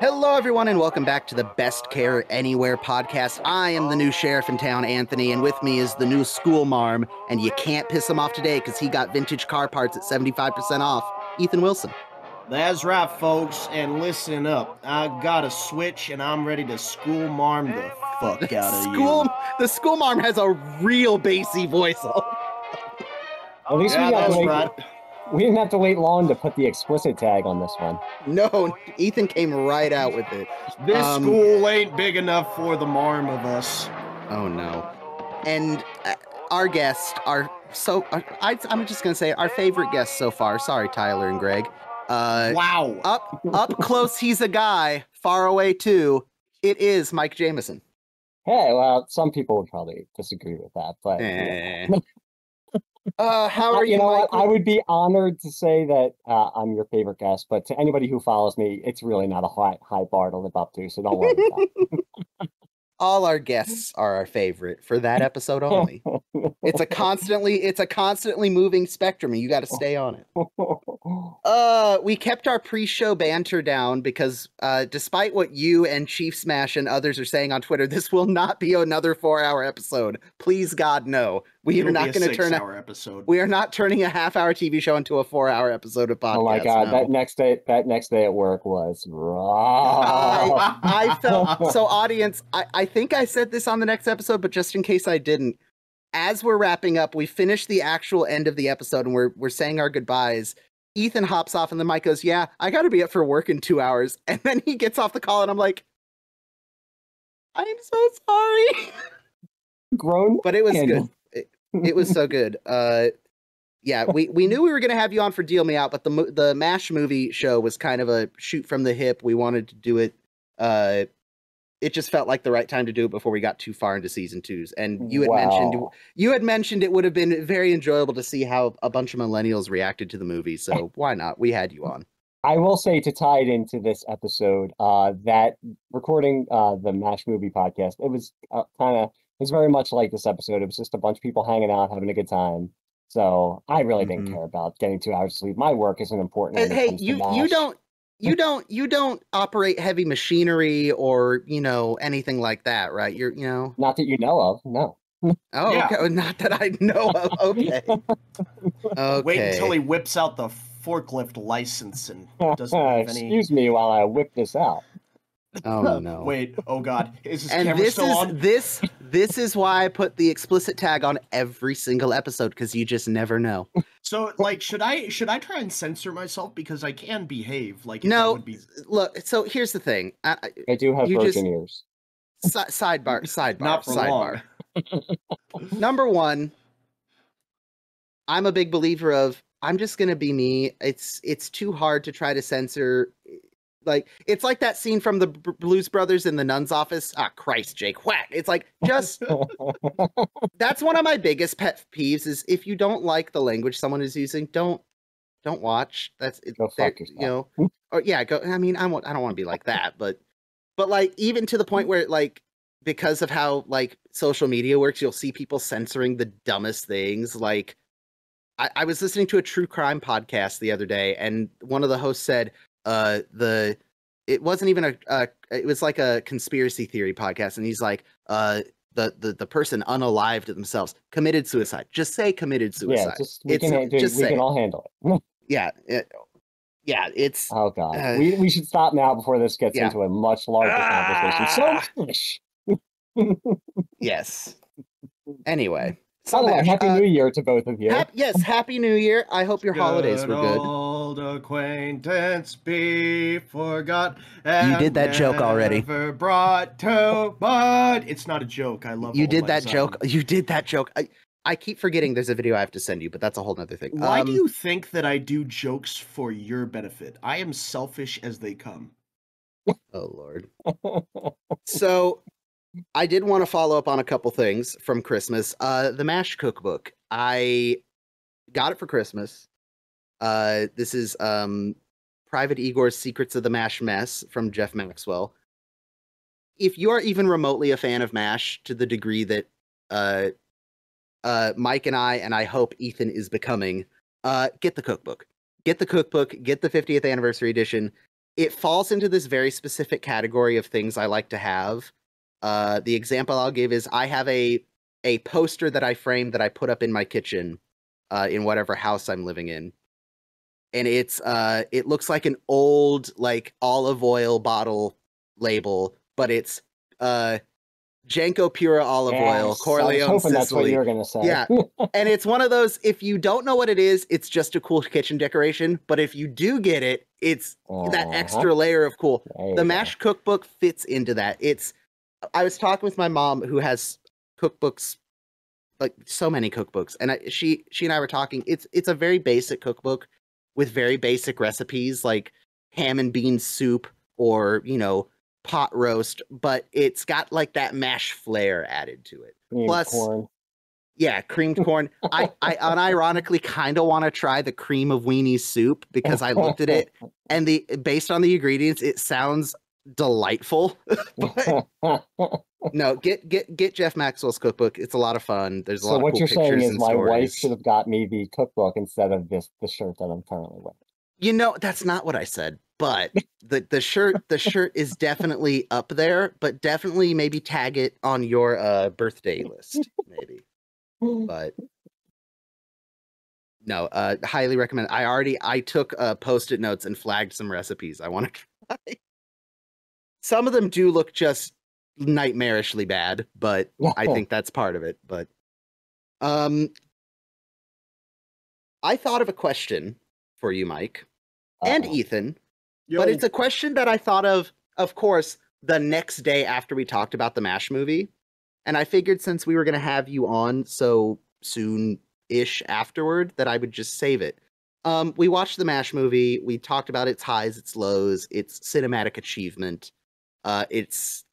Hello, everyone, and welcome back to the Best Care Anywhere podcast. I am the new sheriff in town, Anthony, and with me is the new school marm, and you can't piss him off today because he got vintage car parts at 75% off, Ethan Wilson. That's right, folks, and listen up. I got a switch, and I'm ready to school marm the fuck out of you. The school marm has a real bassy voice. At least Yeah, that's right. we didn't have to wait long to put the explicit tag on this one. No, Ethan came right out with it. This school ain't big enough for the marm of us. Oh, no. And our guests are I'm just going to say our favorite guests so far. Sorry, Tyler and Greg. Wow. Up close, he's a guy. Far away, too. It is Mike Jamison. Hey, well, some people would probably disagree with that, but... How are you, Mike? I would be honored to say that I'm your favorite guest, but to anybody who follows me, it's really not a high bar to live up to, so don't worry about it. All our guests are our favorite for that episode only. It's a constantly moving spectrum, and you got to stay on it. We kept our pre-show banter down because despite what you and Chief Smash and others are saying on Twitter, this will not be another 4-hour episode. Please, God, no. We are not going to turn episode. We are not turning a half-hour TV show into a 4-hour episode of podcast. Oh my God, no. that next day at work was raw. I felt so. Audience, I think I said this on the next episode, but just in case I didn't, as we're wrapping up, we finished the actual end of the episode and we're saying our goodbyes. Ethan hops off and the mic goes, "Yeah, I got to be up for work in 2 hours," and then he gets off the call and I'm like, "I'm so sorry." Grown, but it was good. It was so good. Yeah, we knew we were going to have you on for Deal Me Out, but the MASH movie show was kind of a shoot from the hip. We wanted to do it. It just felt like the right time to do it before we got too far into season 2s. And you had mentioned it would have been very enjoyable to see how a bunch of millennials reacted to the movie. So why not? We had you on. I will say, to tie it into this episode, that recording the MASH movie podcast, it was it's very much like this episode. It was just a bunch of people hanging out, having a good time. So I really didn't care about getting 2 hours of sleep. My work isn't important. Hey, you don't operate heavy machinery or, anything like that, right? Not that you know of, no. Oh, yeah. Okay. Not that I know of. Okay. Okay. Wait until he whips out the forklift license and doesn't have any... Excuse me while I whip this out. Oh no! Wait! Oh God! Is this camera still on? This is why I put the explicit tag on every single episode, because you just never know. So, should I try and censor myself because I can behave? No. Look. So here's the thing. I do have virgin ears. Sidebar. Not for long. Number one, I'm a big believer of I'm just gonna be me. It's too hard to try to censor. It's like that scene from the Blues Brothers in the nun's office. Ah, Christ, Jake, whack. It's like, just, that's one of my biggest pet peeves is if you don't like the language someone is using, don't watch. Go fuck yourself. Or yeah, go. I mean, I don't want to be like that, but even to the point where because of how social media works, you'll see people censoring the dumbest things. I was listening to a true crime podcast the other day, and one of the hosts said, it wasn't even it was like a conspiracy theory podcast, and he's like, the person unalived themselves, committed suicide. Just say committed suicide. We can all handle it. Yeah. It's oh God. We should stop now before this gets into a much larger conversation. So yes. Anyway. By the way, Happy New Year to both of you. Yes, Happy New Year. I hope your holidays were good. Old acquaintance be forgot. You did that joke already. Brought to mind. It's not a joke. I love you did that joke. You did that joke. I keep forgetting there's a video I have to send you, but that's a whole nother thing. Why do you think that I do jokes for your benefit? I am selfish as they come. Oh, Lord. So... I did want to follow up on a couple things from Christmas. The MASH cookbook. I got it for Christmas. This is Private Igor's Secrets of the MASH Mess from Jeff Maxwell. If you are even remotely a fan of MASH to the degree that Mike and I hope Ethan is becoming, get the cookbook. Get the cookbook. Get the 50th anniversary edition. it falls into this very specific category of things I like to have. The example I'll give is I have a poster that I framed that I put up in my kitchen in whatever house I'm living in. And it looks like an old like olive oil bottle label, but it's Jenko Pura olive oil, Yes, I was Corleone, hoping that's what Sicily. you were gonna say. Yeah. And it's one of those, if you don't know what it is, it's just a cool kitchen decoration. But if you do get it, it's that extra layer of cool. The MASH cookbook fits into that. I was talking with my mom who has cookbooks, like so many cookbooks, and she and I were talking. It's a very basic cookbook with very basic recipes like ham and bean soup or, pot roast, but it's got like that MASH flair added to it. Creamed Plus, corn. yeah, creamed corn. I unironically kind of want to try the cream of weenie soup because I looked at it and based on the ingredients, it sounds delightful. But no, get Jeff Maxwell's cookbook. It's a lot of fun. There's a lot of cool pictures. So what you're saying is my wife should have got me the cookbook instead of the shirt that I'm currently wearing. That's not what I said. But the shirt is definitely up there, but definitely maybe tag it on your birthday list, maybe. But no, highly recommend. I took Post-it notes and flagged some recipes I want to try. Some of them do look just nightmarishly bad, but I think that's part of it. But I thought of a question for you, Mike and Ethan. Yo. But it's a question that I thought of course, the next day after we talked about the MASH movie. And I figured since we were going to have you on so soon-ish afterward that I would just save it. We watched the MASH movie. We talked about its highs, its lows, its cinematic achievement, its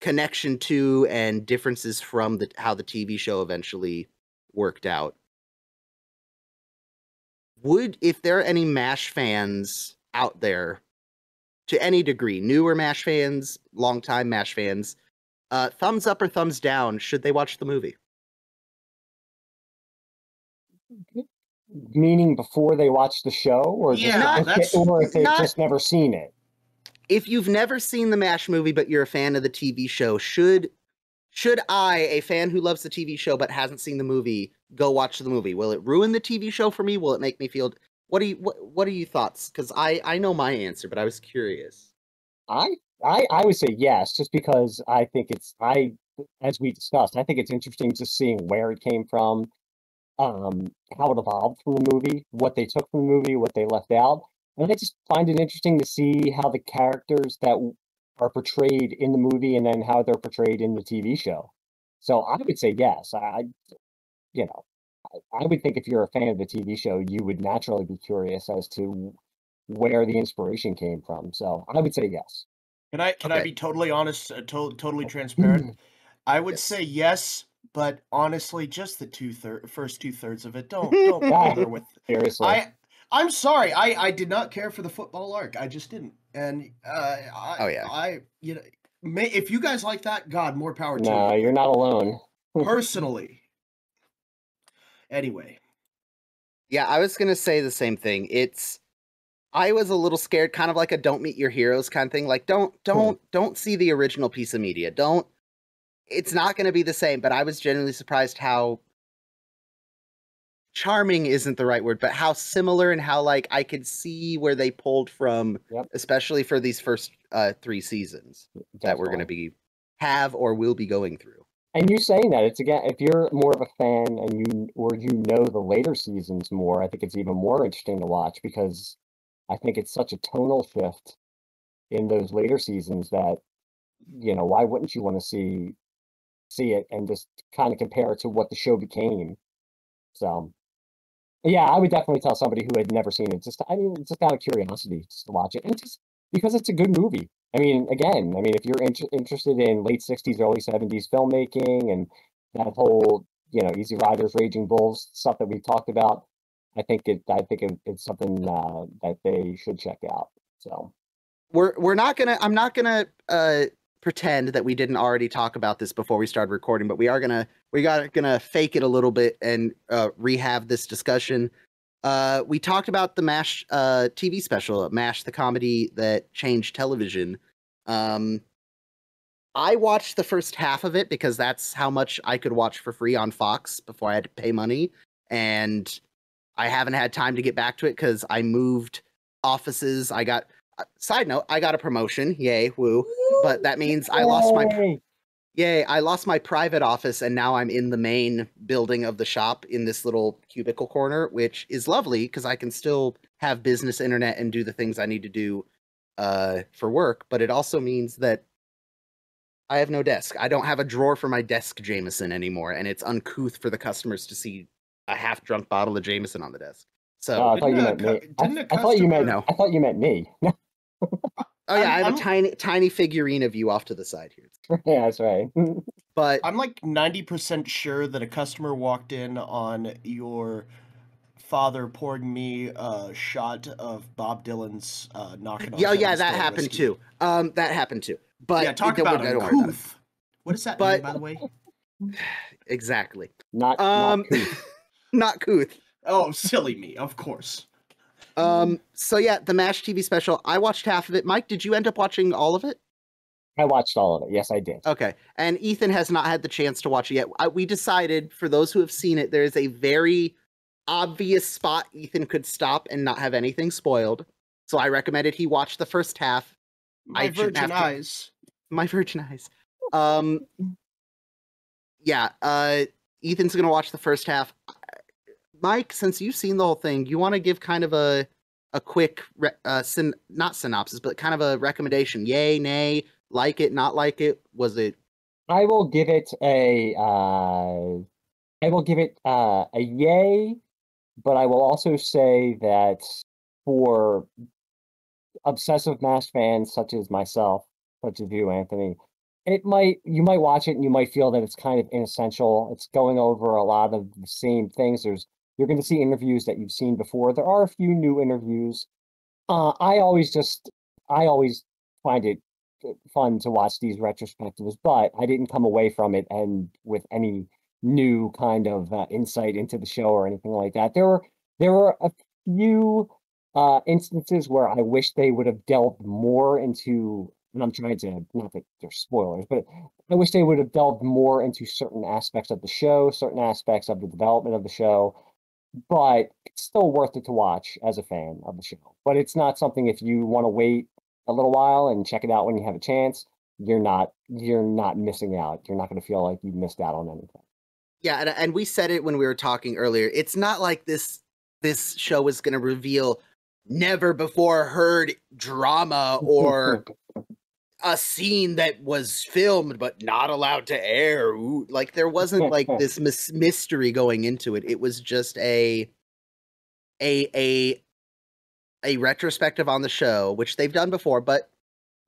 connection to and differences from how the TV show eventually worked out. If there are any MASH fans out there, to any degree, newer MASH fans, longtime MASH fans, thumbs up or thumbs down, should they watch the movie? Meaning before they watch the show, or if they've just never seen it? If you've never seen the MASH movie, but you're a fan of the TV show, should I, a fan who loves the TV show but hasn't seen the movie, go watch the movie? Will it ruin the TV show for me? Will it make me feel... What are your thoughts? Because I know my answer, but I was curious. I would say yes, just because I think as we discussed, I think it's interesting just seeing where it came from, how it evolved from the movie, what they took from the movie, what they left out. And I just find it interesting to see how the characters that are portrayed in the movie and then how they're portrayed in the TV show. So I would say yes. I would think if you're a fan of the TV show, you would naturally be curious as to where the inspiration came from. So I would say yes. Can I be totally honest, totally transparent? I would say yes, but honestly, just the first 2/3 of it. Don't bother with. Seriously. I'm sorry. I did not care for the football arc. I just didn't. And if you guys like that, God, more power to you. No, you're not alone. Personally. Anyway. Yeah, I was gonna say the same thing. I was a little scared, kind of like a don't meet your heroes kind of thing. Like, don't see the original piece of media. It's not gonna be the same, but I was genuinely surprised how charming isn't the right word, but how similar and how like I could see where they pulled from, especially for these first 3 seasons that we're gonna have or will be going through. And you saying that, it's again, if you're more of a fan and you know the later seasons more, I think it's even more interesting to watch because I think it's such a tonal shift in those later seasons that, why wouldn't you want to see it and just kind of compare it to what the show became? So, yeah, I would definitely tell somebody who had never seen it, just out of curiosity, just to watch it, and just because it's a good movie. I mean, again, if you're interested in late 60s, early 70s filmmaking and that whole, Easy Riders, Raging Bulls stuff that we talked about, I think it's something that they should check out. So I'm not gonna pretend that we didn't already talk about this before we started recording, but we are gonna fake it a little bit and rehab this discussion. We talked about the MASH TV special, MASH, the comedy that changed television. I watched the first half of it because that's how much I could watch for free on Fox before I had to pay money. And I haven't had time to get back to it because I moved offices. I got, side note, I got a promotion. Yay, woo. But that means I lost my, I lost my private office and now I'm in the main building of the shop in this little cubicle corner, which is lovely because I can still have business internet and do the things I need to do for work. But it also means that I have no desk. I don't have a drawer for my desk Jamison anymore, and it's uncouth for the customers to see a half-drunk bottle of Jameson on the desk. So I thought you meant me. I thought you meant No. I thought you meant me. Oh yeah, I have a tiny figurine of you off to the side here. Yeah, that's right. But I'm like 90% sure that a customer walked in on your father pouring me a shot of Bob Dylan's "Knockin' on yeah, Heaven's that Door" happened whiskey. too. That happened too. But Yeah, talk about uncouth. What does that mean, by the way? Exactly. Not couth. Not couth. Oh, silly me, of course. So yeah, the MASH TV special, I watched half of it. Mike, did you end up watching all of it? I watched all of it. Yes, I did. Okay. And Ethan has not had the chance to watch it yet. We decided, for those who have seen it, there is a very obvious spot Ethan could stop and not have anything spoiled. So I recommended he watch the first half. My virgin eyes. My virgin eyes. Yeah, Ethan's going to watch the first half. Mike, since you've seen the whole thing, you want to give kind of a quick, not synopsis, but kind of a recommendation. Yay, nay, like it, not like it? Was it? I will give it a yay, but I will also say that for obsessive MASH fans such as myself, such as you, Anthony, you might watch it and you might feel that it's kind of inessential. It's going over a lot of the same things. You're going to see interviews that you've seen before. There are a few new interviews. I always find it fun to watch these retrospectives, but I didn't come away from it and with any new kind of insight into the show or anything like that. There were a few instances where I wish they would have delved more into, and I'm trying to, not that they're spoilers, but I wish they would have delved more into certain aspects of the show, certain aspects of the development of the show, but it's still worth it to watch as a fan of the show. But it's not something, if you want to wait a little while and check it out when you have a chance, you're not missing out. You're not going to feel like you missed out on anything. Yeah, and we said it when we were talking earlier. It's not like this show is going to reveal never before heard drama or a scene that was filmed but not allowed to air. Ooh, like there wasn't like this mystery going into it. It was just a retrospective on the show, which they've done before. But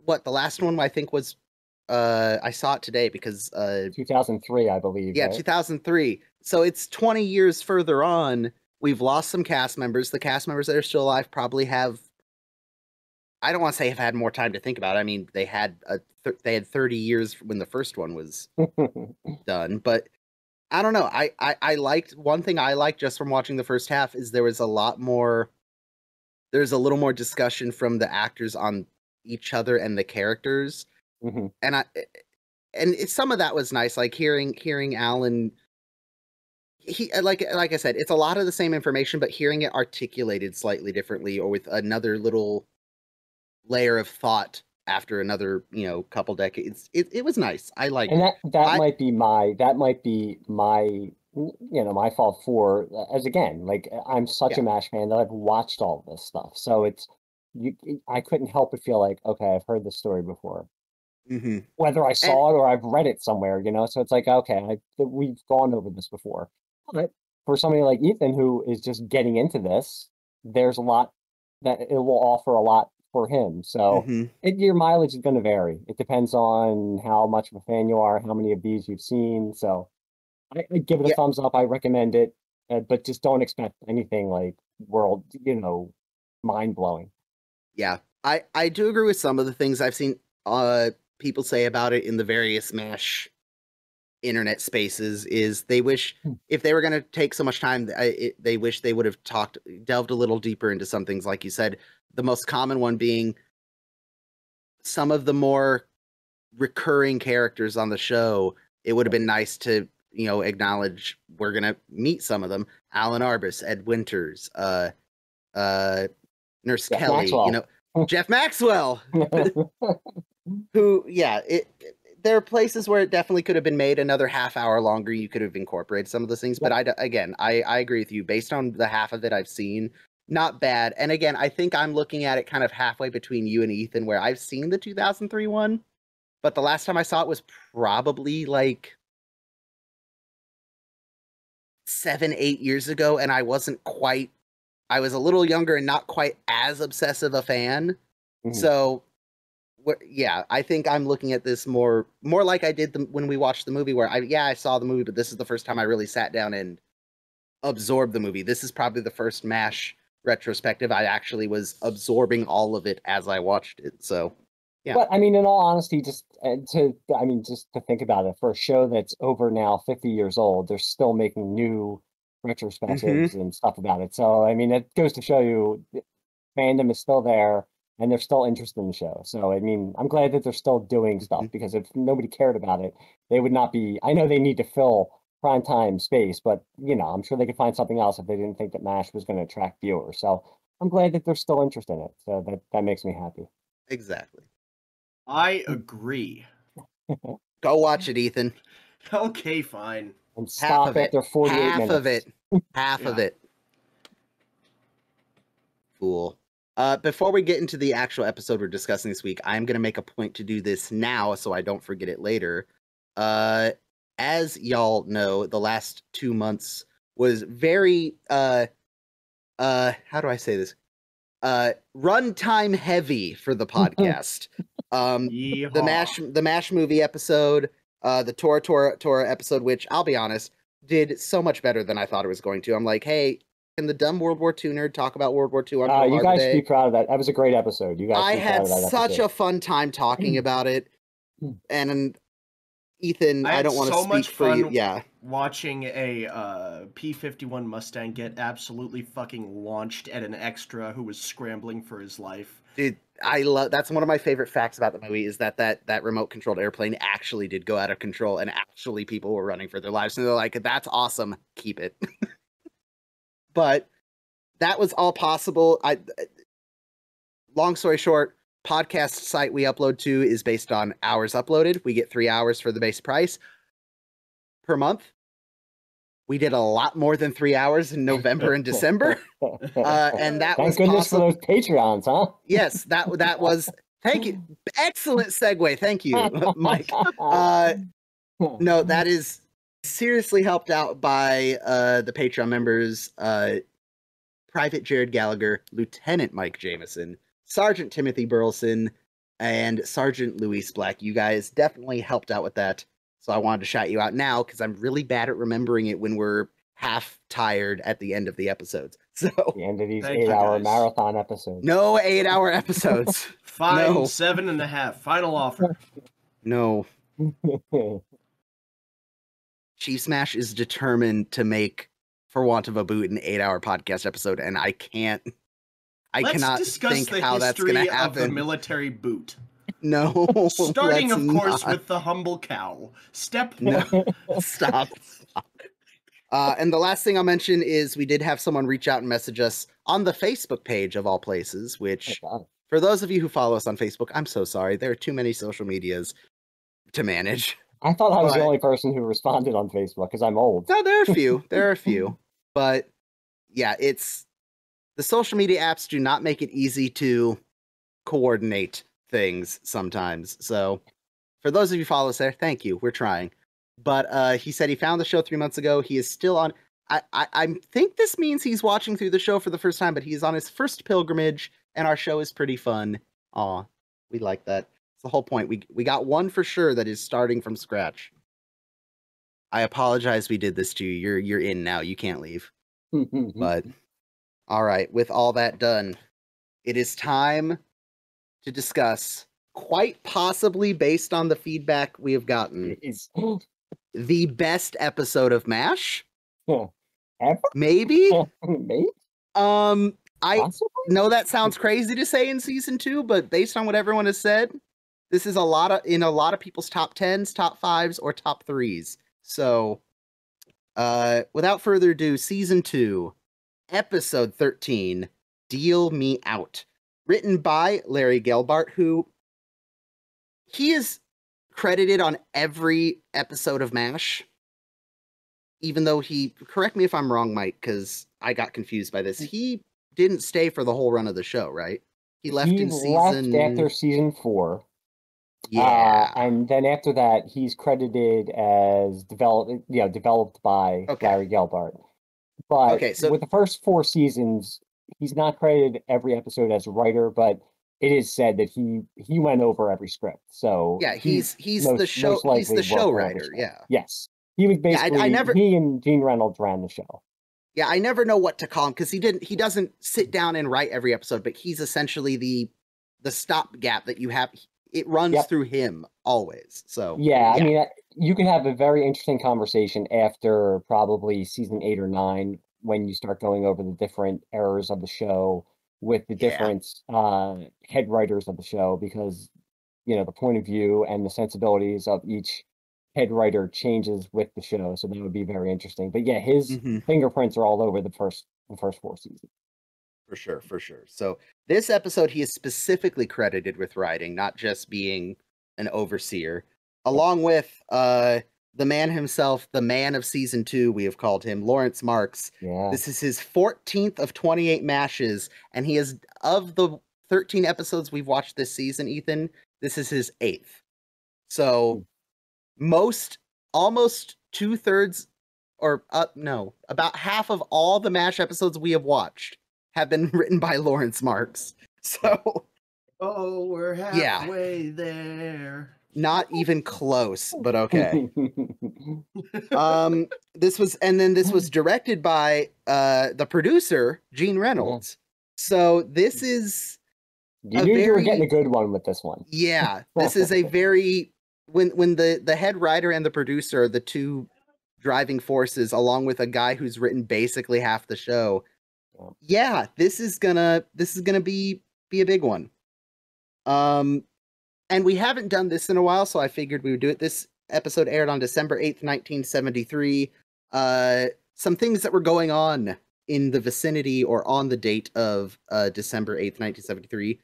what the last one I think was, I saw it today because 2003, I believe. Yeah, right? 2003. So it's 20 years further on. We've lost some cast members. The cast members that are still alive probably have, I don't want to say have had more time to think about it. I mean, they had 30 years when the first one was done, but I don't know. I liked, one thing I liked just from watching the first half is there's a little more discussion from the actors on each other and the characters. Mm-hmm. And some of that was nice, like hearing Alan. He like I said, it's a lot of the same information, but hearing it articulated slightly differently or with another little layer of thought after another, couple decades. It was nice. I liked it. And that might be my my fault for, as again, like I'm such a MASH fan that I've watched all this stuff. So I couldn't help but feel like, okay, I've heard this story before. Mm-hmm. Whether I saw it or I've read it somewhere, so it's like, okay, we've gone over this before. But for somebody like Ethan, who is just getting into this, there's a lot that it will offer a lot for him. So your mileage is going to vary. It depends on how much of a fan you are, how many of these you've seen. So I give it a thumbs up. I recommend it, but just don't expect anything like world, mind blowing. Yeah, I do agree with some of the things I've seen people say about it in the various MASH internet spaces is they wish if they were going to take so much time, they wish they would have delved a little deeper into some things, like you said. The most common one being some of the more recurring characters on the show. It would have been nice to, acknowledge we're going to meet some of them. Alan Arbus, Ed Winters, Nurse Jeff Kelly, Maxwell. Jeff Maxwell, who, there are places where it definitely could have been made another half hour longer. You could have incorporated some of those things, but I agree with you. Based on the half of it I've seen, not bad. And again, I think I'm looking at it kind of halfway between you and Ethan, where I've seen the 2003 one, but the last time I saw it was probably like 7-8 years ago, and I was a little younger and not quite as obsessive a fan. Mm-hmm. So I think I'm looking at this more like I did when we watched the movie, where I saw the movie, but this is the first time I really sat down and absorbed the movie. This is probably the first MASH retrospective I actually was absorbing all of it as I watched it. So, yeah. But I mean, in all honesty, just to think about it, for a show that's over now 50 years old, they're still making new retrospectives and stuff about it. So, I mean, it goes to show you fandom is still there. And they're still interested in the show. So, I mean, I'm glad that they're still doing stuff, because if nobody cared about it, they would not be. I know they need to fill primetime space, but, I'm sure they could find something else if they didn't think that MASH was going to attract viewers. So, I'm glad that they're still interested in it. So, that makes me happy. Exactly. I agree. Go watch it, Ethan. Okay, fine. And stop after 48 minutes. Half of it. Half of it. Fool. Before we get into the actual episode we're discussing this week, I'm going to make a point to do this now so I don't forget it later. As y'all know, the last 2 months was very, how do I say this? Runtime heavy for the podcast. The MASH movie episode, the Tora episode, which, I'll be honest, did so much better than I thought it was going to. I'm like, hey, can the dumb World War II nerd talk about World War II on you guys should be proud of that. That was a great episode. I had such a fun time talking about it. And Ethan, I don't want to speak for you. Yeah. Watching a P-51 Mustang get absolutely fucking launched at an extra who was scrambling for his life. Dude, that's one of my favorite facts about the movie, is that remote controlled airplane actually did go out of control and actually people were running for their lives. And they're like, that's awesome. Keep it. But that was all possible. Long story short, podcast site we upload to is based on hours uploaded. We get 3 hours for the base price per month. We did a lot more than 3 hours in November and December. And that was thank goodness for those Patreons, huh? Yes, that was. Thank you. Excellent segue. Thank you, Mike. No, that is seriously helped out by the Patreon members, Private Jared Gallagher, Lieutenant Mike Jamison, Sergeant Timothy Burleson, and Sergeant Luis Black. You guys definitely helped out with that, so I wanted to shout you out now, because I'm really bad at remembering it when we're half tired at the end of the episodes. So the end of these 8-hour marathon episodes. No 8-hour episodes. Fine, no. 7.5. Final offer. No. Chief Smash is determined to make, for want of a boot, an 8-hour podcast episode, and I cannot think how that's going to happen. Let's discuss the history of the military boot. No. Starting, of course, with the humble cow. Step 1. No. Stop. And the last thing I'll mention is we did have someone reach out and message us on the Facebook page, of all places, which, for those of you who follow us on Facebook, I'm so sorry. There are too many social medias to manage. I thought I was the only person who responded on Facebook, because I'm old. No, there are a few. But yeah, the social media apps do not make it easy to coordinate things sometimes. So for those of you who follow us there, thank you. We're trying. But he said he found the show 3 months ago. He is still on. I think this means he's watching through the show for the first time, but he's on his first pilgrimage, and our show is pretty fun. Aw, we like that. It's the whole point. We got one for sure that is starting from scratch. I apologize we did this to you. You're in now. You can't leave. But all right, with all that done, it is time to discuss, quite possibly based on the feedback we have gotten, the best episode of MASH. Ever? Maybe. Maybe? I Possibly? know that sounds crazy to say in season 2, but based on what everyone has said, this is in a lot of people's top 10s, top 5s, or top 3s. So, without further ado, season 2, episode 13, Deal Me Out. Written by Larry Gelbart, who he is credited on every episode of MASH. Even though correct me if I'm wrong, Mike, because I got confused by this. He didn't stay for the whole run of the show, right? He left after season 4. Yeah. And then after that, he's credited as developed by Larry Gelbart. But so with the first 4 seasons, he's not credited every episode as a writer, but it is said that he went over every script. So yeah, he's the show writer. Yeah. Yes. He was basically he and Gene Reynolds ran the show. Yeah, I never know what to call him because he doesn't sit down and write every episode, but he's essentially the stopgap that you have. It runs through him always. So I mean, you can have a very interesting conversation after probably season 8 or 9 when you start going over the different eras of the show with the different head writers of the show, because the point of view and the sensibilities of each head writer changes with the show. So that would be very interesting. But yeah, his fingerprints are all over the first 4 seasons. For sure. So this episode, he is specifically credited with writing, not just being an overseer, along with the man himself, the man of season 2, we have called him, Laurence Marks. Yeah. This is his 14th of 28 MASHs, and he is, of the 13 episodes we've watched this season, Ethan, this is his 8th. So almost 2/3, about half of all the MASH episodes we have watched have been written by Laurence Marks. So, we're halfway there. Not even close, but okay. This was directed by the producer, Gene Reynolds. So this is you were getting a good one with this one. Yeah, this is a very when the head writer and the producer are the two driving forces, along with a guy who's written basically half the show. Yeah, this is gonna be a big one. And we haven't done this in a while, so I figured we would do it. This episode aired on December 8th, 1973. Some things that were going on in the vicinity or on the date of December 8th, 1973.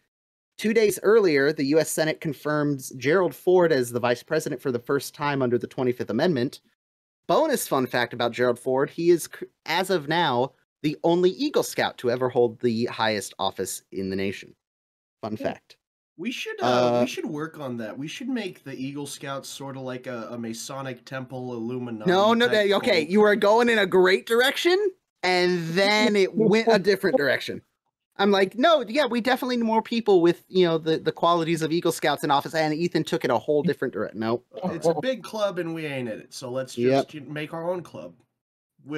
2 days earlier, the U.S. Senate confirmed Gerald Ford as the vice president for the first time under the 25th Amendment. Bonus fun fact about Gerald Ford, he is, as of now, the only Eagle Scout to ever hold the highest office in the nation. Fun fact. We should work on that. We should make the Eagle Scouts sort of like a Masonic Temple Illuminati. No, okay. You are going in a great direction, and then it went a different direction. I'm like, no, yeah, we definitely need more people with, the qualities of Eagle Scouts in office, and Ethan took it a whole different direction. No. It's a big club, and we ain't in it, so let's just make our own club.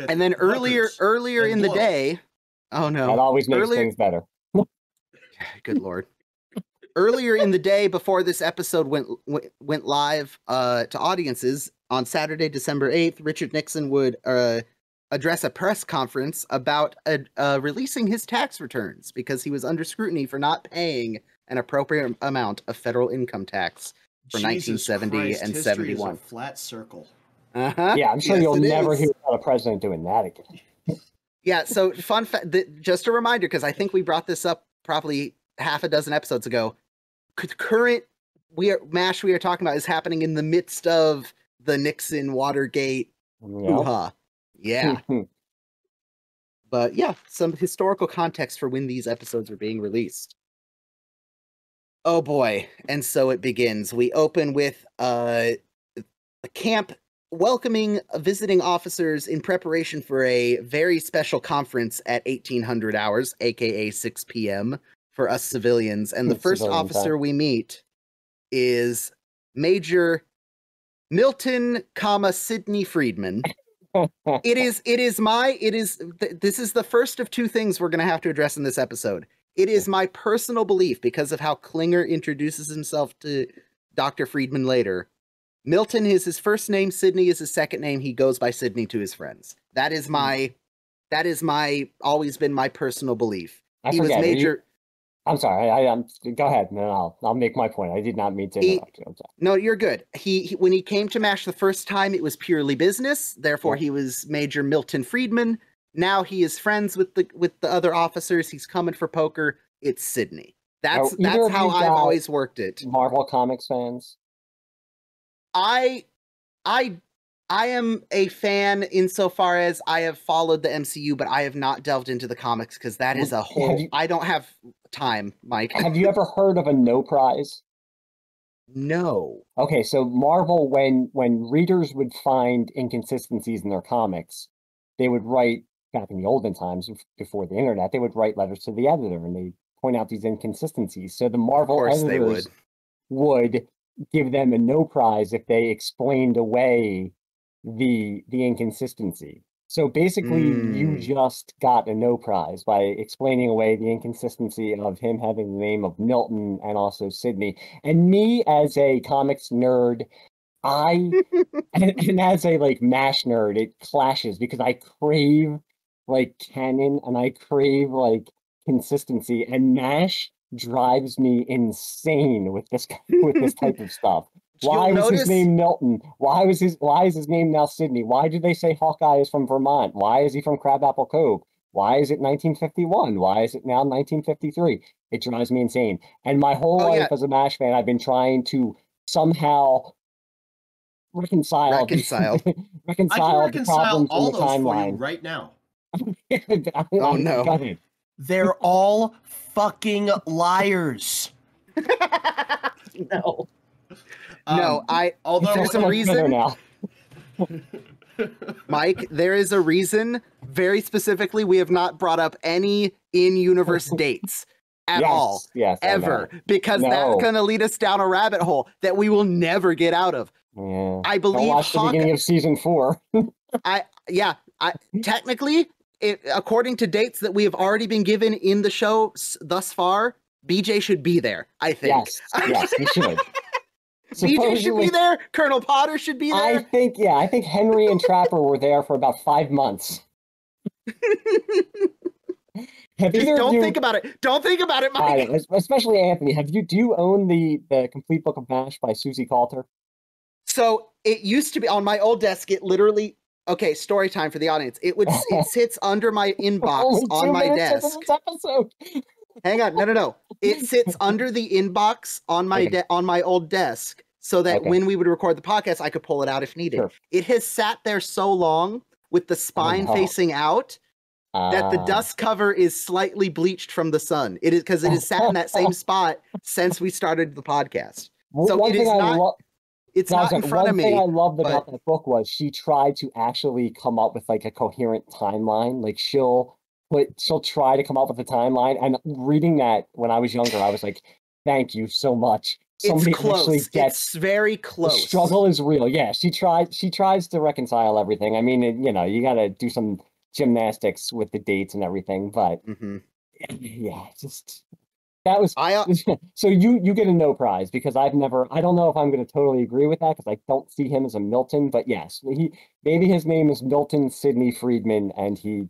And then earlier in the day, oh no. That always makes things better. Good Lord. Earlier in the day, before this episode went live to audiences, on Saturday, December 8th, Richard Nixon would address a press conference about releasing his tax returns because he was under scrutiny for not paying an appropriate amount of federal income tax for 1970 and 71. Is a flat circle. Uh-huh. Yeah, I'm sure you'll never hear about a president doing that again. Yeah, so fun fact, just a reminder, because I think we brought this up probably half a dozen episodes ago. Current we are talking about is happening in the midst of the Nixon Watergate hoo-ha. Yeah. But yeah, some historical context for when these episodes are being released. Oh boy. And so it begins. We open with a camp welcoming visiting officers in preparation for a very special conference at 1800 hours, aka 6 p.m. for us civilians. And the first officer we meet is Major Milton, Sidney Friedman. This is the first of two things we're going to have to address in this episode. It is my personal belief, because of how Klinger introduces himself to Dr. Friedman later, Milton is his first name. Sidney is his second name. He goes by Sidney to his friends. That is my always been my personal belief. I He was forget. major. I'm sorry. Go ahead, and then I'll make my point. I did not mean to interrupt you. I'm sorry. No, you're good. He when he came to MASH the first time, it was purely business. Therefore, Yeah. he was Major Milton Friedman. Now he is friends with the other officers. He's coming for poker. It's Sidney. That's either of how you I've guys always worked it. Marvel Comics fans? I am a fan insofar as I have followed the MCU, but I have not delved into the comics because that is a whole. I don't have time, Mike. Have you ever heard of a no prize? No. Okay, so Marvel, when readers would find inconsistencies in their comics, they would write, back in the olden times before the internet, they would write letters to the editor and they point out these inconsistencies. So the Marvel editors would give them a no prize if they explained away the inconsistency. So basically, you just got a no prize by explaining away the inconsistency of him having the name of Milton and also Sidney. And me, as a comics nerd, and as a like MASH nerd, it clashes because I crave like canon and I crave like consistency, and MASH drives me insane with this type of stuff. Why was his name Milton? Why is his name now Sidney? Why did they say Hawkeye is from Vermont? Why is he from Crabapple Cove? Why is it 1951? Why is it now 1953? It drives me insane. And my whole life as a MASH fan, I've been trying to somehow reconcile I can reconcile the problems all in the those timeline for you right now. Oh no. They're all fucking liars. No. No, although there's a reason now. Mike, there is a reason. Very specifically, we have not brought up any in-universe dates at all. Yes, ever. Because that's going to lead us down a rabbit hole that we will never get out of. Yeah. I believe watch the beginning of season 4. Technically, according to dates that we have already been given in the show thus far, BJ should be there, I think. Yes, he should. BJ should be there. Colonel Potter should be there. I think Henry and Trapper were there for about 5 months. Don't think about it. Don't think about it, Mike. Especially Anthony. Do you own the complete book of MASH by Susie Coulter? So it used to be on my old desk. It literally. Okay, story time for the audience. It sits under my inbox on my desk. Hang on, no. It sits under the inbox on my on my old desk, so that when we would record the podcast, I could pull it out if needed. Sure. It has sat there so long with the spine facing out that the dust cover is slightly bleached from the sun. It is because it has sat in that same spot since we started the podcast. So it is not. It's not in front of me. One thing I loved about that book was she tried to actually come up with like a coherent timeline. Like she'll try to come up with a timeline. And reading that when I was younger, I was like, thank you so much. Somebody actually gets. It's very close. The struggle is real. Yeah, she tries to reconcile everything. I mean, you got to do some gymnastics with the dates and everything, but yeah, just. That was so you get a no prize because I don't know if I'm going to totally agree with that because I don't see him as a Milton, but yes, maybe his name is Milton Sidney Friedman and he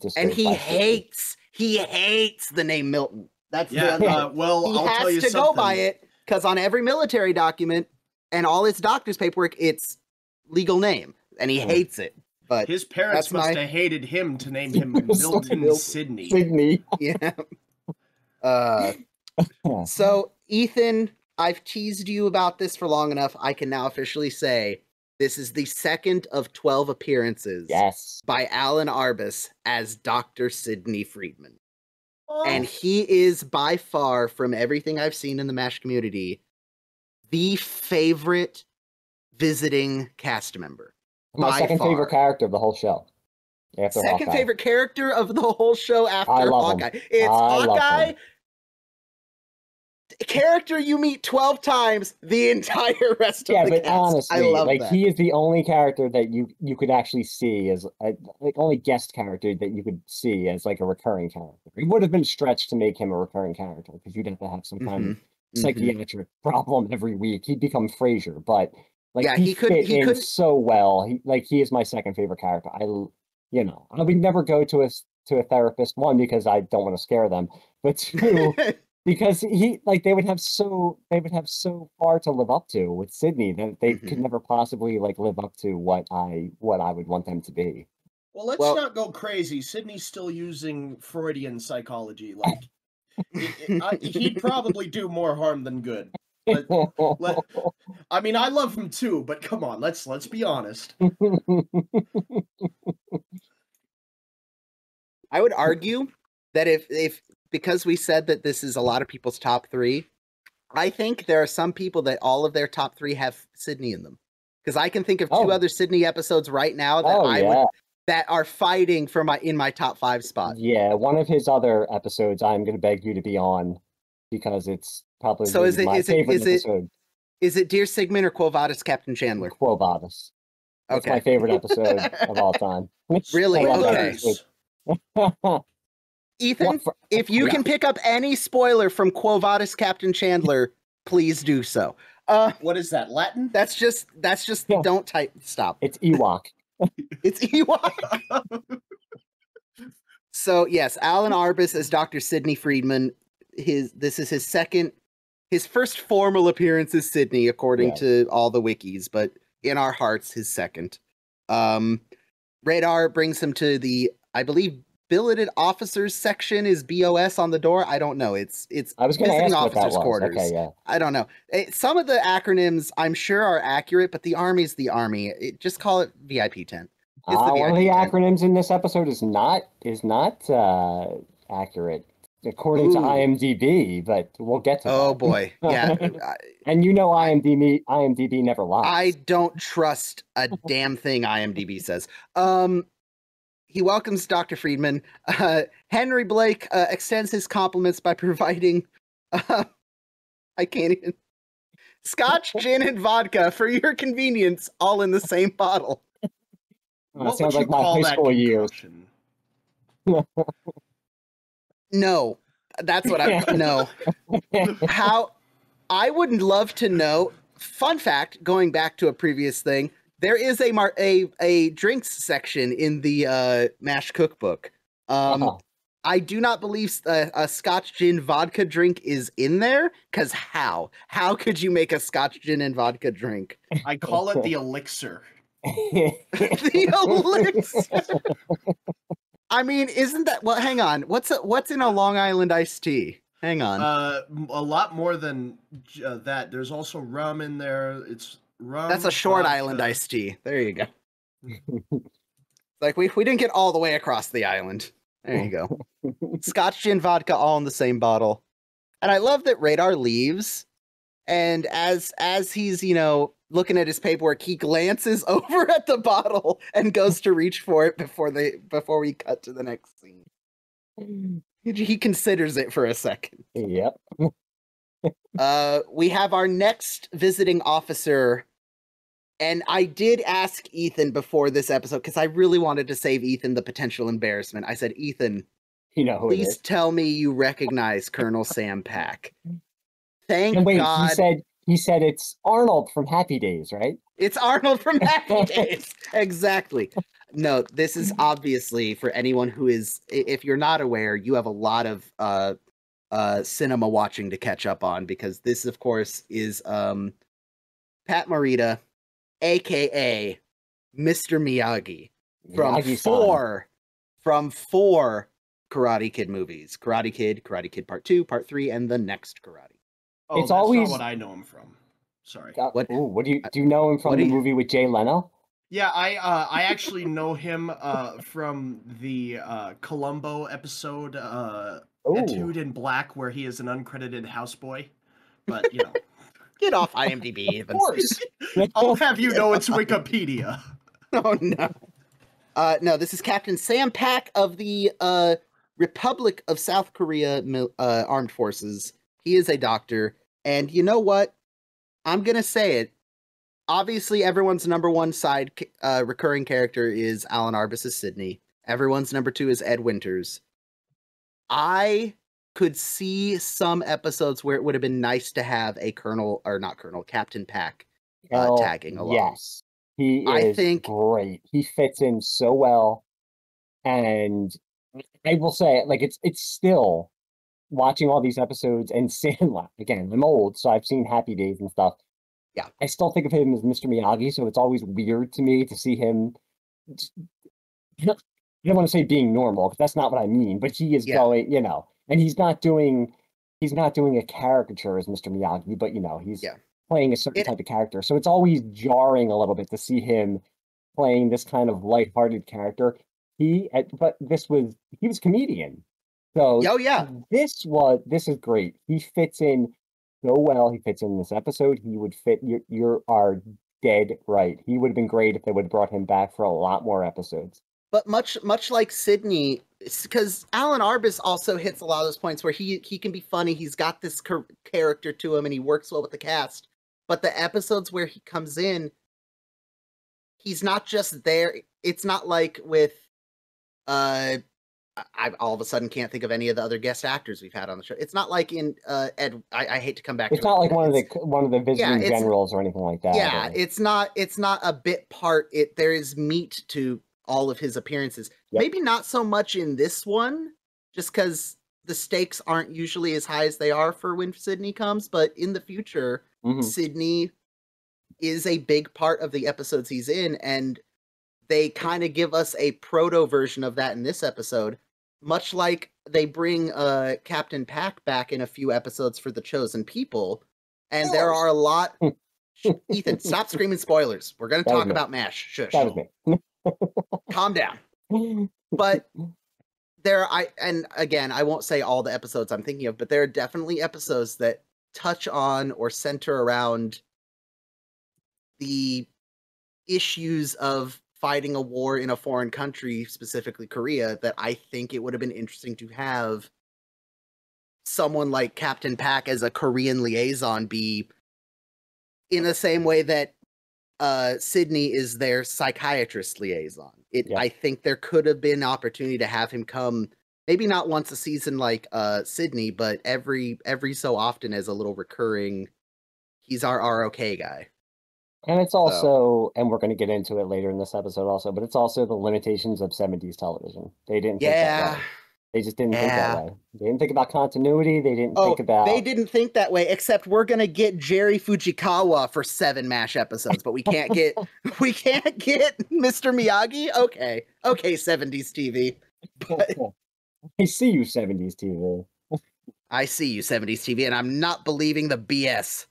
hates the name Milton. That's well, he I'll has tell you to something. go by it because on every military document and all his doctor's paperwork, it's legal name and he hates it. But his parents must have hated him to name him Milton Sidney. Yeah. So, Ethan, I've teased you about this for long enough. I can now officially say this is the second of 12 appearances by Alan Arbus as Dr. Sidney Friedman. And he is by far, from everything I've seen in the MASH community, the favorite visiting cast member. My second favorite character of the whole show. Second favorite character of the whole show after Hawkeye. It's Hawkeye. Character you meet 12 times the entire rest of the cast. Honestly, I love that. He is the only character that you could actually see as only guest character that you could see as like a recurring character. It would have been stretched to make him a recurring character because you'd have to have some kind of psychiatric problem every week. He'd become Frasier, but Like Yeah, he he could fit he in could so well. He is my second favorite character. I would never go to a therapist, one, because I don't want to scare them, but two, because they would have so far to live up to with Sydney that they could Mhm. never possibly like live up to what I would want them to be. Well, let's Well, not go crazy. Sydney's still using Freudian psychology. Like, he'd probably do more harm than good. Let, let, I mean, I love him too, but come on, let's be honest. I would argue that if because we said that this is a lot of people's top three, I think there are some people that all of their top three have Sydney in them. Because I can think of two Oh, other Sydney episodes right now that oh I would yeah. that are fighting for my top five spot. Yeah, one of his other episodes I'm going to beg you to be on because it's So probably my favorite episode, is it Dear Sigmund or Quo Vadis Captain Chandler? Quo Vadis. That's my Okay. favorite episode of all time. Really? I love that Okay. episode. Ethan, if you Yeah. can pick up any spoiler from Quo Vadis Captain Chandler, please do so. What is that, Latin? That's just Yeah. don't type stop. It's Ewok. It's Ewok. So yes, Alan Arbus as Dr. Sidney Friedman. This is his first formal appearance as Sidney, according Yeah. to all the wikis, but in our hearts, his second. Radar brings him to the, I believe, billeted officers section is BOS on the door. I don't know. It's I was going to visiting ask what that officers' was. quarters. Okay, yeah. I don't know. Some of the acronyms I'm sure are accurate, but the Army's the Army. Just call it VIP tent. It's the One of the VIP tent. acronyms in this episode is not accurate according to Ooh. IMDb, but we'll get to that. Oh boy, yeah. And IMDb never lies. I don't trust a damn thing IMDb says. He welcomes Dr. Friedman. Henry Blake extends his compliments by providing, I can't even, Scotch, gin, and vodka for your convenience, all in the same bottle. That sounds like my high school years. No, that's what no. How I would love to know. Fun fact, going back to a previous thing, there is a drinks section in the MASH cookbook. I do not believe a Scotch gin vodka drink is in there, because how could you make a Scotch gin and vodka drink? I call it the elixir. The elixir. I mean, isn't that, well, hang on. What's in a Long Island iced tea? Hang on. A lot more than that. There's also rum in there. It's rum. That's a Short vodka. Island iced tea. There you go. Like we didn't get all the way across the island. There you go. Scotch gin vodka all in the same bottle. And I love that Radar leaves, and as he's, looking at his paperwork, he glances over at the bottle and goes to reach for it before we cut to the next scene. He considers it for a second. Yep. We have our next visiting officer, and I did ask Ethan before this episode, because I really wanted to save Ethan the potential embarrassment. I said, Ethan, please tell me you recognize Colonel Sam Pack. Thank God. He said it's Arnold from Happy Days, right? It's Arnold from Happy Days. Exactly. No, this is obviously, for anyone who is, if you're not aware, you have a lot of cinema watching to catch up on, because this, of course, is Pat Morita, aka Mr. Miyagi, from four Karate Kid movies: Karate Kid Part 2, Part 3, and the next Karate. Oh, it's that's always not what I know him from. Sorry. What do you know him from? The movie with Jay Leno? Yeah, I actually know him from the Columbo episode Etude in Black, where he is an uncredited houseboy. But get off IMDb. Of course. I'll have you know it's Wikipedia. Oh no. No, this is Captain Sam Pack of the Republic of South Korea Armed Forces. He is a doctor, and you know what? I'm gonna say it. Obviously, everyone's number one side recurring character is Alan Arbus as Sidney. Everyone's number two is Ed Winters. I could see some episodes where it would have been nice to have a Captain Pack tagging along. Yes, he I is think great. He fits in so well, and I will say, like, it's still watching all these episodes and seeing, again, I'm old, so I've seen Happy Days and stuff. Yeah. I still think of him as Mr. Miyagi, so it's always weird to me to see him. I don't want to say being normal, because that's not what I mean, but he is going, and he's not doing a caricature as Mr. Miyagi, but he's playing a certain type of character. So it's always jarring a little bit to see him playing this kind of lighthearted character. He was comedian. So this is great. He fits in so well. He fits in this episode. He would fit. You are dead right. He would have been great if they would have brought him back for a lot more episodes. But much like Sydney, because Alan Arbus also hits a lot of those points where he can be funny. He's got this character to him, and he works well with the cast. But the episodes where he comes in, he's not just there. It's not like with I all of a sudden can't think of any of the other guest actors we've had on the show. It's not like in Ed. I hate to come back. It's not like one of the visiting generals or anything like that. Yeah, it's not a bit part. There is meat to all of his appearances. Yep. Maybe not so much in this one, just because the stakes aren't usually as high as they are for when Sydney comes. But in the future, Sydney is a big part of the episodes he's in, and they kind of give us a proto version of that in this episode, much like they bring Captain Pack back in a few episodes for The Chosen People, and there are a lot. Ethan, stop screaming spoilers. We're going to talk about MASH. Shush. That was me. Calm down. But and again, I won't say all the episodes I'm thinking of, but there are definitely episodes that touch on or center around the issues of fighting a war in a foreign country, specifically Korea, that I think it would have been interesting to have someone like Captain Pack as a Korean liaison be in the same way that Sydney is their psychiatrist liaison. I think there could have been opportunity to have him come, maybe not once a season like Sydney, but every so often as a little recurring, he's our ROK guy. And it's also, and we're going to get into it later in this episode also, but it's also the limitations of 70s television. They didn't think that way. They just didn't think that way. They didn't think about continuity. They didn't think about... They didn't think that way, except we're going to get Jerry Fujikawa for 7 MASH episodes, but we can't get Mr. Miyagi? Okay, 70s TV. But... I see you, 70s TV. I see you, 70s TV, and I'm not believing the BS.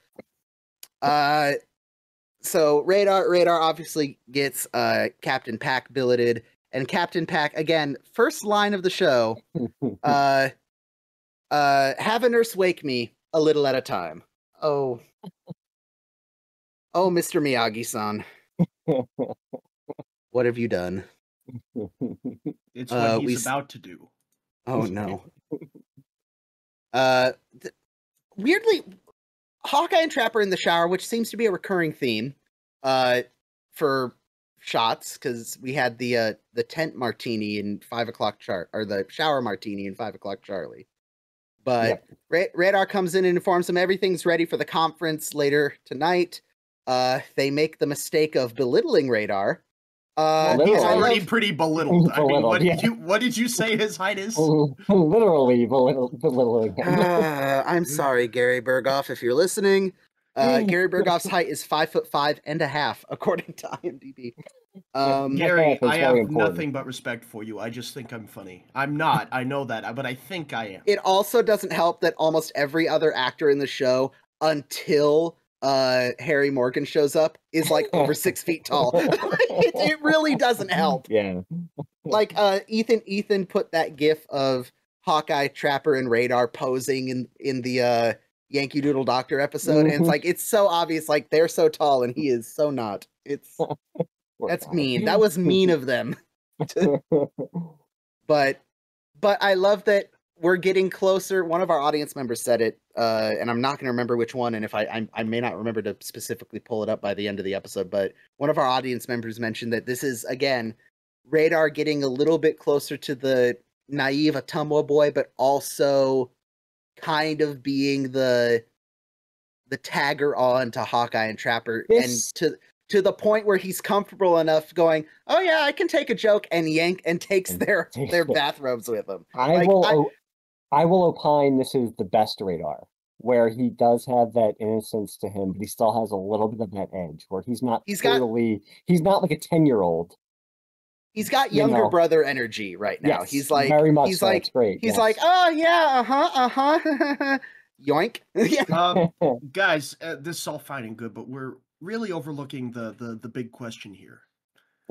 So Radar obviously gets Captain Pack billeted, and Captain Pack, again, first line of the show, have a nurse wake me a little at a time. Oh, Mr. Miyagi-san. What have you done? It's what he's about to do. Oh, no. Weirdly, Hawkeye and Trapper in the shower, which seems to be a recurring theme for shots, because we had the tent martini in 5 o'clock chart, or the shower martini in 5 o'clock Charlie. But Radar comes in and informs them everything's ready for the conference later tonight. They make the mistake of belittling Radar. He's already pretty belittled. I mean, what did you say his height is? Literally belittling him. I'm sorry, Gary Berghoff, if you're listening. Gary Berghoff's height is 5'5.5", according to IMDb. Gary, I have nothing but respect for you. I just think I'm funny. I'm not. I know that, but I think I am. It also doesn't help that almost every other actor in the show, until Harry Morgan shows up, is like over 6 feet tall. It really doesn't help. Yeah. Like Ethan put that gif of Hawkeye, Trapper, and Radar posing in the Yankee Doodle Doctor episode, and it's like, it's so obvious, like, they're so tall and he is so not. That's mean. That was mean of them. But I love that we're getting closer. One of our audience members said it, and I'm not going to remember which one, and if I may not remember to specifically pull it up by the end of the episode, but one of our audience members mentioned that this is, again, Radar getting a little bit closer to the naive Atumwa boy, but also kind of being the tagger on to Hawkeye and Trapper, This- and to the point where he's comfortable enough going, oh yeah, I can take a joke, and takes their bathrobes with him. I will opine this is the best Radar, where he does have that innocence to him, but he still has a little bit of that edge, where he's not he's not like a 10-year-old. He's got younger brother energy right now. Yes, he's like very much. He's so. like It's great. He's yes. like, oh yeah, yoink. Yeah. Guys, this is all fine and good, but we're really overlooking the big question here.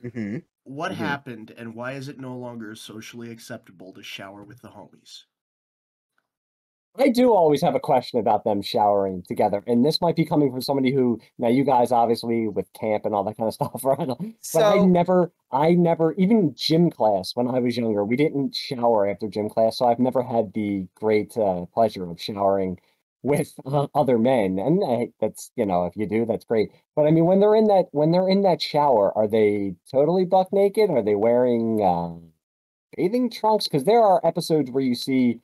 Mm-hmm. What happened, and why is it no longer socially acceptable to shower with the homies? I do always have a question about them showering together, and this might be coming from somebody who, now you guys obviously with camp and all that kind of stuff, right? But I never, even gym class when I was younger, we didn't shower after gym class, so I've never had the great pleasure of showering with other men, and that's, if you do, that's great. But I mean, when they're in that shower, are they totally buck naked? Are they wearing bathing trunks? Because there are episodes where you see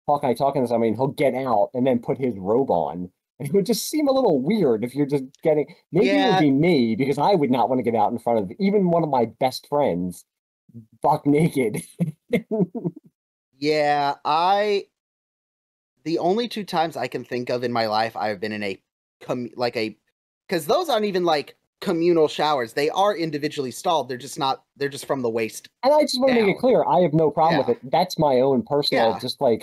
Hawkeye talking to somebody, and he'll get out and then put his robe on. And it would just seem a little weird if you're just getting. Maybe it would be me, because I would not want to get out in front of even one of my best friends, buck naked. Yeah, the only 2 times I can think of in my life I've been in because those aren't even like communal showers. They are individually stalled. They're just from the waist. And I just want to make it clear, I have no problem with it. That's my own personal, just like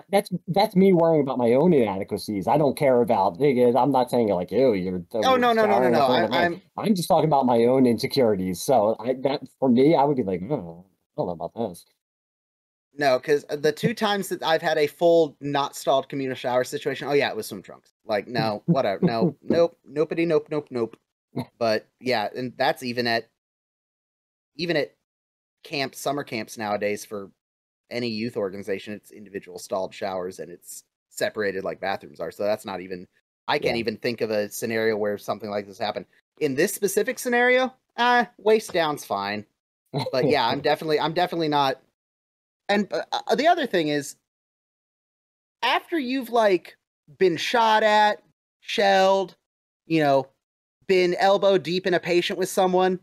that's me worrying about my own inadequacies. I don't care about I'm not saying like, ew, you're no. I'm just talking about my own insecurities. So for me, I would be like, oh, I don't know about this. No, because the 2 times that I've had a full not stalled communal shower situation, oh yeah, it was swim trunks. Like, no, whatever. No, nope. But yeah, and that's even at camps, summer camps nowadays for any youth organization, it's individual stalled showers and it's separated like bathrooms are. So that's not even, I can't even think of a scenario where something like this happened. In this specific scenario, waist down's fine. But yeah, I'm definitely not. And the other thing is, after you've like been shot at, shelled, been elbow deep in a patient with someone,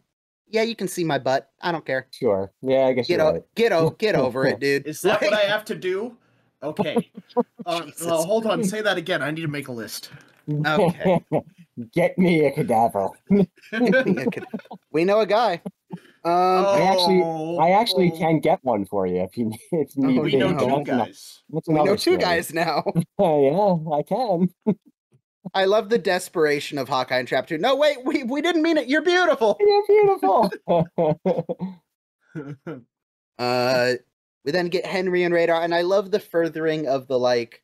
yeah, you can see my butt. I don't care. Sure. Yeah, I guess you're right. Get over it, dude. Is that what I have to do? Okay. Hold on. Say that again. I need to make a list. Okay. Get me a cadaver. We know a guy. I actually can get one for you if need be. We know 2 guys. We know 2 guys now. Yeah, I can. I love the desperation of Hawkeye and Trap 2. No, wait, we didn't mean it. You're beautiful. You're beautiful. We then get Henry and Radar, and I love the furthering of the like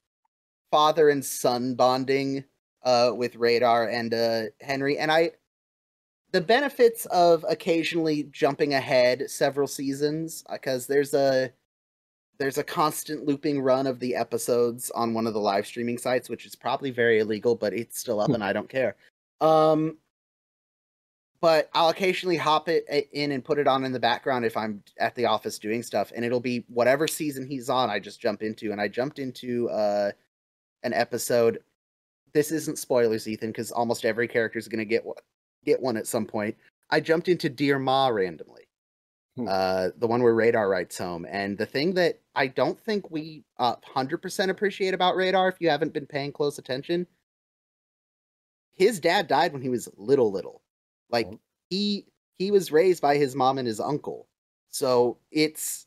father and son bonding with Radar and Henry, and the benefits of occasionally jumping ahead several seasons, because there's a constant looping run of the episodes on one of the live streaming sites, which is probably very illegal, but it's still up and I don't care. But I'll occasionally hop it in and put it on in the background if I'm at the office doing stuff, and it'll be whatever season he's on, I just jump into. And I jumped into an episode. This isn't spoilers, Ethan, because almost every character is going to get one at some point. I jumped into Dear Ma randomly. The one where Radar writes home. And the thing that I don't think we 100% appreciate about Radar, if you haven't been paying close attention, his dad died when he was little. Like, he was raised by his mom and his uncle. So it's,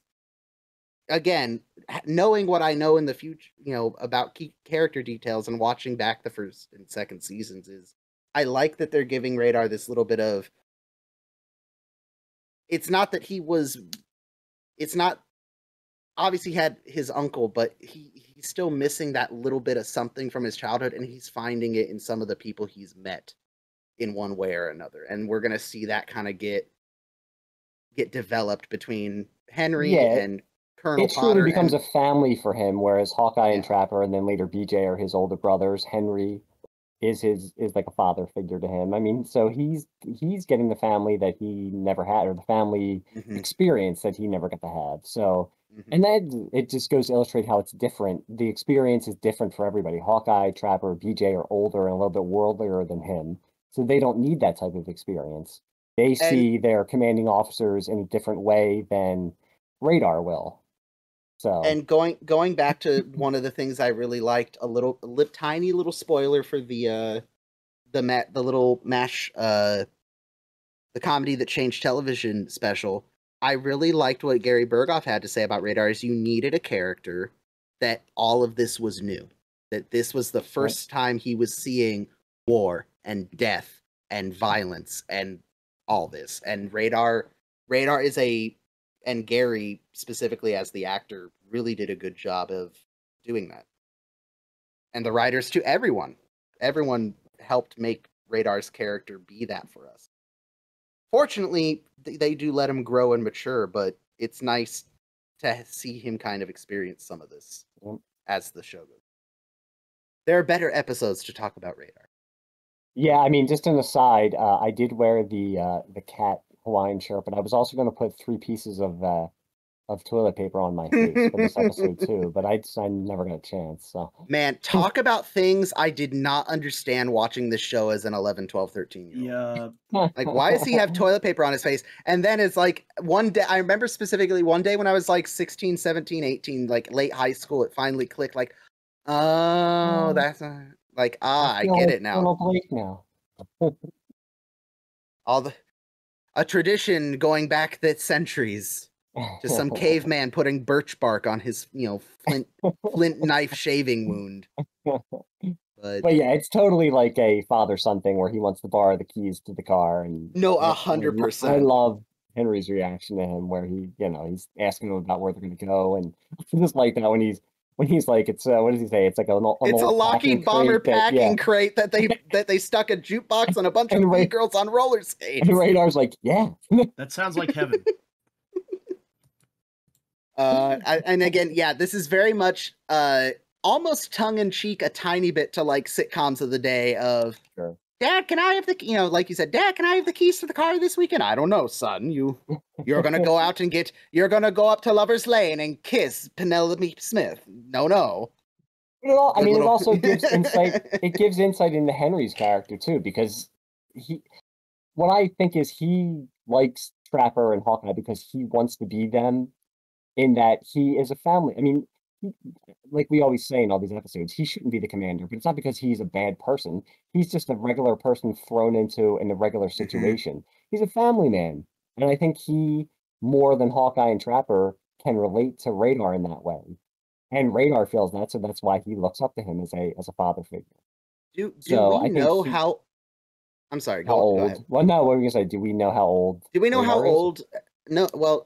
again, knowing what I know in the future, about key character details and watching back the first and second seasons, is I like that they're giving Radar this little bit of, it's not obviously had his uncle, but he's still missing that little bit of something from his childhood, and he's finding it in some of the people he's met in one way or another. And we're going to see that kind of get developed between Henry and Colonel Potter. It truly becomes a family for him, whereas Hawkeye and Trapper and then later BJ are his older brothers. Henry is like a father figure to him. I mean, so he's getting the family that he never had, or the family experience that he never got to have. So And then it just goes to illustrate how it's different. The experience is different for everybody. Hawkeye, Trapper, BJ are older and a little bit worldlier than him, so they don't need that type of experience. They And see their commanding officers in a different way than Radar will. So and going back to one of the things I really liked, tiny little spoiler for the little MASH the comedy that changed television special. I really liked what Gary Berghoff had to say about Radar. Is you needed a character that all of this was new, that this was the first time he was seeing war and death and violence and all this. And Radar is and Gary specifically as the actor really did a good job of doing that. And the writers too, everyone helped make Radar's character be that for us. Fortunately, they do let him grow and mature, but it's nice to see him kind of experience some of this as the show goes. There are better episodes to talk about Radar. yeah, I mean, just an aside, I did wear the cat Hawaiian shirt, but I was also going to put 3 pieces of toilet paper on my face for this episode too, but I never got a chance. So Man, talk about things I did not understand watching this show as an 11, 12, 13-year-old. Yeah. Like, why does he have toilet paper on his face? And then it's like one day, I remember specifically one day when I was like 16, 17, 18, like late high school, it finally clicked like, oh, that's like, I get it now. now. A tradition going back that centuries. Just some caveman putting birch bark on his, flint knife shaving wound. But yeah, it's totally like a father-son thing where he wants to borrow the keys to the car. And no, 100%. I love Henry's reaction to him where he's asking him about where they're going to go, and I just like that when he's like, it's what does he say? It's like an it's a old Lockheed Bomber packing crate that they stuck a jukebox on a bunch of girls on roller skates. And Radar's like, yeah, that sounds like heaven. And again, yeah, this is very much almost tongue-in-cheek a tiny bit to like sitcoms of the day of sure. Dad, can I have the like you said, Dad, can I have the keys to the car this weekend? I don't know, son. You're gonna go out and you're gonna go up to Lover's Lane and kiss Penelope Smith. No. I mean, it also gives insight. It gives insight into Henry's character too, because what I think is he likes Trapper and Hawkeye because he wants to be them. In that he is a family. I mean, like we always say in all these episodes, he shouldn't be the commander, but it's not because he's a bad person. He's just a regular person thrown in a regular situation. He's a family man. And I think he, more than Hawkeye and Trapper, can relate to Radar in that way. And Radar feels that, so that's why he looks up to him as a father figure. Do we know how... I'm sorry, go ahead. Well, no, what were we going to say? Do we know how old... Do we know how old... No, well,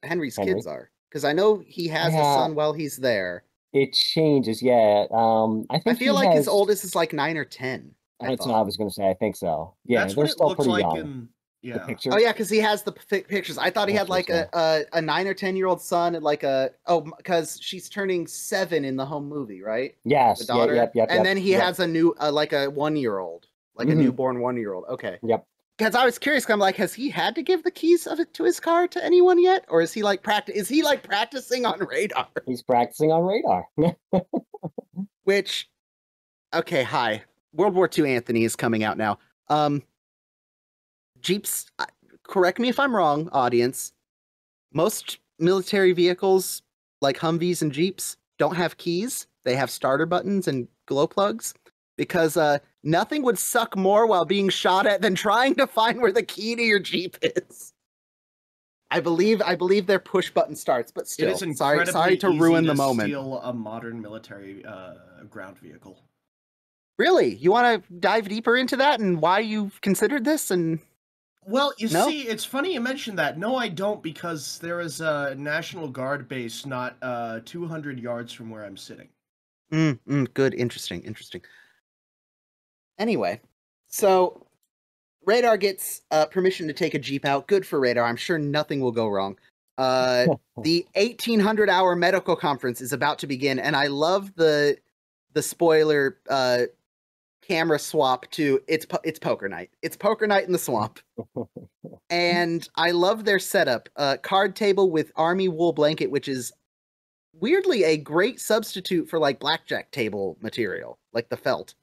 Henry's kids are. Because I know he has a son while he's there. It changes, yeah. I feel like his oldest is like 9 or 10. That's what I was going to say. I think so. Yeah, that's they're still pretty like young. Yeah. Oh yeah, because he has the pictures. I thought he had like a 9 or 10-year-old son and like because she's turning 7 in the home movie, right? Yes. The daughter. Yep. And then he has a new like a 1-year-old, like a newborn 1-year-old. Okay. Yep. Because I was curious, I'm like, has he had to give the keys of it to his car to anyone yet, or is he like practicing on Radar? He's practicing on Radar. Which, okay, hi, World War II Anthony is coming out now. Jeeps, correct me if I'm wrong, audience. Most military vehicles, like Humvees and Jeeps, don't have keys. They have starter buttons and glow plugs. Because nothing would suck more while being shot at than trying to find where the key to your Jeep is. I believe their push button starts, but still, it is sorry to ruin the moment. Steal a modern military ground vehicle. Really? You want to dive deeper into that and why you've considered this? And well, you see, it's funny you mentioned that. No, I don't, because there is a National Guard base not 200 yards from where I'm sitting. Good, interesting. Anyway, so Radar gets permission to take a Jeep out. Good for Radar. I'm sure nothing will go wrong. The 1,800-hour medical conference is about to begin, and I love the spoiler camera swap to it's poker night. It's poker night in the swamp. And I love their setup. Card table with army wool blanket, which is weirdly a great substitute for like blackjack table material, like the felt.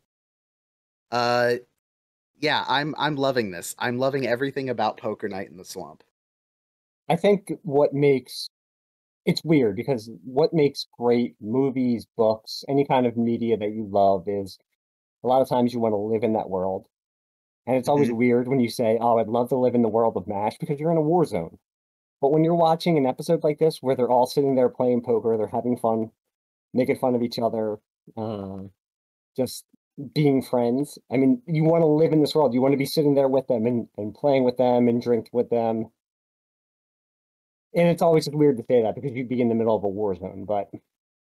Yeah, I'm loving this. I'm loving everything about Poker Night in the Swamp. I think it's weird because what makes great movies, books, any kind of media that you love is a lot of times you want to live in that world. And it's always weird when you say, "Oh, I'd love to live in the world of MASH," because you're in a war zone. But when you're watching an episode like this where they're all sitting there playing poker, they're having fun, making fun of each other, just being friends. I mean, you want to live in this world. You want to be sitting there with them and playing with them and drink with them. And it's always just weird to say that because you'd be in the middle of a war zone. But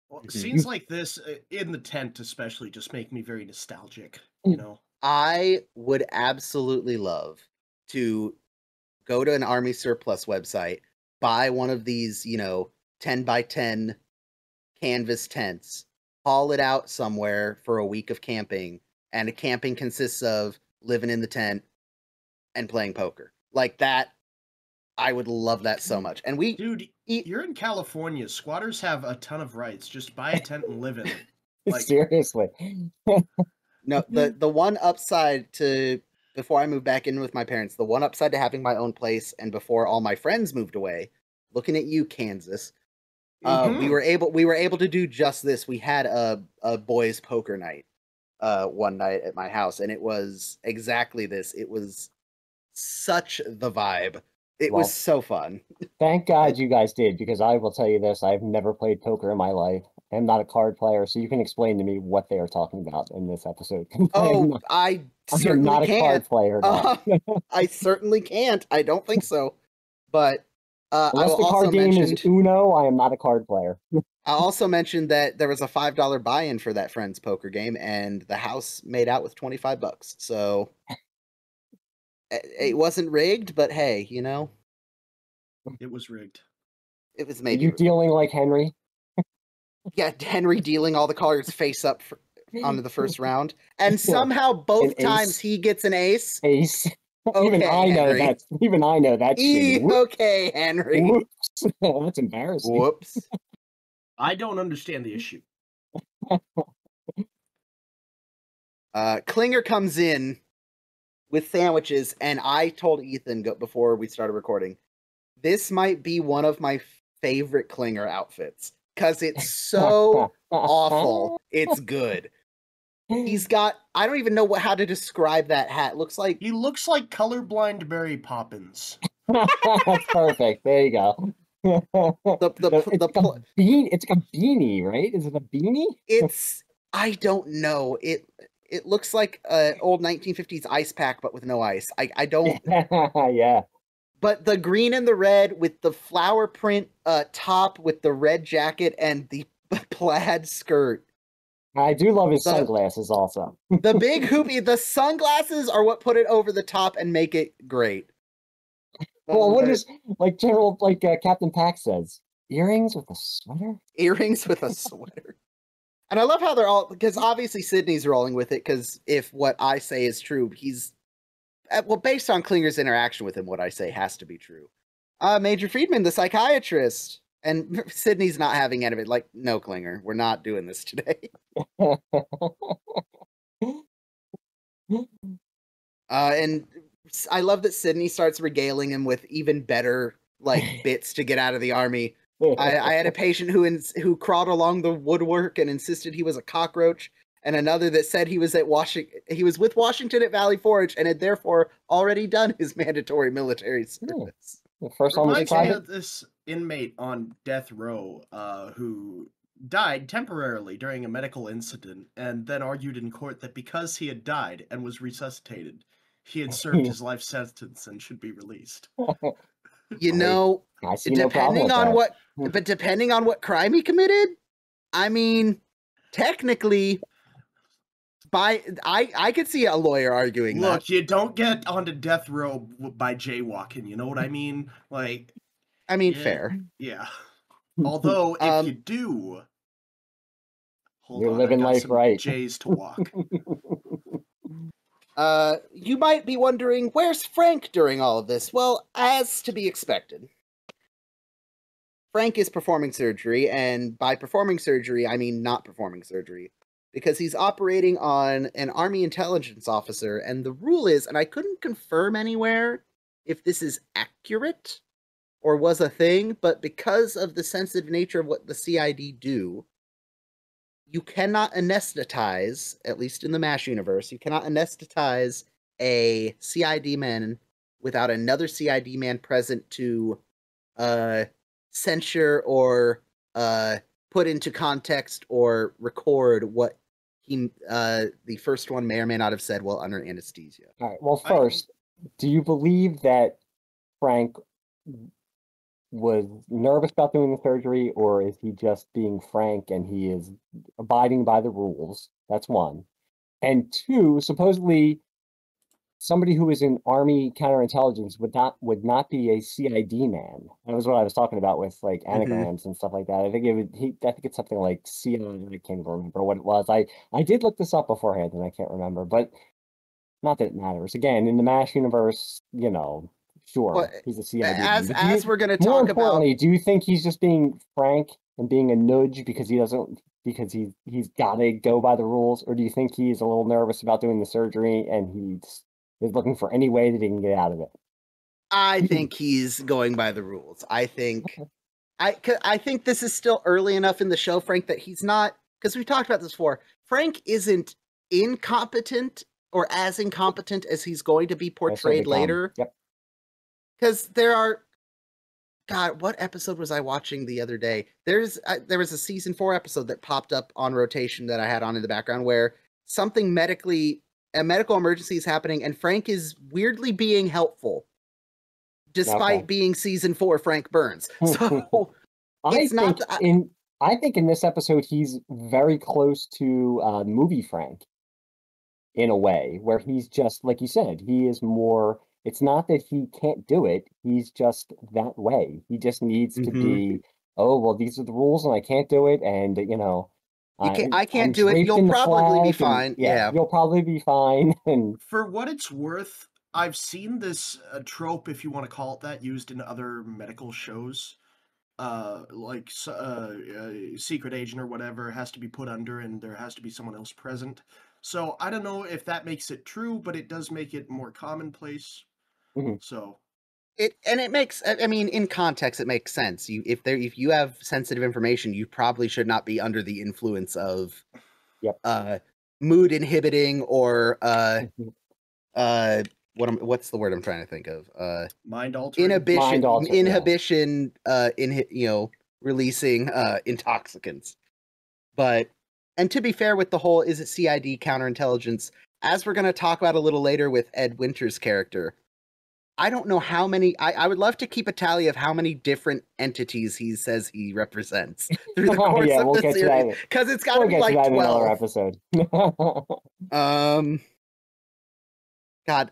Well, scenes like this in the tent, especially, just make me very nostalgic. You know, I would absolutely love to go to an Army Surplus website, buy one of these, 10 by 10 canvas tents, haul it out somewhere for a week of camping, and camping consists of living in the tent and playing poker. Like that, I would love that so much. And dude, you're in California. Squatters have a ton of rights. Just buy a tent and live in it. Like, seriously. No, the one upside to before I moved back in with my parents, the one upside to having my own place and before all my friends moved away, looking at you, Kansas, we were able to do just this. We had a boys poker night one night at my house, and it was exactly this. It was such the vibe. It was so fun. Thank God you guys did, because I will tell you this, I've never played poker in my life. I'm not a card player, so you can explain to me what they are talking about in this episode. Oh, I'm certainly not a can't. card player. I certainly can't. I don't think so. But unless the card game is Uno, I am not a card player. I also mentioned that there was a $5 buy-in for that friend's poker game, and the house made out with $25. So it wasn't rigged, but hey, it was rigged. It was maybe. You dealing like Henry? Yeah, Henry dealing all the cards face up onto the first round, and somehow both times he gets an ace. Ace. Okay, even I know Henry. that. Even I know that. Okay, Henry. Whoops. That's embarrassing. Whoops. I don't understand the issue. Klinger comes in with sandwiches, and I told Ethan before we started recording, this might be one of my favorite Klinger outfits because it's so awful. It's good. He's got, I don't even know how to describe that hat. He looks like colorblind Mary Poppins. That's perfect. There you go. It's like a beanie, right? Is it a beanie? I don't know. It looks like an old 1950s ice pack, but with no ice. I don't. Yeah. But the green and the red with the flower print top with the red jacket and the plaid skirt. I do love his sunglasses also. The big hoopy, the sunglasses are what put it over the top and make it great. Well, what is, like Captain Pack says, earrings with a sweater? Earrings with a sweater. And I love how they're all, because obviously Sydney's rolling with it, because if what I say is true, he's, well, based on Klinger's interaction with him, what I say has to be true. Major Friedman, the psychiatrist. And Sydney's not having any of it. Like, no, Klinger, we're not doing this today. And I love that Sydney starts regaling him with even better, bits to get out of the army. I had a patient who crawled along the woodwork and insisted he was a cockroach, and another that said he was with Washington at Valley Forge and had therefore already done his mandatory military service. The first one was this inmate on death row who died temporarily during a medical incident and then argued in court that because he had died and was resuscitated, he had served his life sentence and should be released. Depending on what crime he committed, I mean, technically, I could see a lawyer arguing that. Look, you don't get onto death row by jaywalking, you know what I mean? Fair. Yeah. Although, if you do, you're living life right. Jays to walk. You might be wondering, where's Frank during all of this? Well, as to be expected. Frank is performing surgery, and by performing surgery, I mean not performing surgery, because he's operating on an Army intelligence officer, and the rule is, and I couldn't confirm anywhere if this is accurate or was a thing, but because of the sensitive nature of what the CID do, you cannot anesthetize, at least in the MASH universe, you cannot anesthetize a CID man without another CID man present to censure or put into context or record what he the first one may or may not have said while under anesthesia. All right. Well, first, do you believe that Frank was nervous about doing the surgery, or is he just being Frank and he is abiding by the rules? That's one. And two, supposedly somebody who is in Army counterintelligence would not be a CID man. That was what I was talking about with like anagrams and stuff like that. I think I think it's something like CI. I can't even remember what it was. I did look this up beforehand and I can't remember, but not that it matters. Again, in the MASH universe, you know, sure, Well, he's a CID. as we're going to More talk importantly, about, do you think he's just being frank and being a nudge because he's got to go by the rules, or do you think he's a little nervous about doing the surgery and he's looking for any way that he can get out of it? I think he's going by the rules. I think I think this is still early enough in the show, Frank, that he's not, because we've talked about this before. Frank isn't incompetent or as incompetent as he's going to be portrayed later. Yep. Because there are, God, what episode was I watching the other day? There was a season 4 episode that popped up on rotation that I had on in the background where a medical emergency is happening, and Frank is weirdly being helpful, despite being season 4 Frank Burns. So I think in this episode he's very close to movie Frank in a way, where he's just like you said, he is more. It's not that he can't do it; he's just that way. He just needs to be. Oh well, these are the rules, and I can't do it, and you know. I can't do it. You'll probably be fine. Yeah, you'll probably be fine. And for what it's worth, I've seen this trope, if you want to call it that, used in other medical shows. Like secret agent or whatever has to be put under, and there has to be someone else present. So I don't know if that makes it true, but it does make it more commonplace. So. It makes, I mean, in context, it makes sense. If you have sensitive information, you probably should not be under the influence of mood inhibiting or what's the word I'm trying to think of? Mind altering. Inhibition, releasing intoxicants. And to be fair with the whole, is it CID counterintelligence? As we're going to talk about a little later with Ed Winter's character, I don't know how many. I would love to keep a tally of how many different entities he says he represents through the course of the series, because it's got to be like 12. Episode. God,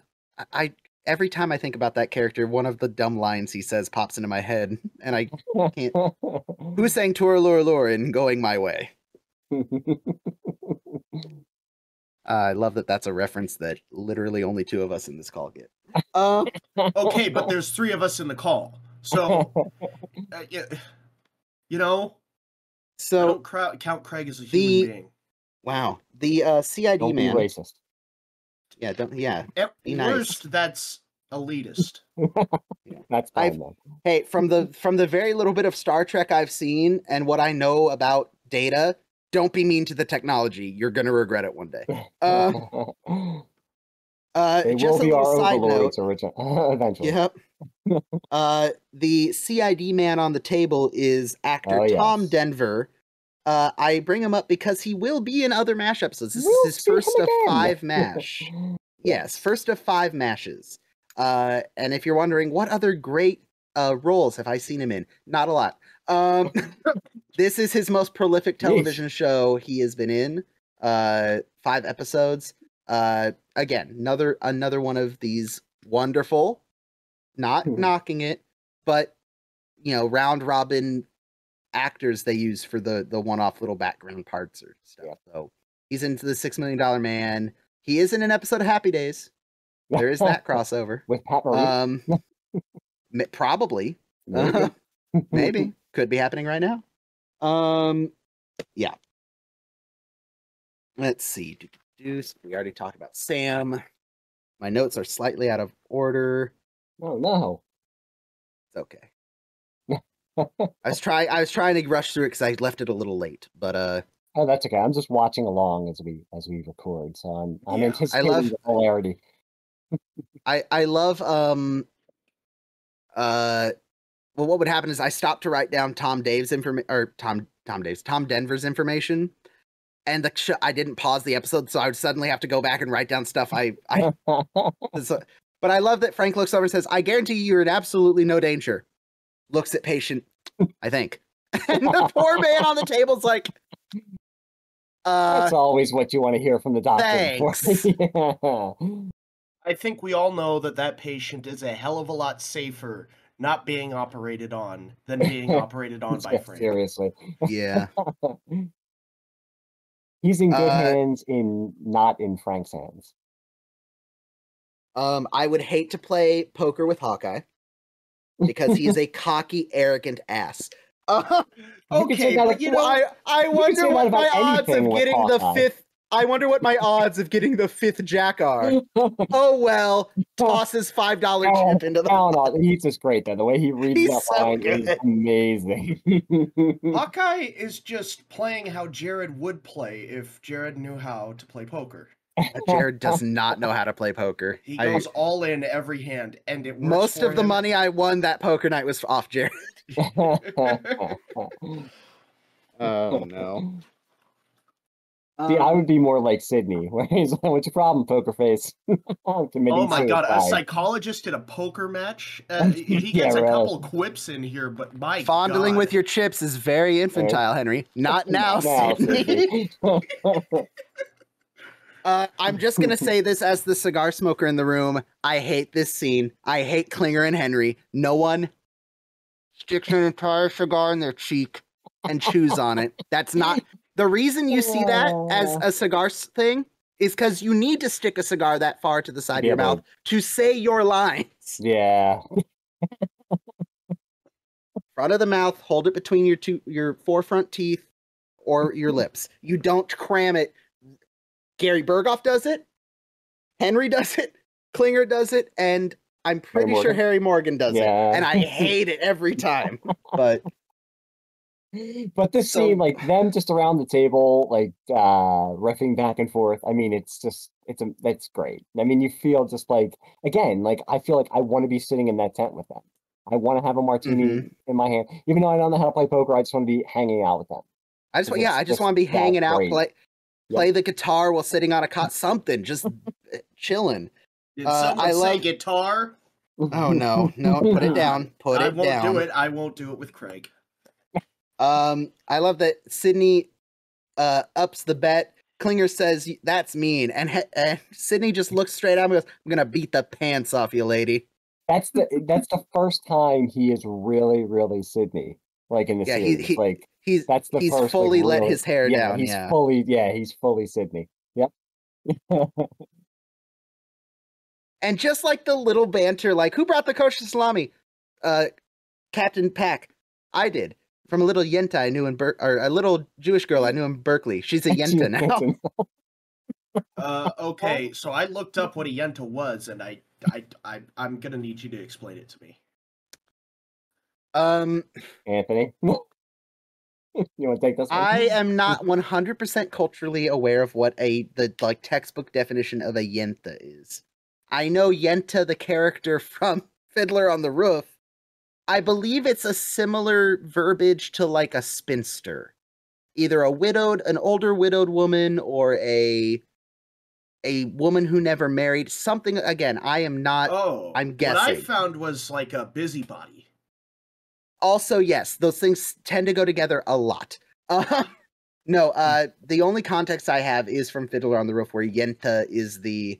every time I think about that character, one of the dumb lines he says pops into my head, and I can't. Who's saying "Tour lure lure" and going my way? I love that that's a reference that literally only 2 of us in this call get. Okay, but there's 3 of us in the call. So, you know, so I don't count Craig as a human being. Wow. The CID don't man. Be racist. Yeah, At be worst, nice. that's elitist. That's fine, man. Hey, from the very little bit of Star Trek I've seen and what I know about Data, don't be mean to the technology. You're gonna regret it one day. They just will be a our little side overlords note. eventually. Yep. The CID man on the table is actor Tom Denver. I bring him up because he will be in other MASH episodes. This is his first of 5 MASH. Yes, first of 5 MASHes. And if you're wondering, what other great roles have I seen him in? Not a lot. This is his most prolific television show he has been in. 5 episodes. Again, another one of these wonderful, not knocking it, but round robin actors they use for the one-off little background parts or stuff. So he's into the $6 Million Man. He is in an episode of Happy Days. There is that crossover with Pat Murray. Probably. Maybe. could be happening right now. Yeah. Let's see. We already talked about Sam. My notes are slightly out of order. Oh no. It's okay. I was trying to rush through it because I left it a little late, but Oh, that's okay. I'm just watching along as we record, so I'm Yeah. anticipating the hilarity. I love well, what would happen is I stopped to write down Tom Denver's information, and I didn't pause the episode, so I would suddenly have to go back and write down stuff but I love that Frank looks over and says, "I guarantee you're in absolutely no danger." Looks at patient, I think. And the poor man on the table's like, That's always what you want to hear from the doctor. Thanks. Yeah. I think we all know that patient is a hell of a lot safer not being operated on than being operated on by Frank. Seriously. Yeah. He's in good hands, not in Frank's hands. I would hate to play poker with Hawkeye because he's a cocky, arrogant ass. Okay, but I wonder what my odds of getting the fifth. I wonder what my odds of getting the fifth jack are. Oh well, tosses $5 chip into the. He's just great though. The way he reads that line is amazing. Hawkeye is just playing how Jared would play if Jared knew how to play poker. Jared does not know how to play poker. He goes all in every hand, and it works. Most of the money I won that poker night was off Jared. Oh no. See, I would be more like Sydney, where he's like, "What's your problem, poker face?" Oh my god, a psychologist at a poker match? He gets a couple quips in here, but my fondling with your chips is very infantile, Henry. Not now, Sydney. I'm just gonna say this as the cigar smoker in the room. I hate this scene. I hate Klinger and Henry. No one sticks an entire cigar in their cheek and chews on it. That's not... The reason you see that as a cigar thing is because you need to stick a cigar that far to the side of your mouth to say your lines. Yeah. Front of the mouth, hold it between your forefront teeth or your lips. You don't cram it. Gary Berghoff does it. Henry does it. Klinger does it. And I'm pretty sure Harry Morgan does it. And I hate it every time. But this scene, like them just around the table, like riffing back and forth. I mean, that's great. I mean, you feel just like, again, like I feel like I want to be sitting in that tent with them. I want to have a martini in my hand, even though I don't know how to play poker. I just want to be hanging out with them. I just want to be hanging out, play the guitar while sitting on a cot, something, just chilling. Did someone say guitar? Oh no, put it down. I won't do it with Craig. I love that Sydney ups the bet. Klinger says, "That's mean," and Sydney just looks straight at him and goes, "I'm gonna beat the pants off you, lady." That's the first time he is really Sydney, like in the series. He's fully let his hair down. He's fully Sydney. Yep. And just like the little banter, like, who brought the kosher salami? Captain Pack. I did. From a little Yenta I knew a little Jewish girl I knew in Berkeley. She's a Yenta now. Okay, so I looked up what a Yenta was, and I'm gonna need you to explain it to me. Anthony, you want to take this one? I am not 100% culturally aware of what the textbook definition of a Yenta is. I know Yenta, the character from Fiddler on the Roof. I believe it's a similar verbiage to like a spinster. Either an older widowed woman, or a woman who never married. Something, again, I am not, I'm guessing. What I found was like a busybody. Also, yes, those things tend to go together a lot. The only context I have is from Fiddler on the Roof, where Yenta is the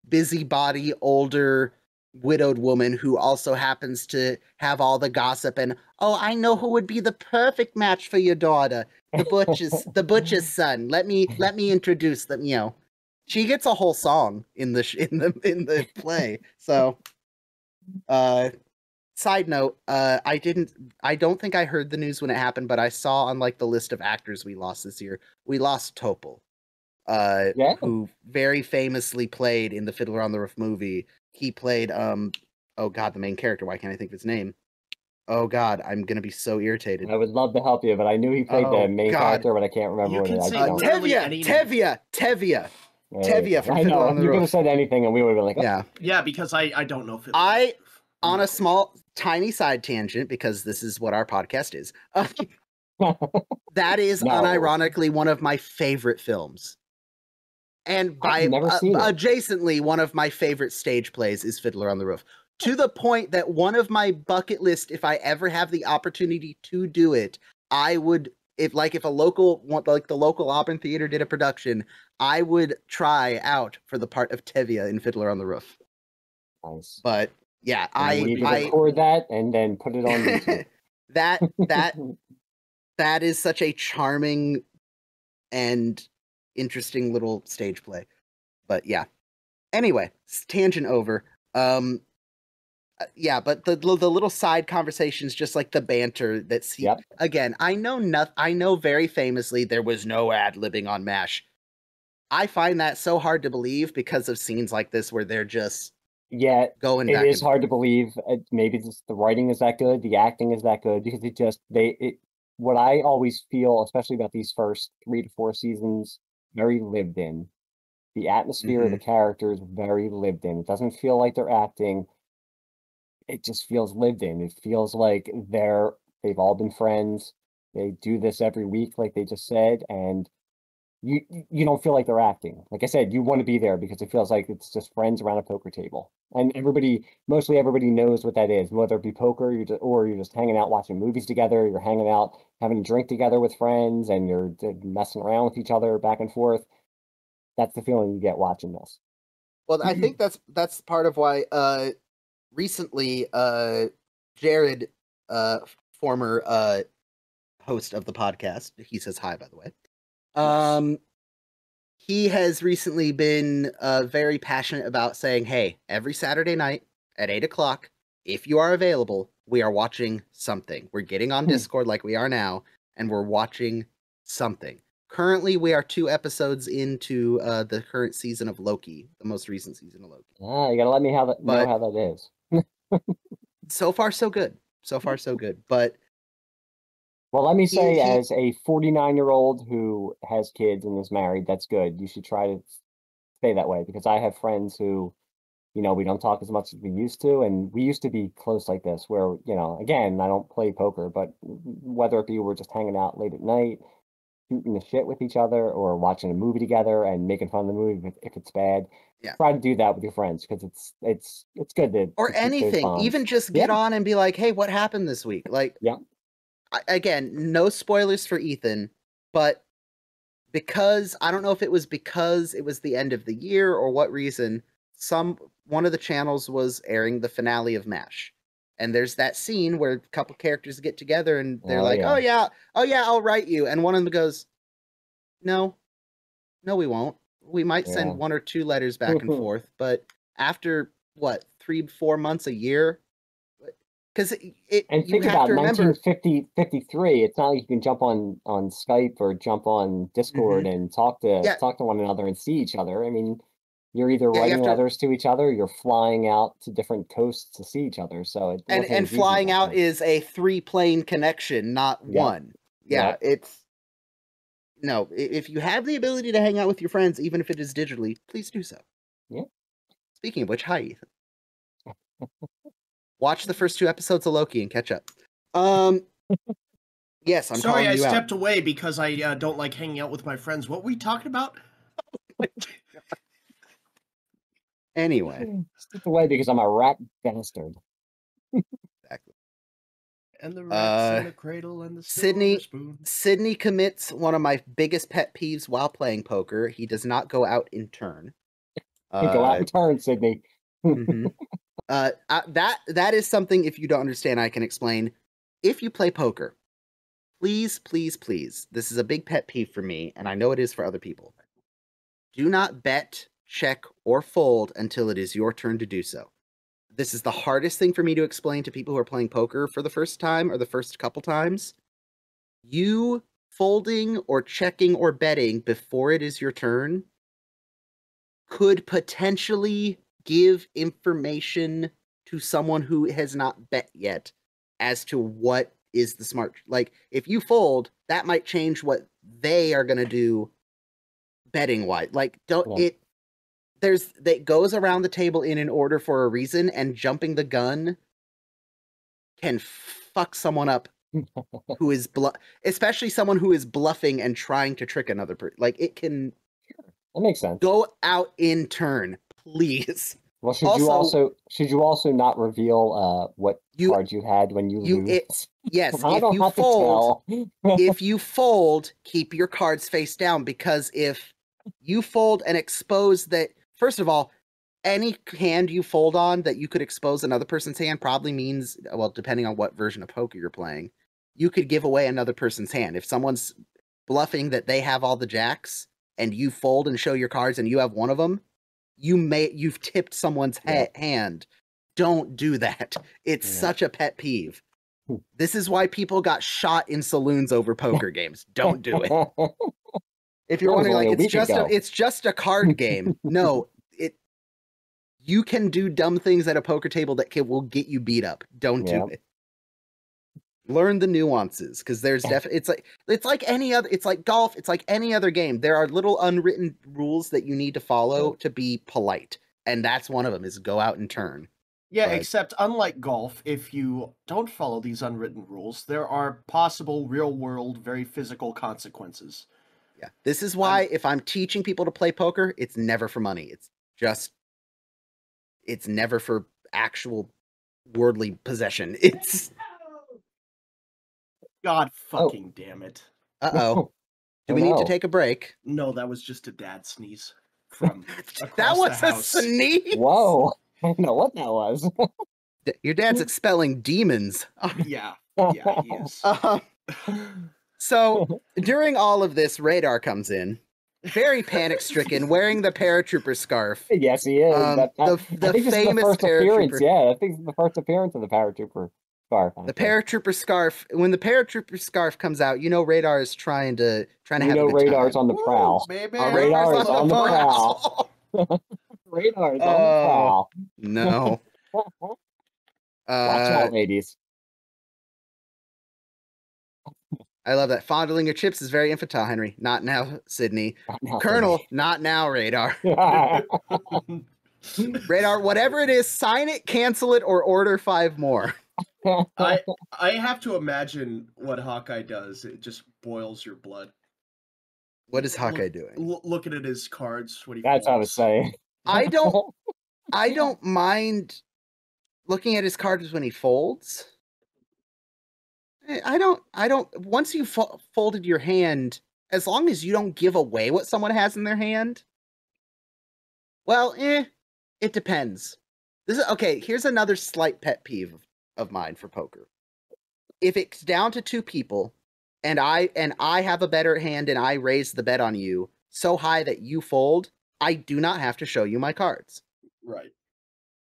busybody, older widowed woman who also happens to have all the gossip and, I know who would be the perfect match for your daughter, the butcher's son. Let me introduce them. She gets a whole song in the play. So Side note, I don't think I heard the news when it happened, but I saw on like the list of actors we lost this year, we lost Topol, Yeah. who very famously played in the Fiddler on the Roof movie. He played, oh god, the main character. Why can't I think of his name? Oh god, I'm gonna be so irritated. I would love to help you, but I knew he played the Oh, main God. character, but I can't remember You what can it is. say literally any name. Tevia. There you Tevia go. from I Fiddler know. on the You could Roof. have said anything, and we would have been like, Yeah. Yeah, because I don't know Fiddler. I, on a small, tiny side tangent, because this is what our podcast is, that is No. unironically one of my favorite films. And by I've never seen it. adjacently, one of my favorite stage plays is Fiddler on the Roof. To the point that one of my bucket list, if I ever have the opportunity to do it, I would, if a local, like the local Auburn Theater did a production, I would try out for the part of Tevia in Fiddler on the Roof. Nice. But yeah, We need to record that and then put it on YouTube. that is such a charming and interesting little stage play. But yeah. Anyway, tangent over. Yeah, but the little side conversations, just like the banter that's again, I know very famously there was no ad-libbing on MASH. I find that so hard to believe because of scenes like this where they're just going back. It is hard to believe. Maybe just the writing is that good, the acting is that good, because what I always feel, especially about these first 3 to 4 seasons, very lived in. The atmosphere of the characters, very lived in. It doesn't feel like they're acting. It just feels lived in. It feels like they've all been friends. They do this every week, like they just said, and you don't feel like they're acting. Like I said, you want to be there because it feels like it's just friends around a poker table, and mostly everybody knows what that is. Whether it be poker, or you're just hanging out watching movies together, you're hanging out having a drink together with friends, and you're messing around with each other back and forth. That's the feeling you get watching this. Well, I think that's part of why recently Jared, former host of the podcast, he says hi, by the way. Yes. He has recently been very passionate about saying, hey, every Saturday night at 8:00, if you are available, we are watching something. We're getting on Discord like we are now, and we're watching something. Currently, we are 2 episodes into the current season of Loki, the most recent season of Loki. You gotta let me know how that is. So far, so good. So far, so good. But well, let me say, as a 49-year-old who has kids and is married, that's good. You should try to stay that way, because I have friends who, we don't talk as much as we used to, and we used to be close like this, where, again, I don't play poker, but whether it be we're just hanging out late at night, shooting the shit with each other, or watching a movie together and making fun of the movie if it's bad. Yeah. Try to do that with your friends, because it's good to or anything, even just get on and be like, hey, what happened this week? Like, again, no spoilers for Ethan, but because I don't know if it was because it was the end of the year or what reason, one of the channels was airing the finale of MASH. And there's that scene where a couple characters get together and they're oh yeah, I'll write you. And one of them goes, no, we won't. We might send 1 or 2 letters back and forth, but after 3-4 months a year, because and think about 1953. It's not like you can jump on Skype or jump on Discord and talk to one another and see each other. I mean, you're either writing letters to each other, you're flying out to different coasts to see each other. So and flying out is a 3-plane connection, not 1. Yeah, it's no. If you have the ability to hang out with your friends, even if it is digitally, please do so. Yeah. Speaking of which, hi Ethan. Watch the first 2 episodes of Loki and catch up. Yes, I'm sorry. I stepped away because I don't like hanging out with my friends. What were we talking about? Anyway, stepped away because I'm a rat bastard. Exactly. And the rats in the cradle and the silver spoon. Sydney commits one of my biggest pet peeves while playing poker. He does not go out in turn. Go out in turn, Sydney. That is something, if you don't understand, I can explain. If you play poker, please, this is a big pet peeve for me, and I know it is for other people. Do not bet, check, or fold until it is your turn to do so. this is the hardest thing for me to explain to people who are playing poker for the first time or the first couple times. You folding or checking or betting before it is your turn could potentially give information to someone who has not bet yet as to what is the smart. Like, if you fold, that might change what they are going to do betting wise. Like, that goes around the table in an order for a reason, and jumping the gun can fuck someone up who is especially someone who is bluffing and trying to trick another person. Like, it can That makes sense. go out in turn, please. Well, should you also not reveal what cards you had when you lose? Yes, if you fold, keep your cards face down, because if you fold and expose that, first of all, any hand you fold on that you could expose another person's hand probably means, well, depending on what version of poker you're playing, you could give away another person's hand. If someone's bluffing that they have all the jacks and you fold and show your cards and you have one of them, you've tipped someone's hand. Don't do that. It's such a pet peeve. This is why people got shot in saloons over poker games. Don't do it. If you're wondering, like, it's just a card game. No, you can do dumb things at a poker table that will get you beat up. Don't do it. Learn the nuances, because there's definitely it's like any other. It's like golf. It's like any other game. There are little unwritten rules that you need to follow to be polite, and that's one of them. Is go out and turn. Yeah, except unlike golf, if you don't follow these unwritten rules, there are possible real-world, very physical consequences. Yeah, this is why if I'm teaching people to play poker, it's never for money. It's never for actual worldly possession. It's God fucking damn it. Uh-oh. Do we need to take a break? No, that was just a dad sneeze from across that was the house. A sneeze? Whoa. I don't know what that was. Your dad's expelling demons. Yeah, he is. So, during all of this, Radar comes in, very panic-stricken, wearing the paratrooper scarf. Yes, he is. The famous paratrooper. Yeah, I think it's the first appearance of the paratrooper scarf. The paratrooper scarf. When the paratrooper scarf comes out, you know Radar is trying to have a good time. Radar's on the prowl. Baby. Radar is on the prowl. Radar is on the prowl. No. Watch out, ladies. I love that. Fondling your chips is very infantile, Henry. Not now, Sydney. Colonel, not now, Radar. Radar, whatever it is, sign it, cancel it, or order 5 more. I have to imagine what Hawkeye does. It just boils your blood. What is Hawkeye doing? Looking at his cards. That's what I was saying. I don't mind looking at his cards when he folds. I don't, once you've folded your hand, as long as you don't give away what someone has in their hand, well, it depends. Okay, here's another slight pet peeve of mine for poker. If it's down to 2 people, and I have a better hand and I raise the bet on you so high that you fold, I do not have to show you my cards. Right.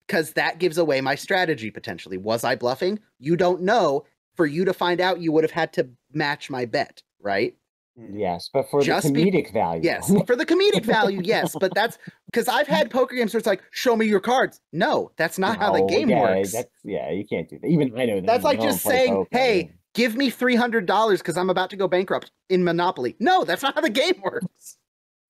Because that gives away my strategy, potentially. Was I bluffing? You don't know. For you to find out, you would have had to match my bet, right? Yes, but for the comedic value. Yes, for the comedic value, yes. But that's because I've had poker games where it's like, show me your cards. No, that's not how the game works. You can't do that. Even I know that. That's like just saying, poker, hey, give me $300 because I'm about to go bankrupt in Monopoly. No, that's not how the game works.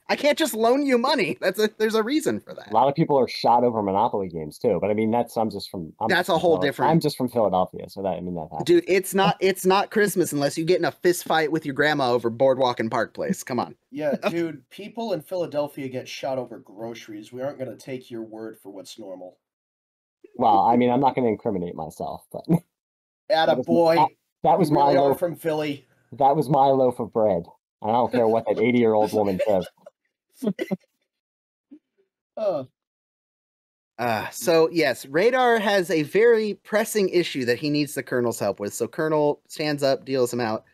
I can't just loan you money. There's a reason for that. A lot of people are shot over Monopoly games too, but I mean that's a whole different. I'm just from Philadelphia, so that happens. Dude, it's not Christmas unless you get in a fist fight with your grandma over Boardwalk and Park Place. Come on. Yeah, dude, people in Philadelphia get shot over groceries. We aren't going to take your word for what's normal. Well, I mean, I'm not going to incriminate myself, but attaboy. That was my loaf from Philly. That was my loaf of bread. I don't care what that 80-year-old woman says. So yes, Radar has a very pressing issue that he needs the Colonel's help with. So Colonel stands up, deals him out.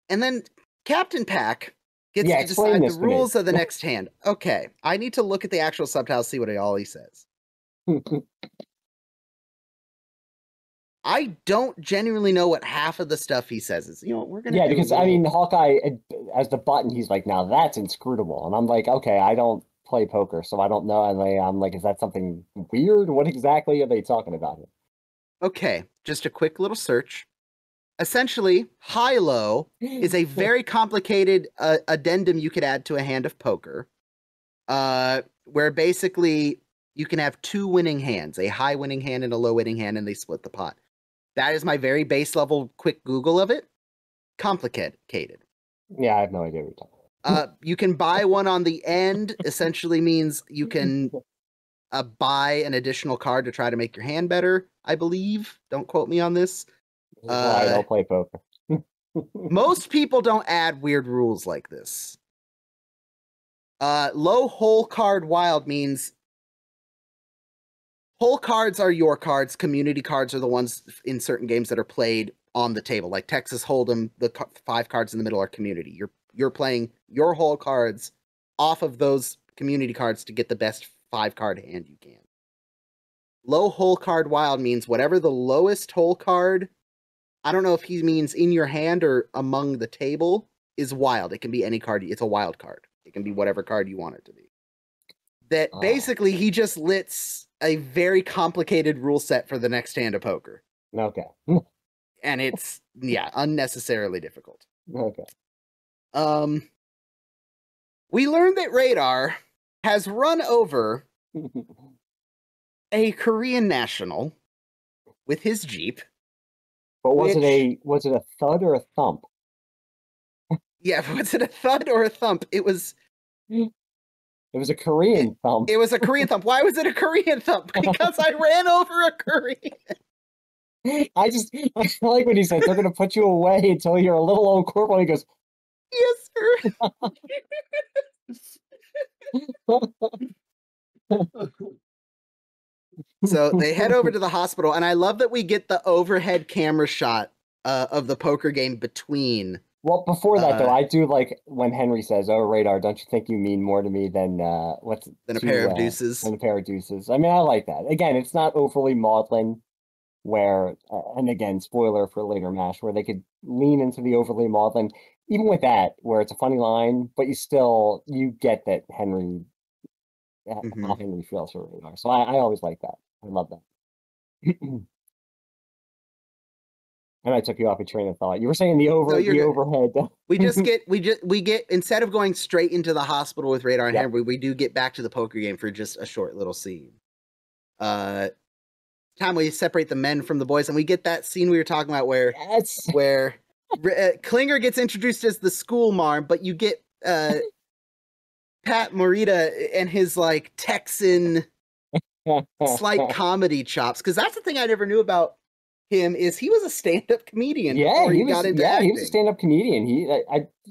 And then Captain Pack gets to decide the rules of the next hand. Okay, I need to look at the actual subtitles, see what all he says. I don't genuinely know what half of the stuff he says is. You know, we're gonna Yeah, do a because I little- mean, Hawkeye as the button, he's like, now that's inscrutable, and I'm like, okay, I don't play poker, so I don't know. And I'm like, is that something weird? What exactly are they talking about here? Okay, just a quick little search. Essentially, high-low is a very complicated addendum you could add to a hand of poker, where basically you can have two winning hands, a high winning hand and a low winning hand, and they split the pot. That is my very base level quick Google of it. Complicated. Yeah, I have no idea what you're talking about. You can buy one on the end, essentially means you can buy an additional card to try to make your hand better, I believe. Don't quote me on this. This is why I don't play poker. Most people don't add weird rules like this. Low hole card wild means whole cards are your cards. Community cards are the ones in certain games that are played on the table. Like Texas Hold'em, the 5 cards in the middle are community. You're playing your whole cards off of those community cards to get the best 5 card hand you can. Low hole card wild means whatever the lowest hole card, I don't know if he means in your hand or among the table, is wild. It can be any card. It's a wild card. It can be whatever card you want it to be. That basically he just lits a very complicated rule set for the next hand of poker. Okay. And it's, yeah, unnecessarily difficult. Okay. We learned that Radar has run over a Korean national with his Jeep. But was it a thud or a thump? Yeah, was it a thud or a thump? It was a Korean thump. It was a Korean thump. Why was it a Korean thump? Because I ran over a Korean. I like when he said they're going to put you away until you're a little old corporal. He goes, "Yes, sir." So they head over to the hospital, and I love that we get the overhead camera shot of the poker game between. Well, before that, though, I do like when Henry says, "Oh, Radar, don't you think you mean more to me than a pair of deuces?" Than a pair of deuces. I mean, I like that. Again, it's not overly maudlin, where, and again, spoiler for later MASH, where they could lean into the overly maudlin. Even with that, where it's a funny line, but you get that Henry, how Henry feels for Radar. So I always like that. I love that. And I took you off a train of thought. You were saying the overhead. We get instead of going straight into the hospital with Radar and Henry, we do get back to the poker game for just a short little scene. Time we separate the men from the boys, and we get that scene we were talking about where Klinger gets introduced as the school marm, but you get Pat Morita and his like Texan slight comedy chops, because that's the thing I never knew about him, is he was a stand-up comedian before he got into acting. He was a stand-up comedian.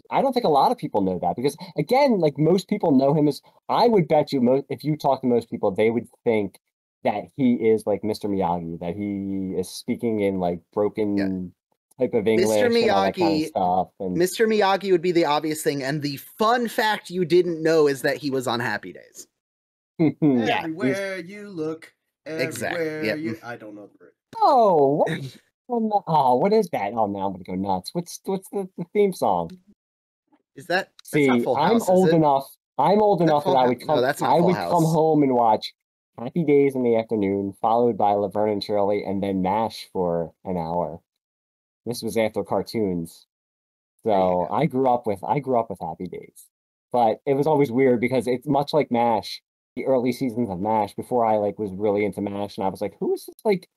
I don't think a lot of people know that, because again, like most people know him as, I would bet you if you talk to most people, they would think that he is like Mr. Miyagi, that he is speaking in like broken type of English and all that kind of stuff. And Mr. Miyagi would be the obvious thing, and the fun fact you didn't know is that he was on Happy Days. Everywhere you look, everywhere you... I don't know the word. Oh, what is that? Oh, now I'm gonna go nuts. What's the theme song? Is that? See, that's not Full House, I'm old enough that I would come. No, that's not I Full would House. come home and watch Happy Days in the afternoon, followed by Laverne and Shirley, and then MASH for an hour. This was after cartoons, so I grew up with Happy Days, but it was always weird because it's much like MASH. The early seasons of MASH, before I like was really into MASH, and I was like, who is this like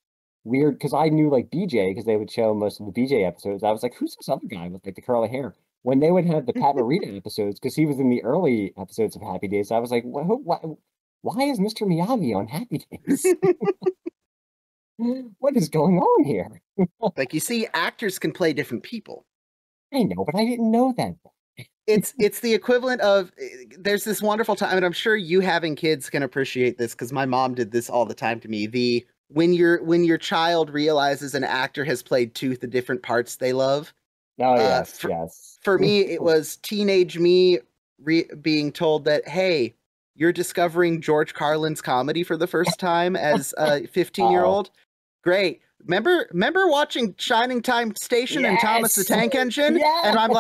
weird? Because I knew like BJ, because they would show most of the BJ episodes. I was like, who's this other guy with like the curly hair? When they would have the Pat Morita episodes, because he was in the early episodes of Happy Days, I was like, why is Mr. Miyagi on Happy Days? What is going on here? Like, you see, actors can play different people. I know, but I didn't know that. It's the equivalent of, there's this wonderful time, and I'm sure you having kids can appreciate this, because my mom did this all the time to me. When your child realizes an actor has played two of the different parts they love. Oh, yes. For me, it was teenage me being told that, hey, you're discovering George Carlin's comedy for the first time as a 15-year-old. Great. remember watching Shining Time Station and Thomas the Yes! Tank Engine? And I'm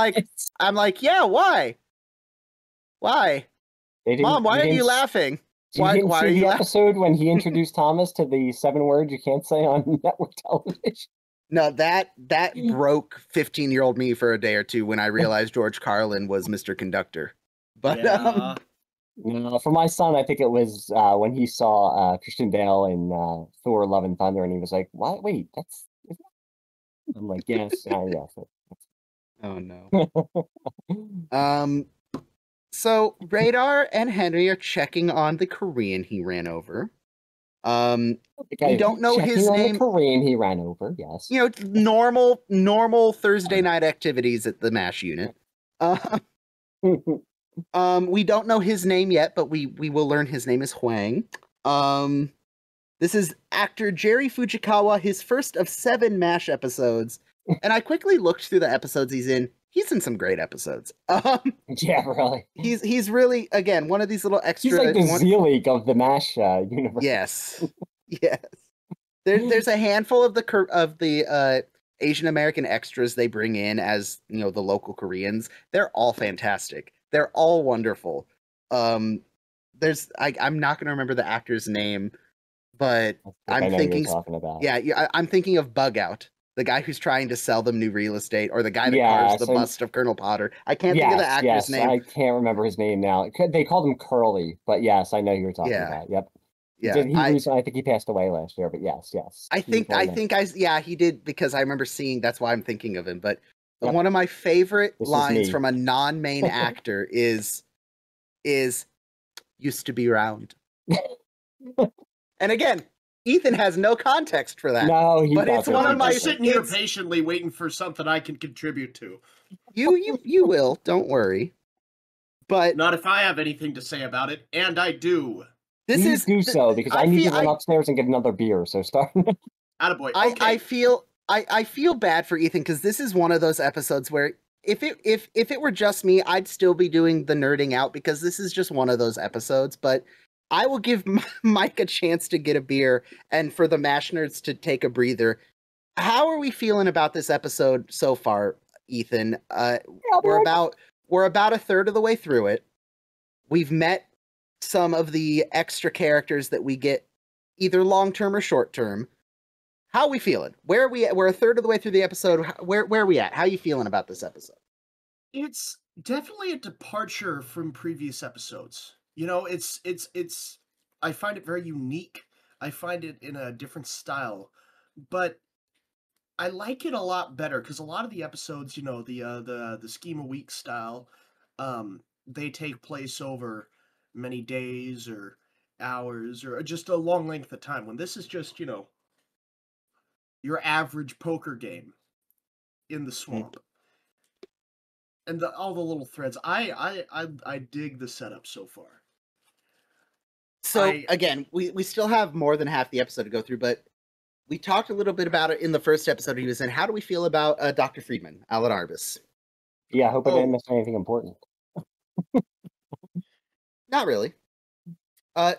like, yeah, why? Why? Mom, why are you laughing? You didn't see the episode when he introduced Thomas to the 7 words you can't say on network television? No, that broke 15-year-old me for a day or two when I realized George Carlin was Mr. Conductor. But Yeah. No, for my son, I think it was when he saw Christian Bale in Thor: Love and Thunder, and he was like, "What? Wait, that's..." I'm like, "Yes, yes." oh no. So Radar and Henry are checking on the Korean he ran over. We don't know his name. The Korean he ran over, yes. You know, normal Thursday night activities at the MASH unit. We don't know his name yet, but we will learn his name is Hwang. This is actor Jerry Fujikawa, his first of 7 MASH episodes. And I quickly looked through the episodes he's in. He's in some great episodes. Yeah, really. He's really, again, one of these little extra... He's like the Z-League of the MASH universe. Yes. Yes. There's a handful of the Asian American extras they bring in as, the local Koreans. They're all fantastic. They're all wonderful. I'm not going to remember the actor's name, but I'm thinking... Yeah, I'm thinking of Bug Out. The guy who's trying to sell them new real estate, or the guy that carves the bust of Colonel Potter. I can't think of the actor's name. I can't remember his name now. They called him Curly, but yes, I know who you're talking about. Yep. Yeah. I think he passed away last year, but yes. He did, because I remember seeing, that's why I'm thinking of him. But one of my favorite lines from a non-main actor is used to be round. And again, Ethan has no context for that. No, but it's one of my sitting here patiently waiting for something I can contribute to. You will, don't worry. But not if I have anything to say about it, and I do. Because I need to run upstairs and get another beer. So start. Attaboy. Okay. I feel bad for Ethan, because this is one of those episodes where if it were just me, I'd still be doing the nerding out, because this is just one of those episodes. But I will give Mike a chance to get a beer, and for the MASH nerds to take a breather. How are we feeling about this episode so far, Ethan? We're about a third of the way through it. We've met some of the extra characters that we get either long-term or short-term. How are we feeling? Where are we at? We're a third of the way through the episode. Where are we at? How are you feeling about this episode? It's definitely a departure from previous episodes. I find it very unique. I find it in a different style, but I like it a lot better, because a lot of the episodes, the Schema Week style, they take place over many days or hours or just a long length of time. When this is just, your average poker game in the swamp. And all the little threads. I dig the setup so far. So again, we still have more than half the episode to go through, but we talked a little bit about it in the first episode he was in. How do we feel about Dr. Friedman, Alan Arbus? Yeah, I hope I didn't miss anything important. Not really.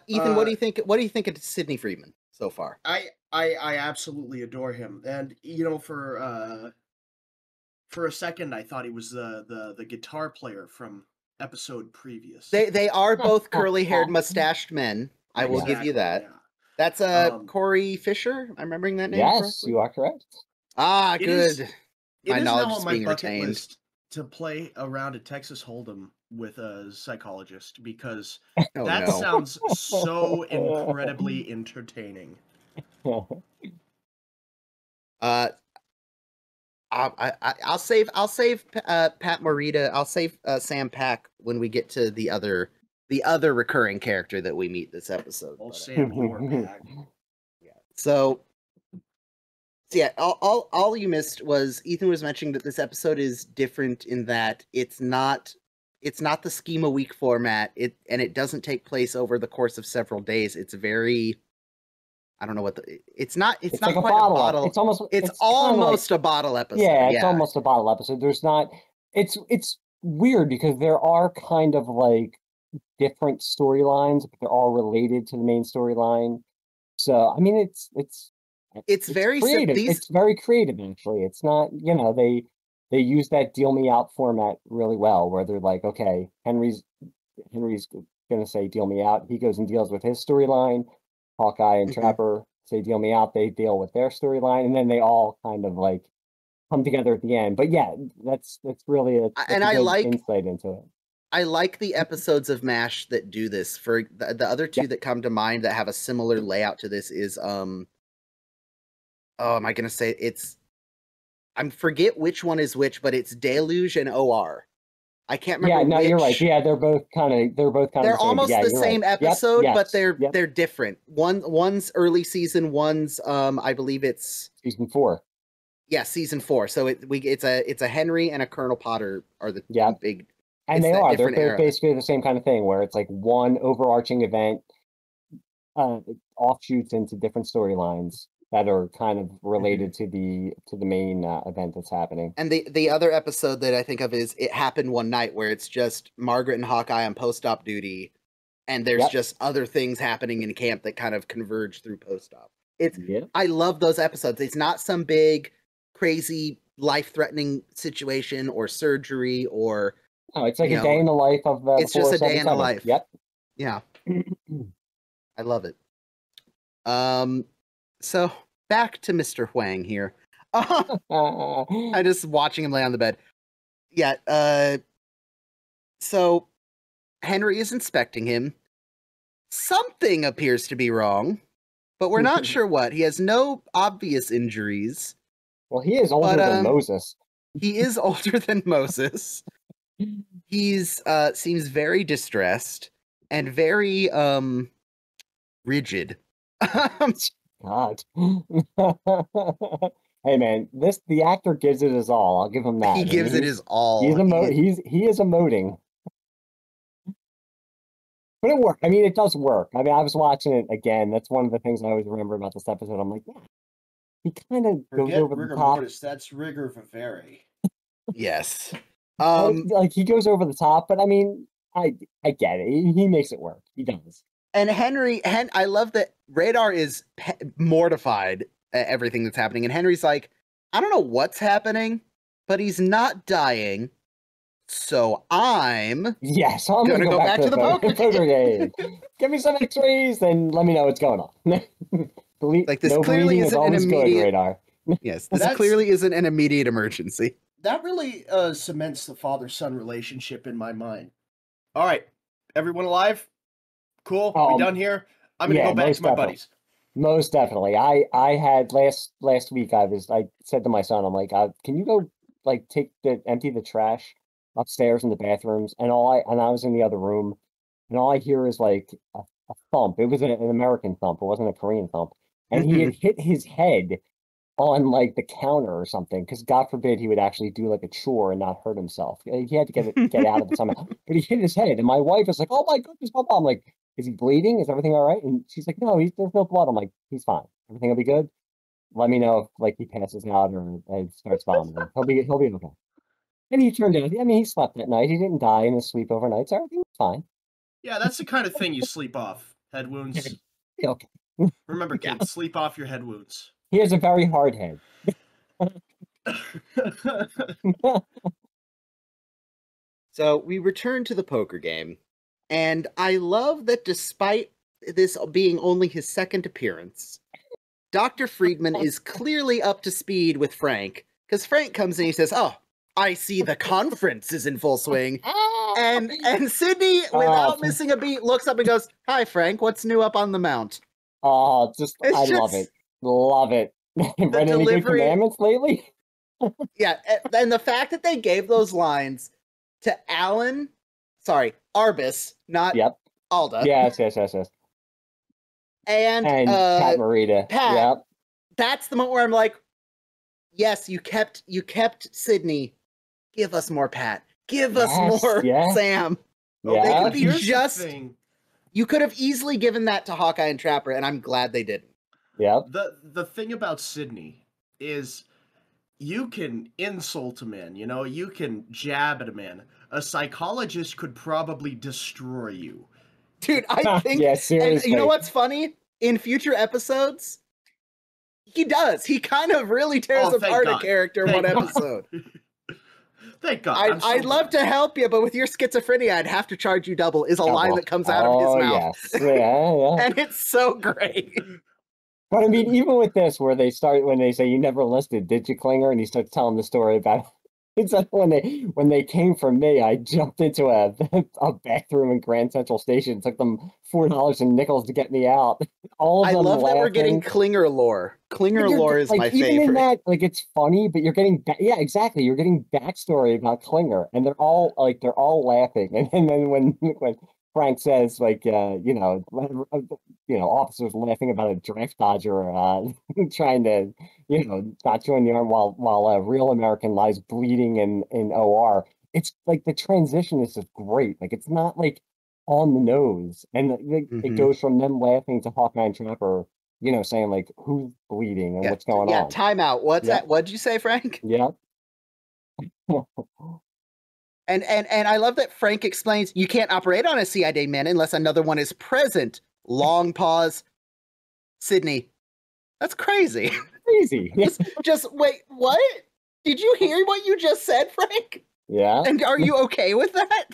Ethan, what do you think? What do you think of Sidney Friedman so far? I absolutely adore him, and for a second I thought he was the guitar player from episode previous. They are both curly-haired, mustached men. I will give you that. Yeah. That's Corey Fisher. I'm remembering that name. Yes, correctly? You are correct. Ah, good. My knowledge is being retained. List to play around at Texas Hold'em with a psychologist, because sounds so incredibly entertaining. I'll save Pat Morita. I'll save Sam Pack when we get to the other recurring character that we meet this episode. Sam Pack. Yeah. So yeah, all you missed was Ethan was mentioning that this episode is different in that it's not the Schema Week format. It doesn't take place over the course of several days. It's very, I don't know what it's not like quite a bottle. It's almost a bottle episode. Yeah, it's almost a bottle episode. There's not. It's weird because there are kind of like different storylines, but they're all related to the main storyline. So I mean, it's It's very creative. these It's very creative, actually. It's not, they use that deal me out format really well, where they're like, okay, Henry's gonna say deal me out. He goes and deals with his storyline. Hawkeye and Trapper say deal me out. They deal with their storyline, and then they all kind of like come together at the end. But yeah, that's really a good insight into it. I like the episodes of MASH that do this. For the other two that come to mind that have a similar layout to this is oh, am I gonna say it's I forget which one is which, but it's Deluge and OR. I can't remember. Yeah, no, you're right. Yeah, they're both kind of they're almost the same episode, Yep, but they're different. One's early season, one's I believe it's season 4. Yeah, season 4. So it's a Henry and a Colonel Potter are the two big. And they're basically the same kind of thing, where it's like one overarching event, offshoots into different storylines that are kind of related to the main event that's happening. And the other episode that I think of is It Happened One Night, where it's just Margaret and Hawkeye on post-op duty, and there's just other things happening in camp that kind of converge through post-op. I love those episodes. It's not some big, crazy, life-threatening situation or surgery or... No, it's like a day in the life of the... It's just a day in the life. Yep. Yeah. I love it. So, back to Mr. Huang here. I'm just watching him lay on the bed. Yeah, so Henry is inspecting him. Something appears to be wrong, but we're not sure what. He has no obvious injuries. Well, he is older than Moses. He is older than Moses. He's seems very distressed and very rigid. God. Hey man, the actor gives it his all. I'll give him that. He gives it his all. He is emoting. But it worked. I mean, it does work. I mean, I was watching it again. That's one of the things I always remember about this episode. I'm like, yeah, he kind of goes over the top. Mortis, that's rigor vivere. Yes. Like he goes over the top, but I mean, I get it. He makes it work. He does. And I love that Radar is mortified at everything that's happening, and Henry's like, I don't know what's happening, but he's not dying, so I'm gonna go back to the poker game. Give me some X-rays, and let me know what's going on. Like this clearly isn't an immediate Radar. Yes, this clearly isn't an immediate emergency. That really cements the father-son relationship in my mind. All right, everyone alive? Cool. We done here? I'm gonna go back to my buddies. Most definitely. I had last week. I said to my son, I'm like, can you go like empty the trash upstairs in the bathrooms? And I was in the other room, and all I hear is like a thump. It was an American thump. It wasn't a Korean thump. And he had hit his head on like the counter or something, because God forbid he would actually do like a chore and not hurt himself. He had to get out of it somehow. But he hit his head, and my wife was like, "Oh my goodness, Papa!" I'm like, "Is he bleeding? Is everything all right?" And she's like, "No, there's no blood." I'm like, "He's fine. Everything will be good. Let me know if like he passes out or starts vomiting. He'll be okay." And he turned out. I mean, he slept that night. He didn't die in his sleep overnight, so everything was fine. Yeah, that's the kind of thing you sleep off. Head wounds. Yeah, okay. Remember, kids, sleep off your head wounds. He has a very hard head. So we return to the poker game, and I love that despite this being only his second appearance, Dr. Friedman is clearly up to speed with Frank, because Frank comes in and he says, "Oh, I see the conference is in full swing." And Sydney, without missing a beat, looks up and goes, "Hi, Frank, what's new up on the mount?" Oh, I love it. Love it. Read any good commandments lately? Yeah, and the fact that they gave those lines to Arbus, not Alda. Yes. And Pat Morita. Pat. Yep. That's the moment where I'm like, yes, you kept Sydney. Give us more Pat. Give us more Sam. Yeah. They could be you could have easily given that to Hawkeye and Trapper, and I'm glad they didn't. Yep. The thing about Sydney is you can insult a man, you can jab at a man. A psychologist could probably destroy you. Dude, I think... Yeah, seriously. And you know what's funny? In future episodes, He does. He kind of really tears Oh, thank apart a God. character in Thank one God. episode. Thank God. I'd love to help you, but with your schizophrenia, I'd have to charge you double, is a line that comes out of his mouth. Yes. Yeah. And it's so great. But I mean, even with this, where when they say, you never enlisted, did you, Klinger? And he starts telling the story about it's like when they came for me, I jumped into a bathroom in Grand Central Station. It took them $4 in nickels to get me out. All of I them love laughing. that we're getting Klinger lore. Klinger lore is like, my even favorite. in that, like, it's funny, but you're getting yeah, exactly. You're getting backstory about Klinger, and they're all laughing. And then when Frank says, like, officers laughing about a draft dodger trying to, not join the army while a real American lies bleeding in OR. It's like the transition is just great. Like, it's not like on the nose, and it goes from them laughing to Hawkeye and Trapper, saying, like, who's bleeding and what's going on. Timeout. What's that? What'd you say, Frank? Yeah. And I love that Frank explains you can't operate on a CID man unless another one is present. Long pause. Sydney, that's crazy. Crazy. just wait, what? Did you hear what you just said, Frank? Yeah. And are you okay with that?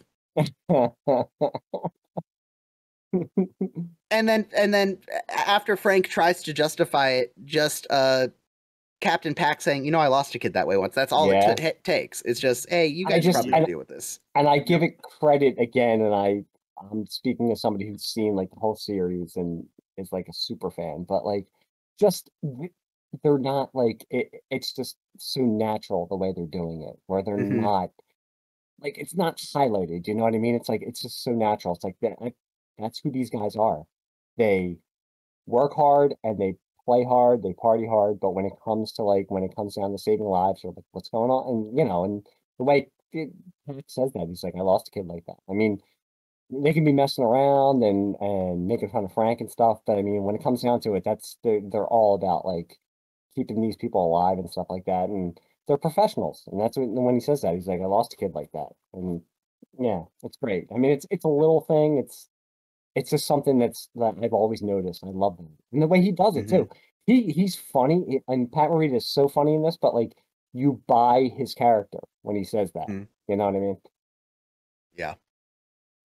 And then after Frank tries to justify it, just Captain Pack saying, I lost a kid that way once. That's all it takes. It's just, hey, you guys probably deal with this. And I give it credit again, and I'm speaking as somebody who's seen, like, the whole series and is, like, a super fan, but, like, just they're not, like, it's just so natural the way they're doing it, where they're not, like, it's not highlighted, you know what I mean? It's like, it's just so natural. It's like, that's who these guys are. They work hard and they play hard, they party hard, but when it comes down to saving lives, or like, what's going on, and the way Pat says that, he's like, I lost a kid like that. I mean, they can be messing around and making fun of Frank and stuff, but I mean, when it comes down to it, they're all about, like, keeping these people alive and stuff like that, and they're professionals. And that's when he says that, he's like, I lost a kid like that, and yeah, it's great. I mean, it's a little thing. It's just something that I've always noticed. I love him. And the way he does it too. He's funny, and Pat Morita is so funny in this, but, like, you buy his character when he says that. You know what I mean? Yeah.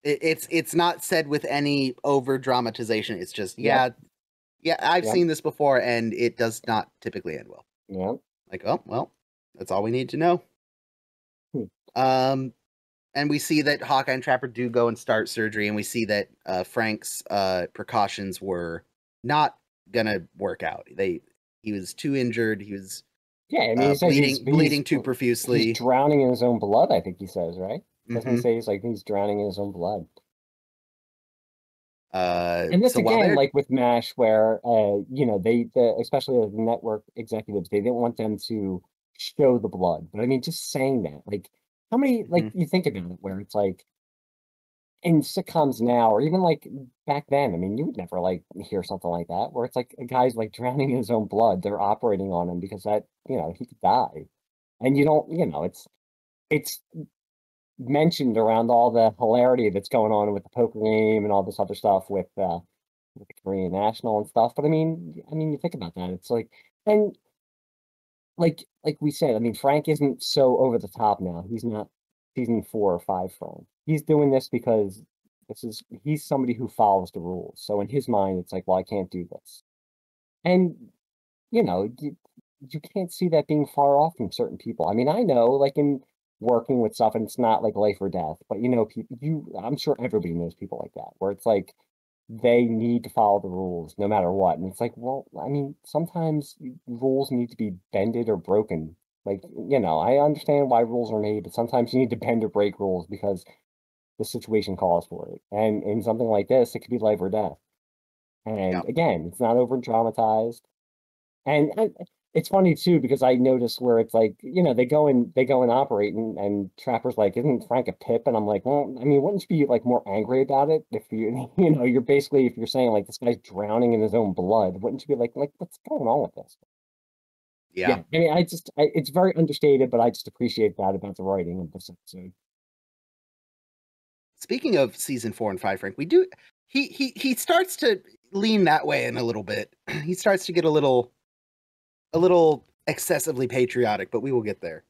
It's not said with any over dramatization. It's just, I've seen this before, and it does not typically end well. Yeah. Like, oh, well, that's all we need to know. And we see that Hawkeye and Trapper do go and start surgery, and we see that Frank's precautions were not gonna work out. He was too injured. He was bleeding too profusely. He's drowning in his own blood, I think he says, right? Doesn't he say he's drowning in his own blood? And this, again, like with MASH, where especially the network executives, they didn't want them to show the blood. But I mean, just saying that, like, how many, like, you think about it, where it's like in sitcoms now, or even like back then, I mean, you would never, like, hear something like that, where it's like a guy's, like, drowning in his own blood. They're operating on him because that, he could die. And you don't, it's mentioned around all the hilarity that's going on with the poker game and all this other stuff with the Korean national and stuff. But I mean, you think about that, it's like, and like we said, I mean, Frank isn't so over the top now. He's not season 4 or 5 Frank. He's doing this because he's somebody who follows the rules. So in his mind, it's like, well, I can't do this. And you can't see that being far off from certain people. I mean, I know, like, in working with stuff, and it's not like life or death, but I'm sure everybody knows people like that, where it's like they need to follow the rules no matter what. And it's like, well, I mean, sometimes rules need to be bended or broken. Like, I understand why rules are made, but sometimes you need to bend or break rules because the situation calls for it. And in something like this, it could be life or death. And again, it's not over dramatized. And it's funny too, because I noticed where it's like, they go and operate, and Trapper's like, isn't Frank a pip? And I'm like, well, I mean, wouldn't you be, like, more angry about it if you're basically, if you're saying, like, this guy's drowning in his own blood, wouldn't you be like, what's going on with this? Yeah. I mean, it's very understated, but I just appreciate that about the writing of this episode. Speaking of season 4 and 5, Frank, he starts to lean that way in a little bit. He starts to get a little excessively patriotic, but we will get there.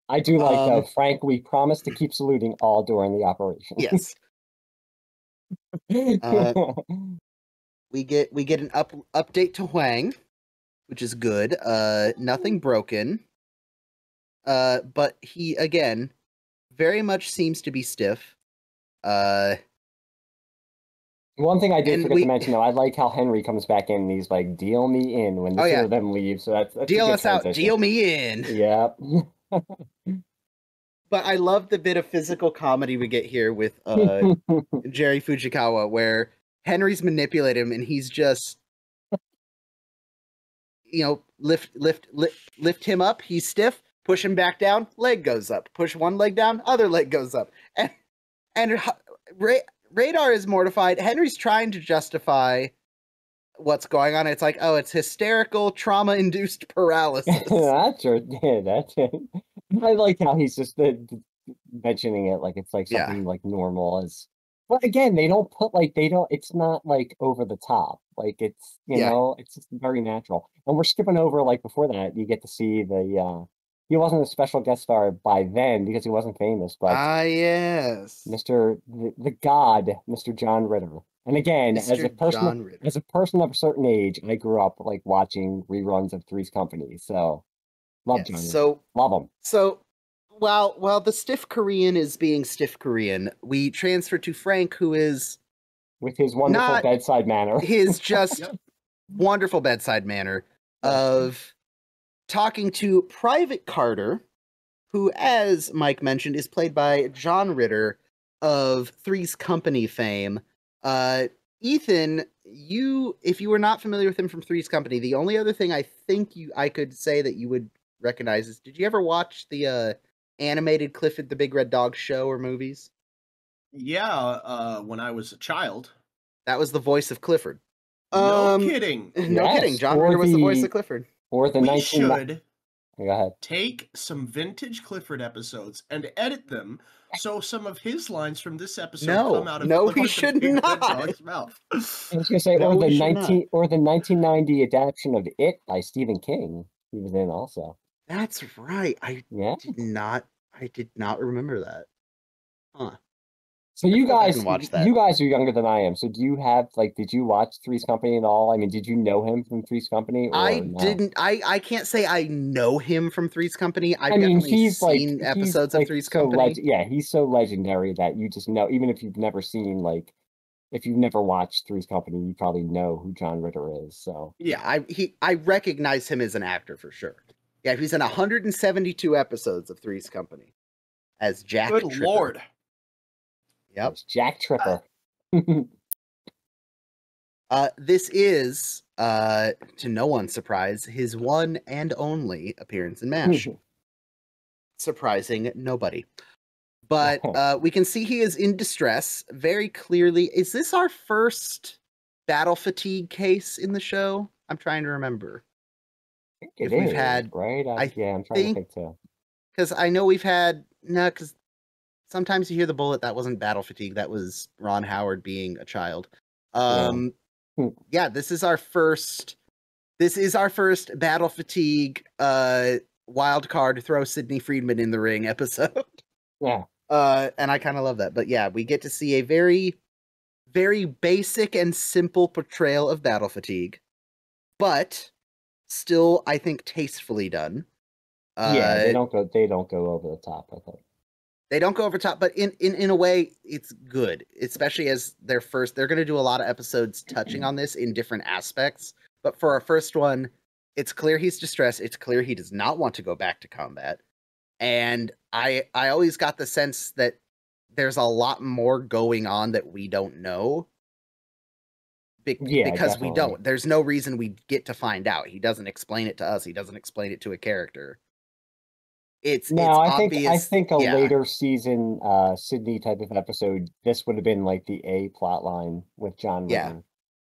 I do like though, Frank. We promise to keep saluting all during the operation. Yes. We get an update to Huang, which is good. Nothing broken. But he again very much seems to be stiff. One thing I did forget to mention though, I like how Henry comes back in and he's like, "Deal me in" when the two of them leave. So that's deal us out, deal me in. Yeah. But I love the bit of physical comedy we get here with Jerry Fujikawa, where Henry's manipulating him and he's just, lift him up. He's stiff. Push him back down. Leg goes up. Push one leg down. Other leg goes up. And Radar is mortified. Henry's trying to justify what's going on. It's like, oh, it's hysterical trauma-induced paralysis. That's it. I like how he's just mentioning it like it's like something like normal as. But again, it's not like over the top. Like it's, it's just very natural. And we're skipping over like before that, you get to see he wasn't a special guest star by then because he wasn't famous, but yes, the God, Mr. John Ritter. And again, as a person of a certain age, I grew up like watching reruns of Three's Company, so love John. So love him. So while the stiff Korean is being stiff Korean, we transfer to Frank, who is with his wonderful bedside manner. His just wonderful bedside manner of talking to Private Carter, who, as Mike mentioned, is played by John Ritter of Three's Company fame. Ethan, if you were not familiar with him from Three's Company, the only other thing I think I could say that you would recognize is, did you ever watch the animated Clifford the Big Red Dog show or movies? Yeah, when I was a child. That was the voice of Clifford. No kidding. No kidding. John Ritter was the voice of Clifford. Or the we should Go ahead. Take some vintage Clifford episodes and edit them so some of his lines from this episode come out of Clifford we should not. Dog's mouth. I was gonna say, or the 1990 adaptation of It by Stephen King. He was in also. That's right. I did not remember that. Huh. So you guys are younger than I am. So did you watch Three's Company at all? I mean, did you know him from Three's Company? Didn't. I can't say I know him from Three's Company. I've definitely seen episodes of Three's Company. He's so legendary that you just know, even if you've never seen if you've never watched Three's Company, you probably know who John Ritter is. So yeah, I recognize him as an actor for sure. Yeah, he's in 172 episodes of Three's Company as Jack. Good Tripper. Lord. Yep. It's Jack Tripper. This is, to no one's surprise, his one and only appearance in MASH. Surprising nobody. But we can see he is in distress very clearly. Is this our first battle fatigue case in the show? I'm trying to remember. I think we've had, right? I'm trying to think too. Because I know we've had, because sometimes you hear the bullet, that wasn't battle fatigue, that was Ron Howard being a child. This is our first battle fatigue wild card throw Sidney Friedman in the ring episode. Yeah. And I kind of love that. But yeah, we get to see a very, very basic and simple portrayal of battle fatigue, but still, I think, tastefully done. They don't go over the top, I think. They don't go over top, but in a way, it's good, especially as they're going to do a lot of episodes touching on this in different aspects. But for our first one, it's clear he's distressed. It's clear he does not want to go back to combat. And I always got the sense that there's a lot more going on that we don't know. Because definitely. We don't. There's no reason we get to find out. He doesn't explain it to us. He doesn't explain it to a character. I think a later season Sydney type of episode, this would have been like the A plot line with John Ritter.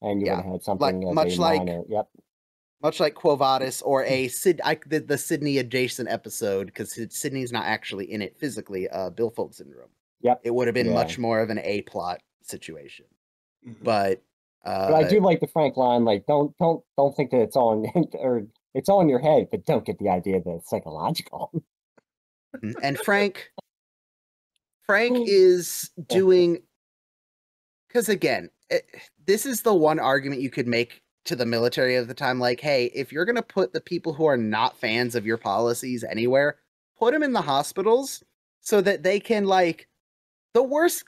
And you would have had something much like Quo Vadis or the Sydney adjacent episode, because Sydney's not actually in it physically, Bill Folk Syndrome. Yep. It would have been much more of an A plot situation. Mm-hmm. But I do like the Frank line, like don't think that it's all or It's all in your head, but don't get the idea that it's psychological. And Frank is doing, because again, this is the one argument you could make to the military of the time, like, hey, if you're going to put the people who are not fans of your policies anywhere, put them in the hospitals so that they can, like, the worst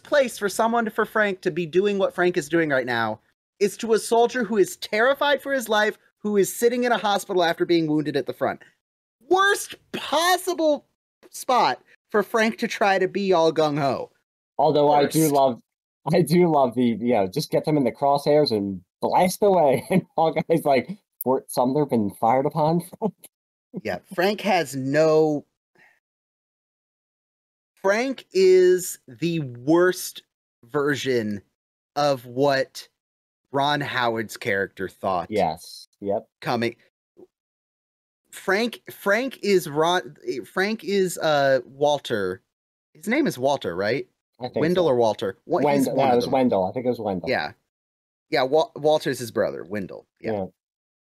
place for Frank to be doing what Frank is doing right now is to a soldier who is terrified for his life, who is sitting in a hospital after being wounded at the front. Worst possible spot for Frank to try to be all gung-ho. Although I do love the, just get them in the crosshairs and blast away. And Hawkeye's like, Fort Sumner been fired upon? Yeah, Frank is the worst version of what Ron Howard's character thought. Yes. Yep. Coming. Frank is Walter. His name is Walter, right? I think Wendell so. or Walter? Wendell. No, it was Wendell. I think it was Wendell. Yeah. Yeah, Walter's his brother, Wendell. Yeah.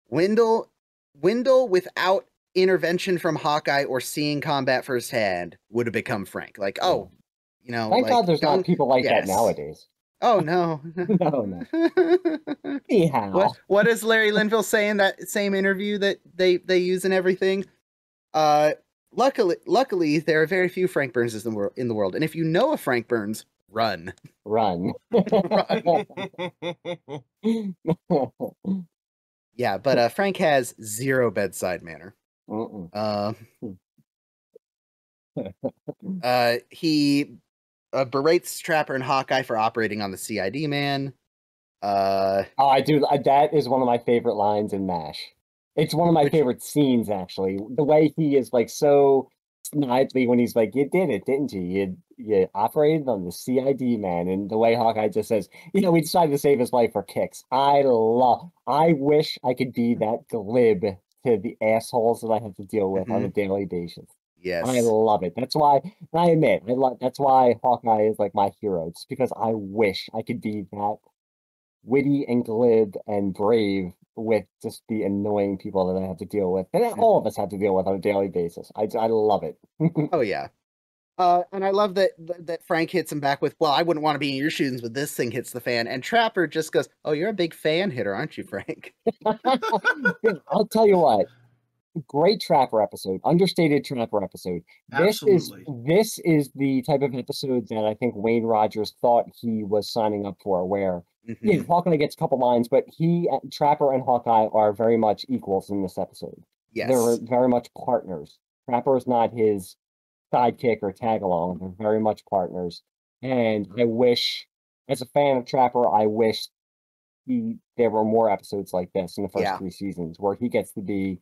Wendell, without intervention from Hawkeye or seeing combat firsthand, would have become Frank. Like, oh, Thank God there's not people like that nowadays. Oh, no. No. Anyhow. What does Larry Linville say in that same interview that they use and everything? Luckily, there are very few Frank Burns in the world. And if you know a Frank Burns, run. Run. Yeah, but Frank has zero bedside manner. He berates Trapper and Hawkeye for operating on the CID man. I do. That is one of my favorite lines in MASH. It's one of my favorite scenes, actually. The way he is like so snidely when he's like, "You did it, didn't you? You operated on the CID man," and the way Hawkeye just says, we decided to save his life for kicks. I wish I could be that glib to the assholes that I have to deal with on a daily basis. Yes. I love it. That's why, and I admit, that's why Hawkeye is like my hero. Just because I wish I could be that witty and glib and brave with just the annoying people that I have to deal with. And all of us have to deal with on a daily basis. I love it. Oh, yeah. And I love that Frank hits him back with, well, I wouldn't want to be in your shoes, but this thing hits the fan. And Trapper just goes, oh, you're a big fan hitter, aren't you, Frank? I'll tell you what. Great Trapper episode, understated Trapper episode. Absolutely. This is the type of episode that I think Wayne Rogers thought he was signing up for, where Hawkeye gets a couple lines, but Trapper and Hawkeye are very much equals in this episode. Yes. They're very much partners. Trapper is not his sidekick or tag along. They're very much partners. And I wish, as a fan of Trapper, I wish there were more episodes like this in the first 3 seasons where he gets to be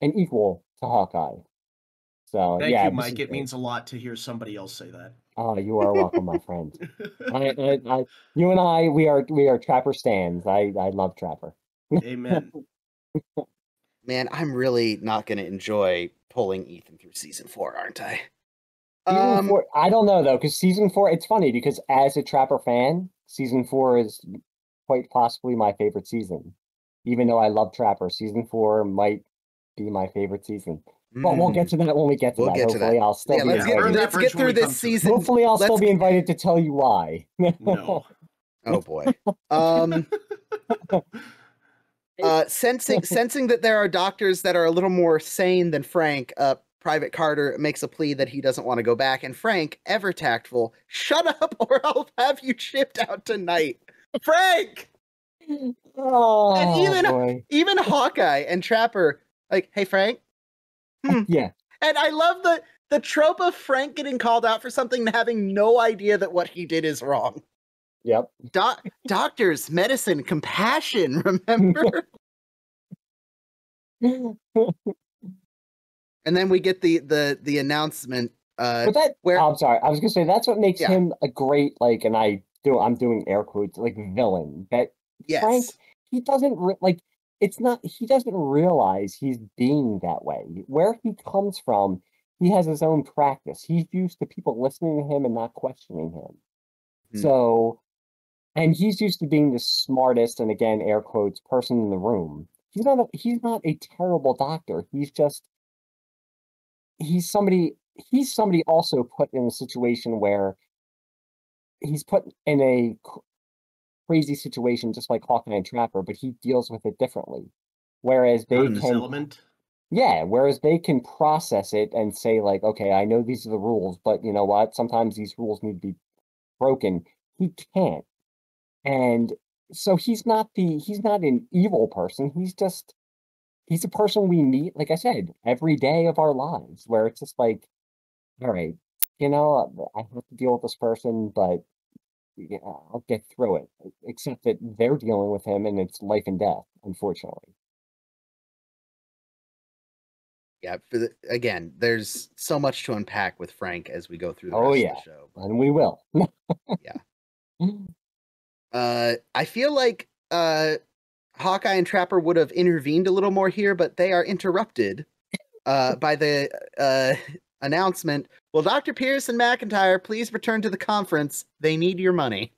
an equal to Hawkeye. So thank you, Mike. It means a lot to hear somebody else say that. Oh, you are welcome, my friend. You and I, we are Trapper stans. I love Trapper. Amen. Man, I'm really not going to enjoy pulling Ethan through season 4, aren't I? Season 4, I don't know though, because season 4, it's funny because as a Trapper fan, season 4 is quite possibly my favorite season. Even though I love Trapper, season 4 might be my favorite season. But we'll get to that when we get to that. Hopefully, I'll still be invited. Let's get through this season. Hopefully, I'll still be invited to tell you why. No. Oh boy. Sensing that there are doctors that are a little more sane than Frank, Private Carter makes a plea that he doesn't want to go back, and Frank, ever tactful, shut up or I'll have you shipped out tonight. Frank! Oh, and even Hawkeye and Trapper, like, hey, Frank? Yeah. And I love the trope of Frank getting called out for something and having no idea that what he did is wrong. Yep. Doctors, medicine, compassion, remember? And then we get the announcement. I'm sorry. I was gonna say that's what makes him a great, like, and I'm doing air quotes, like, villain. That Frank, he doesn't he doesn't realize he's being that way. Where he comes from, he has his own practice. He's used to people listening to him and not questioning him. So, and he's used to being the smartest, and again, air quotes, person in the room. he's not a terrible doctor. He's somebody also put in a situation where he's put in a crazy situation just like Hawkeye and Trapper, but he deals with it differently. Whereas Out they of his can element. Yeah, whereas they can process it and say like, okay, I know these are the rules, but you know what? Sometimes these rules need to be broken. He can't. And so he's not an evil person. He's a person we meet, like I said, every day of our lives, where it's just like, all right, I have to deal with this person, but yeah, I'll get through it. Except that they're dealing with him and it's life and death, unfortunately. Yeah, again, there's so much to unpack with Frank as we go through the Oh rest yeah, of the show. and we will. I feel like Hawkeye and Trapper would have intervened a little more here, but they are interrupted by the announcement. Will Dr. Pierce and McIntyre please return to the conference? They need your money.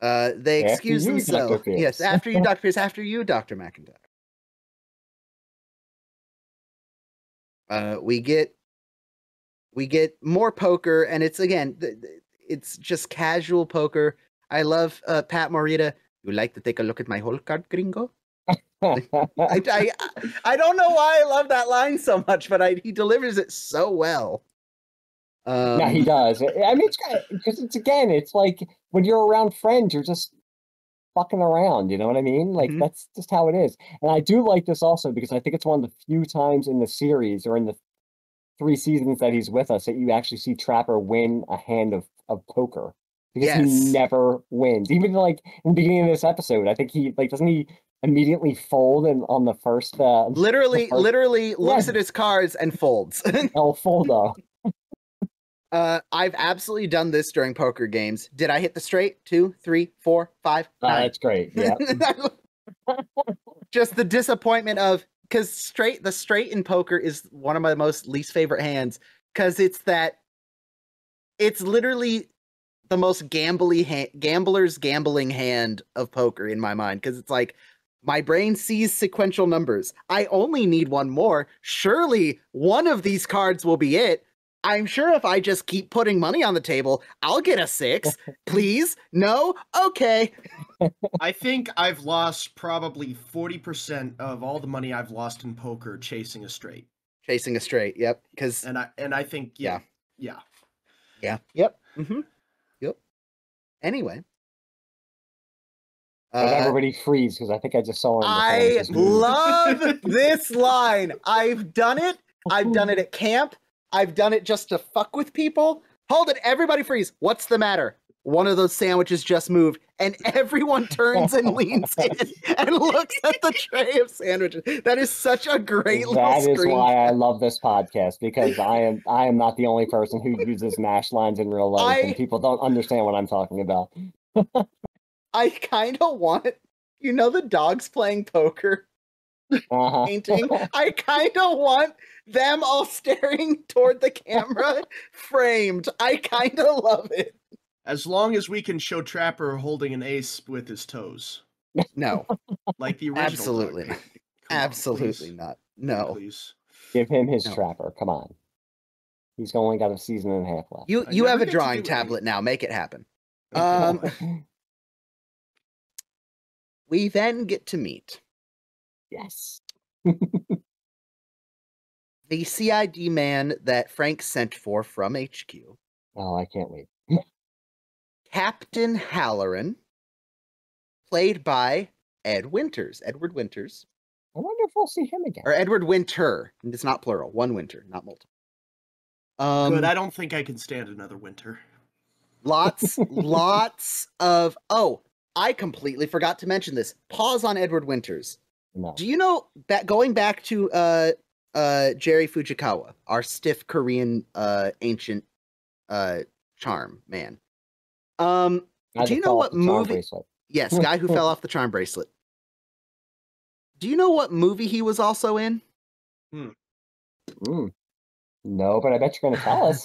They excuse you, Dr. themselves. Pierce. Yes, after you, Dr. Pierce. After you, Dr. McIntyre. We get more poker, and it's again, it's just casual poker. I love Pat Morita. You like to take a look at my whole card, gringo? I don't know why I love that line so much, but he delivers it so well. Yeah, he does. I mean, it's because it's like when you're around friends, you're just fucking around. You know what I mean? Like that's just how it is. And I do like this also because I think it's one of the few times in the series or in the 3 seasons that he's with us that you actually see Trapper win a hand of poker because he never wins. Even like in the beginning of this episode, I think he doesn't he immediately fold and on the first literally looks at his cards and folds. El foldo. I've absolutely done this during poker games. Did I hit the straight? 2, 3, 4, 5, 9. That's great. Yeah. Just the disappointment of because the straight in poker is one of my most least favorite hands because it's literally the most gambler's gambling hand of poker in my mind because it's like my brain sees sequential numbers. I only need one more. Surely one of these cards will be it. I'm sure if I just keep putting money on the table, I'll get a 6. Please? No? Okay. I think I've lost probably 40% of all the money I've lost in poker chasing a straight. Chasing a straight, yep. And I think yeah. Yep. Mm-hmm. Yep. Anyway. Everybody freeze because I think I just saw him. I love this line. I've done it. I've done it at camp. I've done it just to fuck with people. Hold it, everybody freeze. What's the matter? One of those sandwiches just moved, and everyone turns and leans in and looks at the tray of sandwiches. That is such a great little screen. That is why I love this podcast, because I am not the only person who uses MASH lines in real life, and people don't understand what I'm talking about. I kind of want, the dogs playing poker painting. I kind of want them all staring toward the camera, framed. I kind of love it. As long as we can show Trapper holding an ace with his toes. No. Like the original. Absolutely not. Absolutely not. No. Please. Give him his Trapper. Come on. He's only got a season and a half left. You have a drawing tablet now. Make it happen. We then get to meet. Yes. The CID man that Frank sent for from HQ. Oh, I can't wait. Captain Halloran, played by Edward Winters. I wonder if we'll see him again. Or Edward Winter. It's not plural. One winter, not multiple. Good. I don't think I can stand another winter. Lots of... Oh, I completely forgot to mention this. Pause on Edward Winters. No. Do you know that going back to Jerry Fujikawa, our stiff Korean ancient charm man? Do you know what movie? Yes, guy who fell off the charm bracelet. Do you know what movie he was also in? No, but I bet you're going to tell us.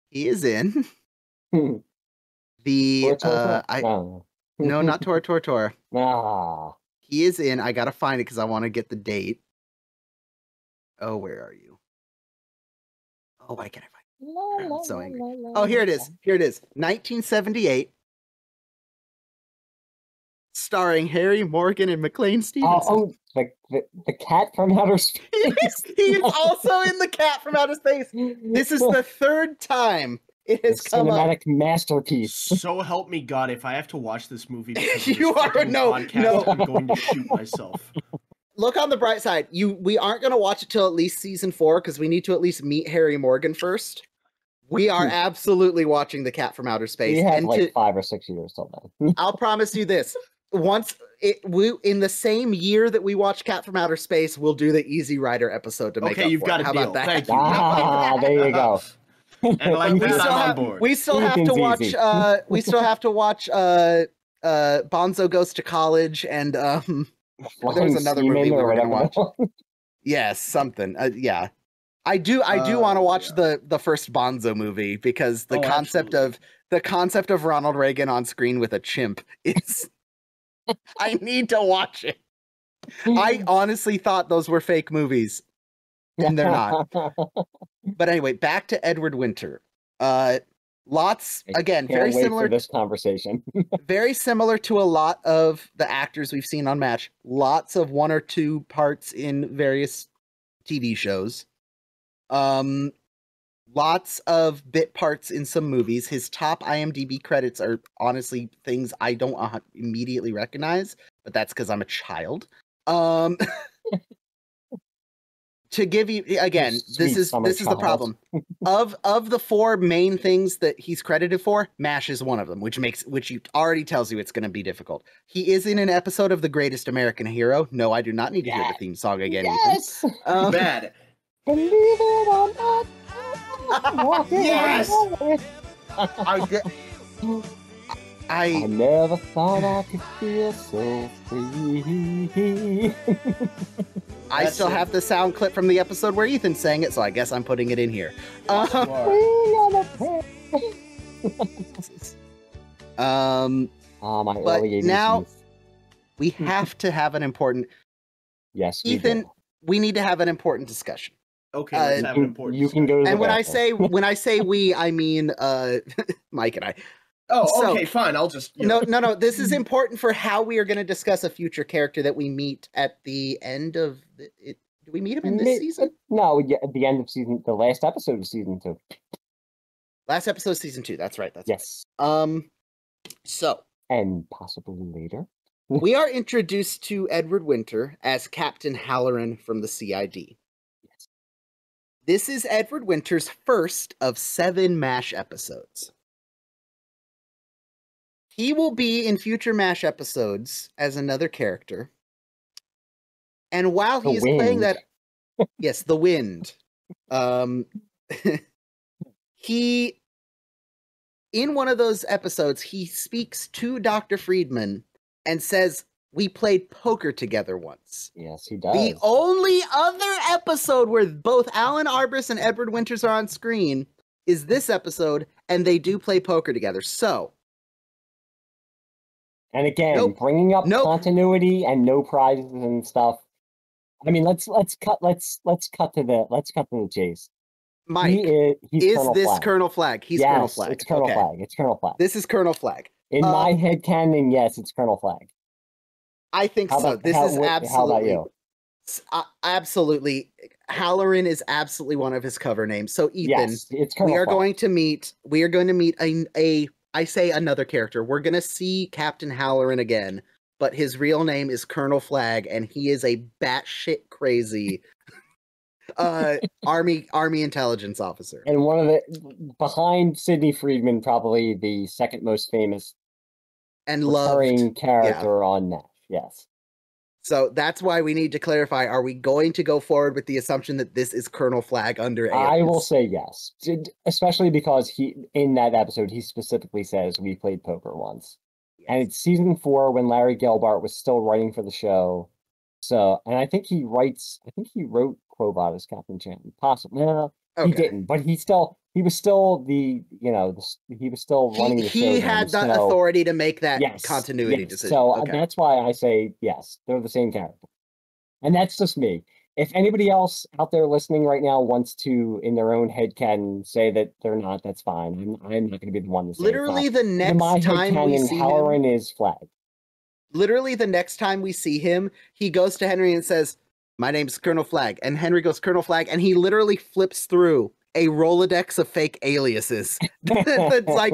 He is in Tor, Tor, Tor? I No. no, not Tor. Ah. He is in. I gotta find it because I want to get the date. Oh, where are you? Oh, why can't I find it? I'm so angry. Oh, here it is. 1978. Starring Harry Morgan and McLean Stevenson. The cat from outer space. He is also in The Cat from Outer Space. This is the third time it has come up. Cinematic masterpiece. So help me God, if I have to watch this movie because of You this are- fucking no, podcast, no. I'm going to shoot myself. Look on the bright side. We aren't going to watch it till at least season 4 because we need to at least meet Harry Morgan first. We are absolutely watching The Cat from Outer Space. We have like 5 or 6 years till then. I'll promise you this. In the same year that we watch Cat from Outer Space, we'll do the Easy Rider episode to make Okay, up you've for got it. a How deal. about that? Thank you. There you go. And like we that, still I'm have on board. we still have to Anything's watch easy. we still have to watch Bonzo Goes to College and there was another movie we were going to watch. Yes, something. Yeah. I do want to watch the first Bonzo movie because the concept of Ronald Reagan on screen with a chimp is I need to watch it. I honestly thought those were fake movies. And they're not. But anyway, back to Edward Winter. Lots again, very similar to this conversation. very similar to a lot of the actors we've seen on MASH. Lots of 1 or 2 parts in various TV shows. Lots of bit parts in some movies. His top IMDb credits are honestly things I don't immediately recognize, but that's because I'm a child. To give you again, this is the problem. Of the 4 main things that he's credited for, MASH is one of them, which already tells you it's going to be difficult. He is in an episode of The Greatest American Hero. No, I do not need to hear the theme song again. Yes. Bad. Believe it or not. Yes. I never thought I could feel so free. I still have the sound clip from the episode where Ethan sang it, so I guess I'm putting it in here. But now we have to have an important. Yes, Ethan, we need to have an important discussion. Okay, let's have an important. You can go to and the when bathroom. I say we, I mean Mike and I. Oh, okay, fine. I'll just no. This is important for how we are going to discuss a future character that we meet at the end of it. Do we meet him in this season? No, at the end of the last episode of season 2. Last episode of season 2. That's right. Yes. Right. So. And possibly later. We are introduced to Edward Winter as Captain Halloran from the CID. Yes. This is Edward Winter's first of 7 MASH episodes. He will be in future MASH episodes as another character. And while he is playing that... Yes, the Wind. He... In one of those episodes, he speaks to Dr. Friedman and says, "We played poker together once." Yes, he does. The only other episode where both Alan Arbus and Edward Winters are on screen is this episode, and they do play poker together. So... And again, bringing up continuity and no prizes and stuff. I mean, let's cut to the chase. Mike, he's is this Flag. Colonel Flag? He's yes, Colonel Flag. It's Colonel Flag. It's Colonel Flag. This is Colonel Flag. In my head canon, yes, it's Colonel Flag. I think so. This is absolutely. How about you? Absolutely. Halloran is absolutely one of his cover names. So Ethan, yes, it's Colonel we are Flag. going to meet. We are going to meet I say another character. We're going to see Captain Halloran again, but his real name is Colonel Flag, and he is a batshit crazy army intelligence officer. And one of the behind Sidney Friedman, probably the second most famous and loved character on MASH. Yes. So that's why we need to clarify: are we going to go forward with the assumption that this is Colonel Flag under alias? I will say yes, especially because in that episode he specifically says we played poker once, and it's season 4 when Larry Gelbart was still writing for the show. So, and I think he wrote Quobot as Captain Chan. Possibly. No, He didn't, but he was still he was still running the show. He had the authority to make that continuity decision. So that's why I say yes, they're the same character. And that's just me. If anybody else out there listening right now wants to, in their own headcanon, say that they're not, that's fine. I'm not going to be the one to say literally the next time we see Halloran is Flag. Literally the next time we see him, he goes to Henry and says, "My name's Colonel Flag," and Henry goes, "Colonel Flag," and he literally flips through a Rolodex of fake aliases. It's like,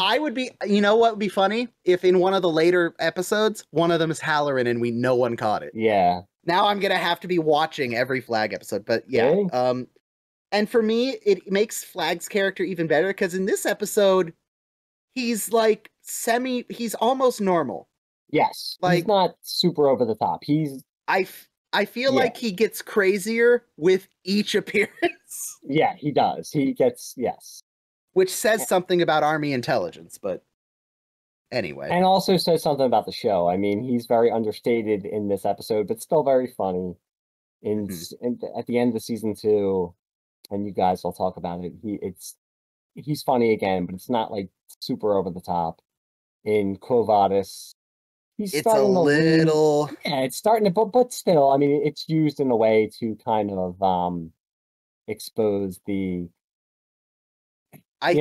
I would be, you know what would be funny? If in one of the later episodes, one of them is Halloran and no one caught it. Yeah. Now I'm gonna have to be watching every Flag episode, but yeah. Really? And for me, it makes Flag's character even better because in this episode, he's like he's almost normal. Yes, like, he's not super over the top. I feel like he gets crazier with each appearance. Yeah, he does. He gets, yes. Which says something about Army intelligence, but anyway. And also says something about the show. I mean, he's very understated in this episode, but still very funny. At the end of the season 2, and you guys will talk about it, he's funny again, but it's not like super over the top. In Quo Vadis, it's a little... it's starting to, but still, I mean, it's used in a way to kind of expose the... I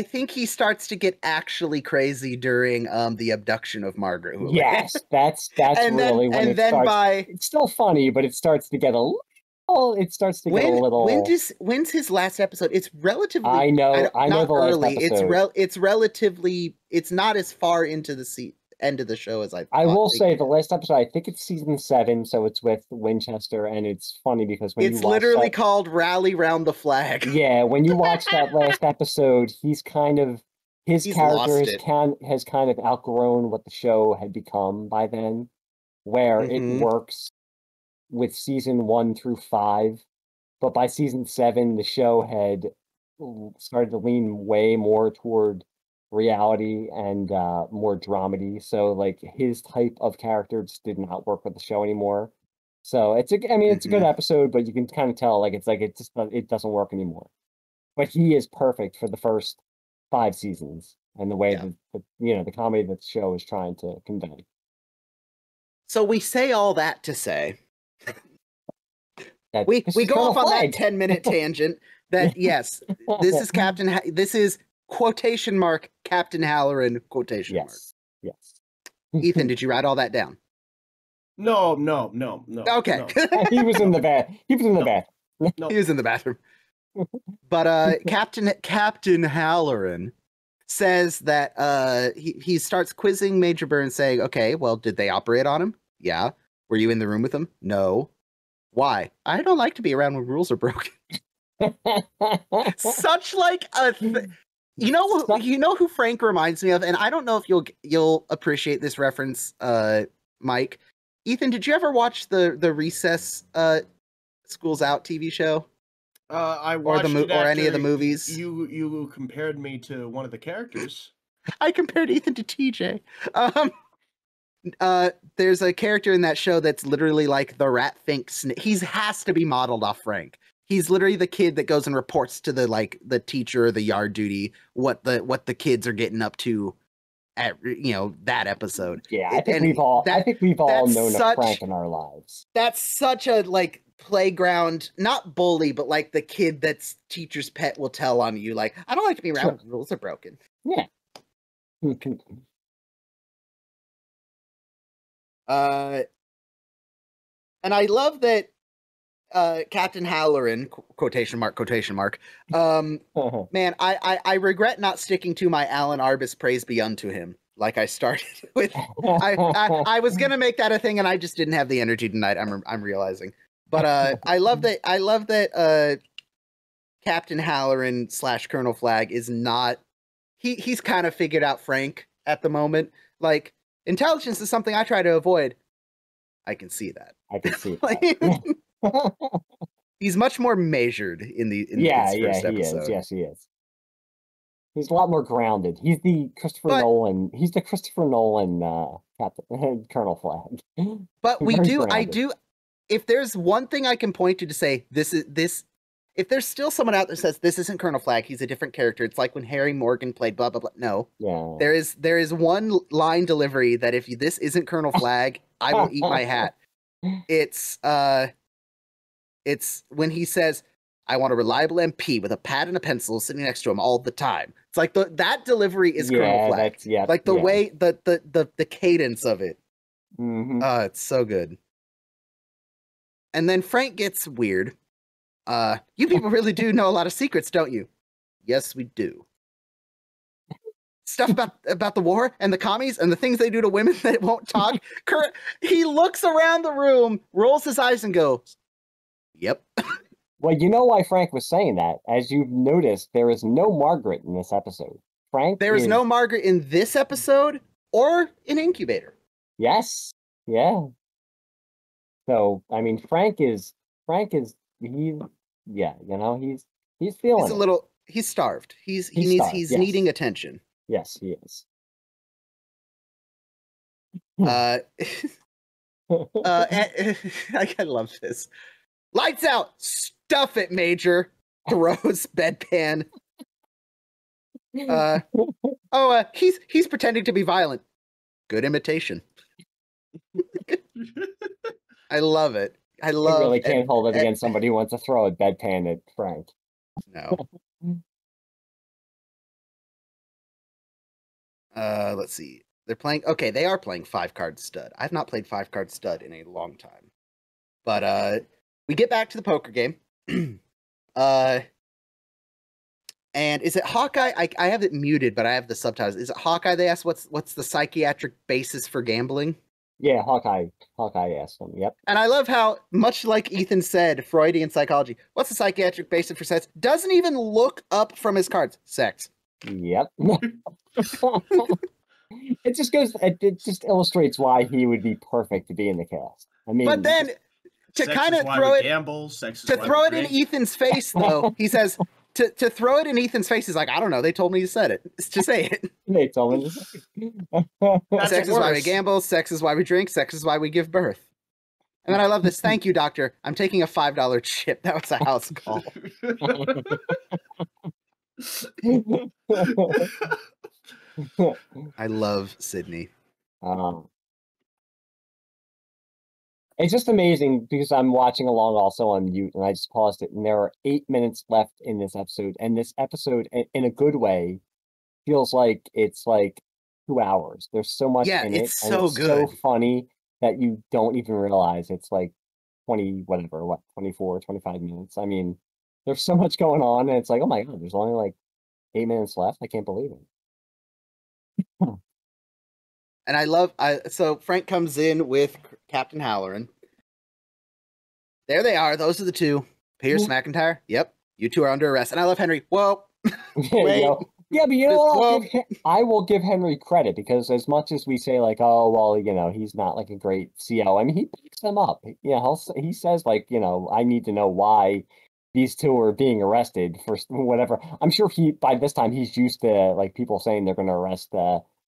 think he starts to get actually crazy during the abduction of Margaret. Yes, that's really when it starts. It's still funny, but it starts to get a little. It starts to get a little. When's his last episode? It's relatively. I know not the early. last episode. It's relatively. It's not as far into the end of the show as I thought. I will say the last episode, I think it's season 7, so it's with Winchester, and it's funny because when it's literally called Rally Round the Flag. Yeah, when you watch that last episode, he's kind of his character has kind of outgrown what the show had become by then, where it works with season 1 through 5, but by season 7, the show had started to lean way more toward reality and more dramedy, so like his type of character just did not work with the show anymore. So it's a good episode, but you can kind of tell it doesn't work anymore. But he is perfect for the first 5 seasons and the way that the comedy that the show is trying to convey. So we say all that to say we go off on that 10-minute tangent that yes, this is this is quotation mark Captain Halloran quotation mark. Yes. Ethan, did you write all that down? No. Okay. No. He was in the bathroom. No. He was in the bathroom. But Captain Halloran says that he starts quizzing Major Burns, saying, "Okay, well, did they operate on him? Yeah. Were you in the room with him? No. Why? I don't like to be around when rules are broken." Such like a you know who Frank reminds me of, and I don't know if you'll appreciate this reference, Mike. Ethan, did you ever watch the Recess School's Out TV show? I watched it or any of the movies. You compared me to one of the characters. I compared Ethan to TJ. There's a character in that show that's literally like the rat thinks. He has to be modeled off Frank. He's literally the kid that goes and reports to the teacher or the yard duty what the kids are getting up to at that episode. Yeah, I think we've all known a Frank in our lives. That's such a like playground, not bully, but like the kid that's teacher's pet will tell on you, like, I don't like to be around when rules are broken. Yeah. And I love that Captain Halloran, quotation mark, man, I regret not sticking to my Alan Arbus praise be unto him, like I started with. I was gonna make that a thing, and I just didn't have the energy tonight. I'm realizing, but I love that Captain Halloran / Colonel Flag is not. He's kind of figured out Frank at the moment. Like, intelligence is something I try to avoid. I can see that. I can see that. He's much more measured in this first episode. He is. Yes, he is. He's a lot more grounded. He's the Christopher Nolan. He's the Christopher Nolan Captain Colonel Flag. But I do. If there's one thing I can point to say this if there's still someone out there that says this isn't Colonel Flag, he's a different character. It's like when Harry Morgan played blah blah blah. No, Yeah. there is one line delivery that if this isn't Colonel Flag, I will eat my hat. It's when he says, "I want a reliable MP with a pad and a pencil sitting next to him all the time." It's like that delivery is Colonel Flag. Like the way the cadence of it. Mm-hmm. It's so good. And then Frank gets weird. You people really do know a lot of secrets, don't you? Yes, we do. Stuff about the war and the commies and the things they do to women that won't talk. He looks around the room, rolls his eyes, and goes, "Yep." Well, you know why Frank was saying that. As you've noticed, there is no Margaret in this episode. There is no Margaret in this episode or in Incubator. Yes. Yeah. So, I mean, Frank is he's feeling He's starved. He's yes. needing attention. Yes, he is. I love this. Lights out. Stuff it, Major. Throws bedpan. He's pretending to be violent. Good imitation. I love it. I really can't hold it against somebody who wants to throw a bedpan at Frank. No. Let's see. They're playing. Okay, they are playing 5-card stud. I've not played 5-card stud in a long time. But we get back to the poker game. And is it Hawkeye? I have it muted, but I have the subtitles. Is it Hawkeye? They ask what's the psychiatric basis for gambling? Yeah, Hawkeye asked him. Yep. And I love how, much like Ethan said, Freudian psychology. What's the psychiatric basis for sex? Doesn't even look up from his cards. Sex. Yep. It just illustrates why he would be perfect to be in the cast. I mean, but then to kind of throw it, throw it in Ethan's face, though, he says to throw it in Ethan's face is like, I don't know. They told me to say it. To say it. They told me to say it. Sex is why we gamble. Sex is why we drink. Sex is why we give birth. And then I love this. Thank you, doctor. I'm taking a $5 chip. That was a house call. I love Sydney. It's just amazing because I'm watching along also on mute and I just paused it and there are 8 minutes left in this episode. And this episode, in a good way, feels like it's like 2 hours. There's so much in it. It's so good. So funny that you don't even realize it's like 24, 25 minutes. I mean, there's so much going on and it's like, oh my God, there's only like 8 minutes left. I can't believe it. And so Frank comes in with Captain Halloran. There they are. Those are the two. Pierce, McIntyre. Yep. You two are under arrest. And I love Henry. Whoa. Wait. Yeah, but you know what? I will give Henry credit because as much as we say like, oh, well, you know, he's not like a great CO. I mean, he picks them up. You know, he says like, you know, I need to know why these two are being arrested for whatever. I'm sure by this time he's used to like people saying they're going to arrest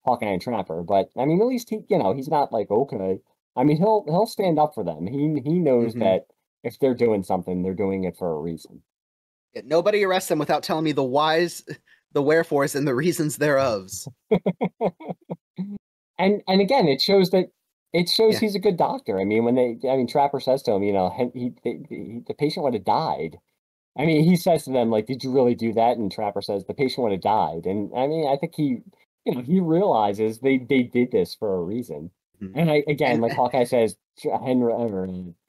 Hawkeye and Trapper, but I mean, at least he's not like, okay. I mean, he'll stand up for them. He knows that if they're doing something, they're doing it for a reason. Yeah, nobody arrests them without telling me the whys, the wherefores, and the reasons thereof. And again, it shows he's a good doctor. I mean, Trapper says to him, you know, the patient would have died. I mean, he says to them like, "Did you really do that?" And Trapper says the patient would have died. And I mean, I think he realizes they did this for a reason. And like Hawkeye says,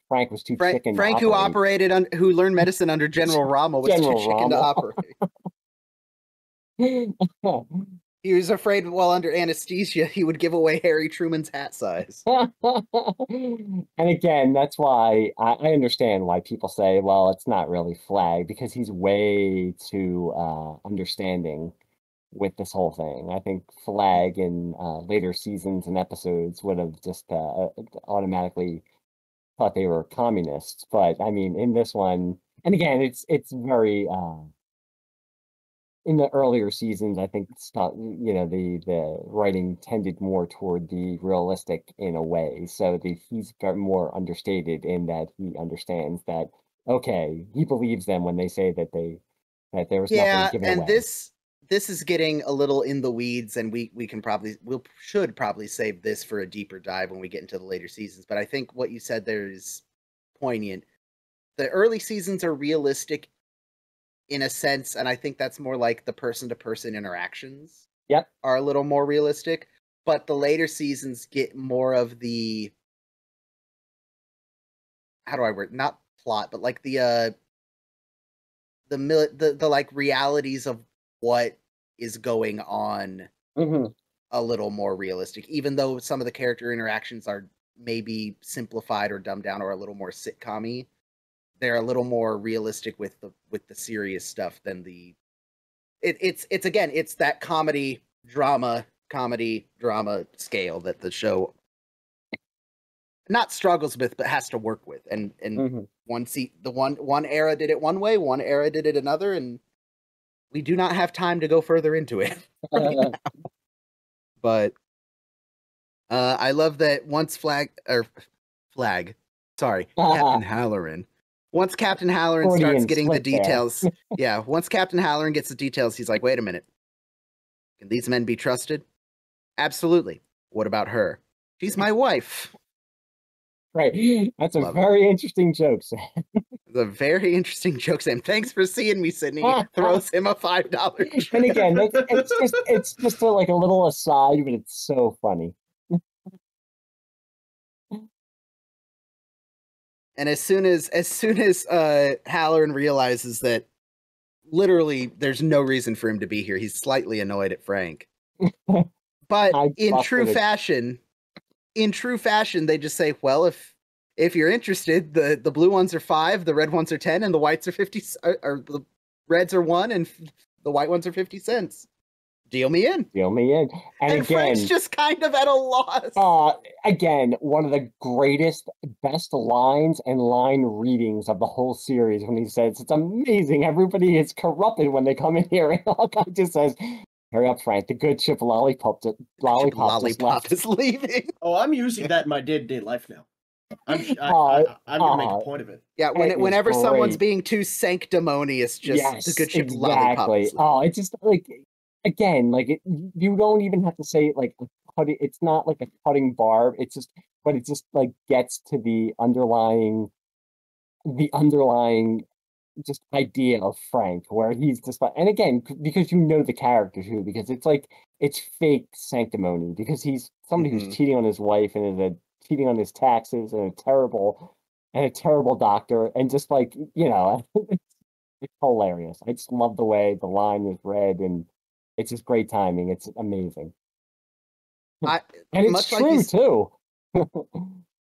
Frank was too chicken. Frank, who learned medicine under General Rommel, was too chicken to operate. He was afraid while under anesthesia he would give away Harry Truman's hat size. And again, that's why I understand why people say, well, it's not really Flag, because he's way too understanding with this whole thing. I think Flag in later seasons and episodes would have just automatically thought they were communists. But I mean, in this one, and again, it's very in the earlier seasons, I think the writing tended more toward the realistic in a way. So he's got more understated in that he understands that okay, he believes them when they say that there was nothing Yeah, given and away. this is getting a little in the weeds, and we should probably save this for a deeper dive when we get into the later seasons. But I think what you said there is poignant. The early seasons are realistic in a sense, and I think that's more like the person to person interactions Yep. are a little more realistic. But the later seasons get more of the, how do I word, not plot, but like the like realities of what is going on Hmm. a little more realistic, even though some of the character interactions are maybe simplified or dumbed down or a little more sitcom-y. They're a little more realistic with the serious stuff than it's again, it's that comedy drama scale that the show not struggles with but has to work with. And Hmm. one era did it one way, one era did it another, and we do not have time to go further into it right now. But I love that once Captain Halloran. Once Captain Halloran starts Freudian getting the slip there. details, yeah, once Captain Halloran gets the details, he's like, wait a minute. Can these men be trusted? Absolutely. What about her? She's my wife. Right. That's a Love it. very interesting joke, Sam. It's a very interesting joke, Sam. Thanks for seeing me, Sydney. Throws him a $5. And again, it's just like a little aside, but it's so funny. And as soon as Halloran realizes that literally there's no reason for him to be here, he's slightly annoyed at Frank. But in true fashion, they just say, well, if you're interested, the blue ones are 5, the red ones are 10, and the whites are 50, or the reds are 1 and the white ones are 50 cents. Deal me in. Deal me in. And again, Frank's just kind of at a loss. Again, one of the greatest, best lines and line readings of the whole series when he says, it's amazing. Everybody is corrupted when they come in here. And Hawkeye just says, hurry up, Frank. The good ship Lollipop is leaving. Oh, I'm using that in my day-to-day life now. I'm gonna make a point of it. Yeah, whenever someone's being too sanctimonious, just the good ship Lollipop. Exactly. It's just like, again, like you don't even have to say it like it's not like a cutting barb. It's just, but it just like gets to the underlying just idea of Frank, where he's just like, and again, because you know the character too, because it's like it's fake sanctimony, because he's somebody who's cheating on his wife and is cheating on his taxes and a terrible doctor, and just like, you know, it's hilarious. I just love the way the line is read, and it's just great timing. It's amazing. And it's true too.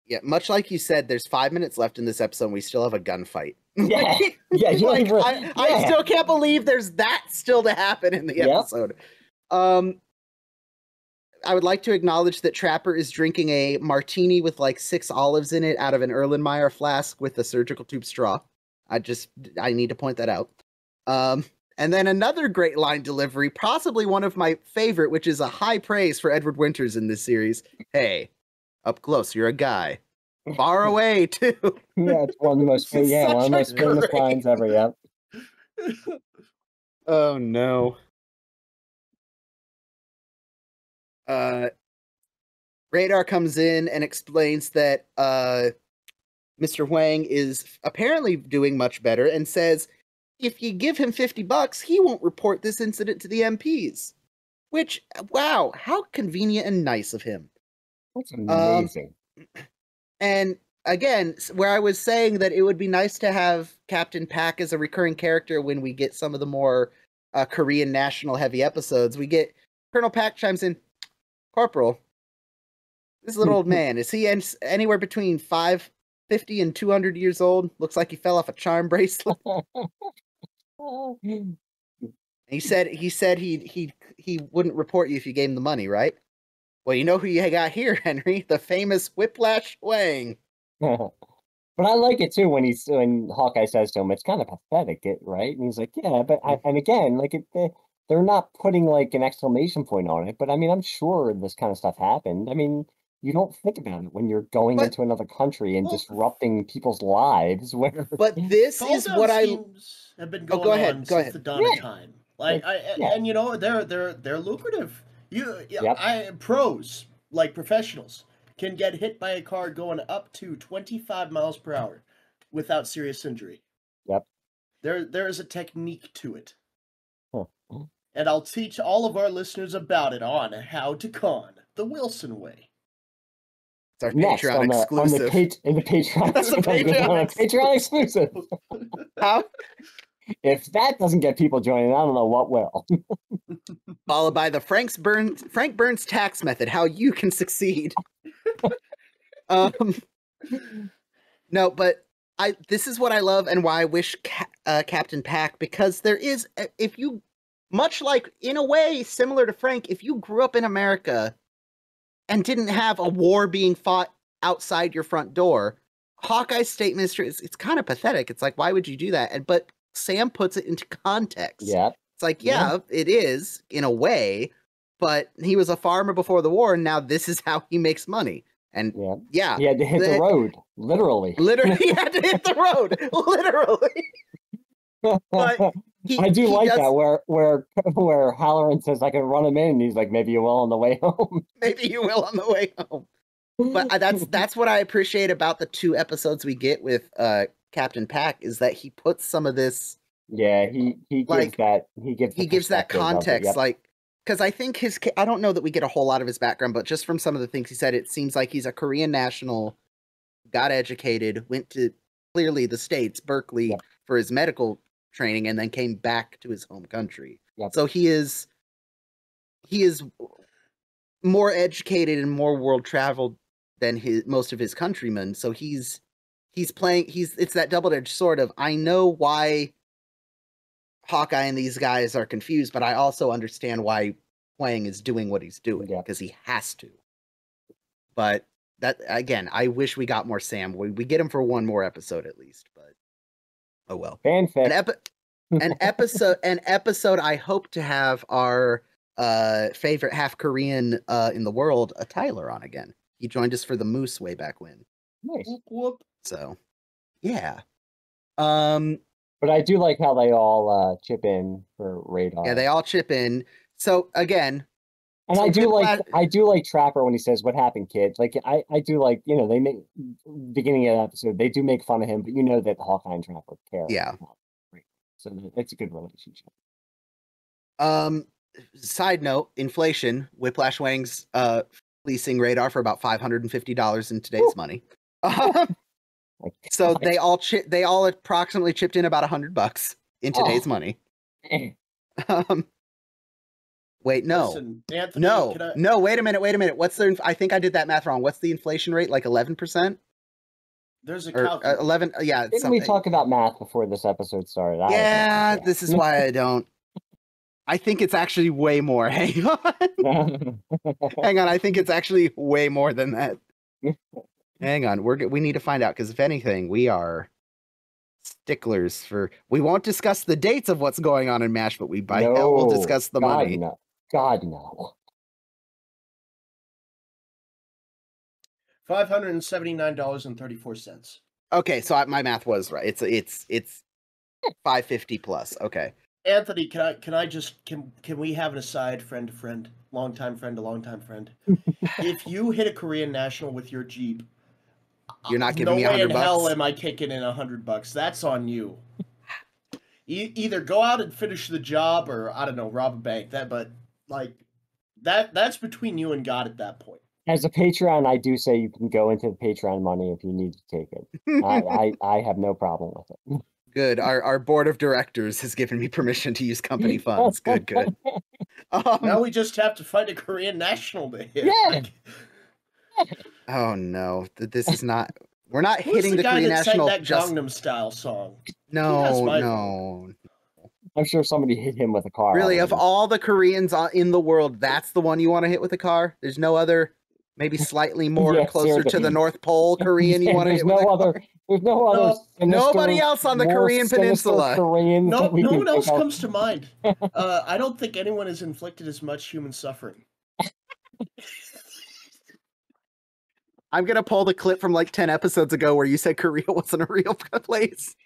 Yeah, much like you said, there's 5 minutes left in this episode, and we still have a gunfight. Yeah, yeah. I still can't believe there's that still to happen in the episode. I would like to acknowledge that Trapper is drinking a martini with like 6 olives in it out of an Erlenmeyer flask with a surgical tube straw. I need to point that out. And then another great line delivery, possibly one of my favorite, which is a high praise for Edward Winters in this series. Hey, up close, you're a guy. Far away, too. Yeah, it's one of the most one of the most famous lines ever, yeah. Oh, no. Radar comes in and explains that Mr. Huang is apparently doing much better, and says if you give him $50, he won't report this incident to the MPs. Which, wow, how convenient and nice of him. That's amazing. And again, where I was saying that it would be nice to have Captain Pak as a recurring character when we get some of the more Korean national heavy episodes, we get Colonel Pak chimes in, Corporal, this little old man, is he anywhere between 50 and 200 years old? Looks like he fell off a charm bracelet. He said he wouldn't report you if you gave him the money, right? Well, you know who you got here, Henry, the famous Whiplash Wang. But I like it too when Hawkeye says to him, "It's kind of pathetic, right?" And he's like, "Yeah, but and again, like they're not putting like an exclamation point on it, but I mean, I'm sure this kind of stuff happened. I mean, you don't think about it when you're going But- into another country and Well- disrupting people's lives. Where But this Call is down what I. schemes have been Oh, going go ahead, on go since ahead. the dawn Yeah. of time. Like, Yeah. and you know, they're lucrative. Yep. Pros, like professionals, can get hit by a car going up to 25 miles per hour without serious injury. Yep. There is a technique to it. Huh. And I'll teach all of our listeners about it on How to Con the Wilson Way. It's our Next Patreon on the exclusive. in the Patreon, That's a Patreon on a Patreon exclusive. How? If that doesn't get people joining, I don't know what will. Followed by the Frank Burns tax method, how you can succeed. No, but this is what I love and why I wish Captain Pack, because there is, if you, much like, in a way, similar to Frank, if you grew up in America and didn't have a war being fought outside your front door, Hawkeye's statement is, it's kind of pathetic. It's like, why would you do that? But Sam puts it into context. Yeah. It's like, yeah, it is, in a way, but he was a farmer before the war, and now this is how he makes money. And yeah, he had to hit the road, literally. Literally, he had to hit the road, literally. But I do like that where Halloran says I can run him in, and he's like, maybe you will on the way home. Maybe you will on the way home. But that's what I appreciate about the 2 episodes we get with Captain Pack, is that he puts some of this. Yeah, he gives that context, yep. like, because I think I don't know that we get a whole lot of his background, but just from some of the things he said, it seems like he's a Korean national, got educated, went to clearly the States, Berkeley, for his medical training, and then came back to his home country. Yep. So he is more educated and more world traveled than most of his countrymen. So it's that double-edged sword of, I know why Hawkeye and these guys are confused, but I also understand why Huang is doing what he's doing, because he has to. But that, again, I wish we got more Sam. We get him for one more episode at least, but oh well. Fanfic. An episode I hope to have our favorite half Korean in the world, Tyler, on again. He joined us for the Moose way back when. Nice. Whoop. So, yeah. But I do like how they all chip in for Radar. Yeah, they all chip in. So again, and I do like Trapper when he says, "What happened, kid?" Like I do like, they make beginning of the episode, they do make fun of him, but you know that Hawkeye and Trapper care. Yeah. So it's a good relationship. Side note, inflation. Whiplash Wang's leasing Radar for about $550 in today's money. So they all approximately chipped in about $100 in today's money. Wait, no. Listen, Anthony, no, wait a minute. I think I did that math wrong. What's the inflation rate? Like 11%? There's a calculator. 11, yeah. Didn't we talk about math before this episode started? This is why I don't. I think it's actually way more. Hang on. Hang on, I think it's actually way more than that. Hang on, we need to find out, because if anything, we are sticklers for. We won't discuss the dates of what's going on in MASH, but we hell will discuss the money. No. God no. $579.34. Okay, so my math was right. It's $550 plus. Okay. Anthony, can we have an aside, friend to friend, longtime friend to longtime friend? If you hit a Korean national with your Jeep, you're not giving me $100. No way in hell am I kicking in $100. That's on you. Either go out and finish the job, or I don't know, rob a bank. That's between you and God at that point. As a Patreon, I do say you can go into the Patreon money if you need to take it. I have no problem with it. Good. Our board of directors has given me permission to use company funds. Good. Now we just have to find a Korean national to hit. Yeah. Oh no, this is not. We're not Who's hitting the guy Korean that national. Sang that Gangnam Style song. No. I'm sure somebody hit him with a car. Really, of all the Koreans in the world, that's the one you want to hit with a car? There's no other, maybe slightly more closer to the North Pole Korean you want to hit with a car? There's no other. Nobody else on the Korean Peninsula. No one else comes to mind. I don't think anyone has inflicted as much human suffering. I'm gonna pull the clip from like 10 episodes ago where you said Korea wasn't a real place.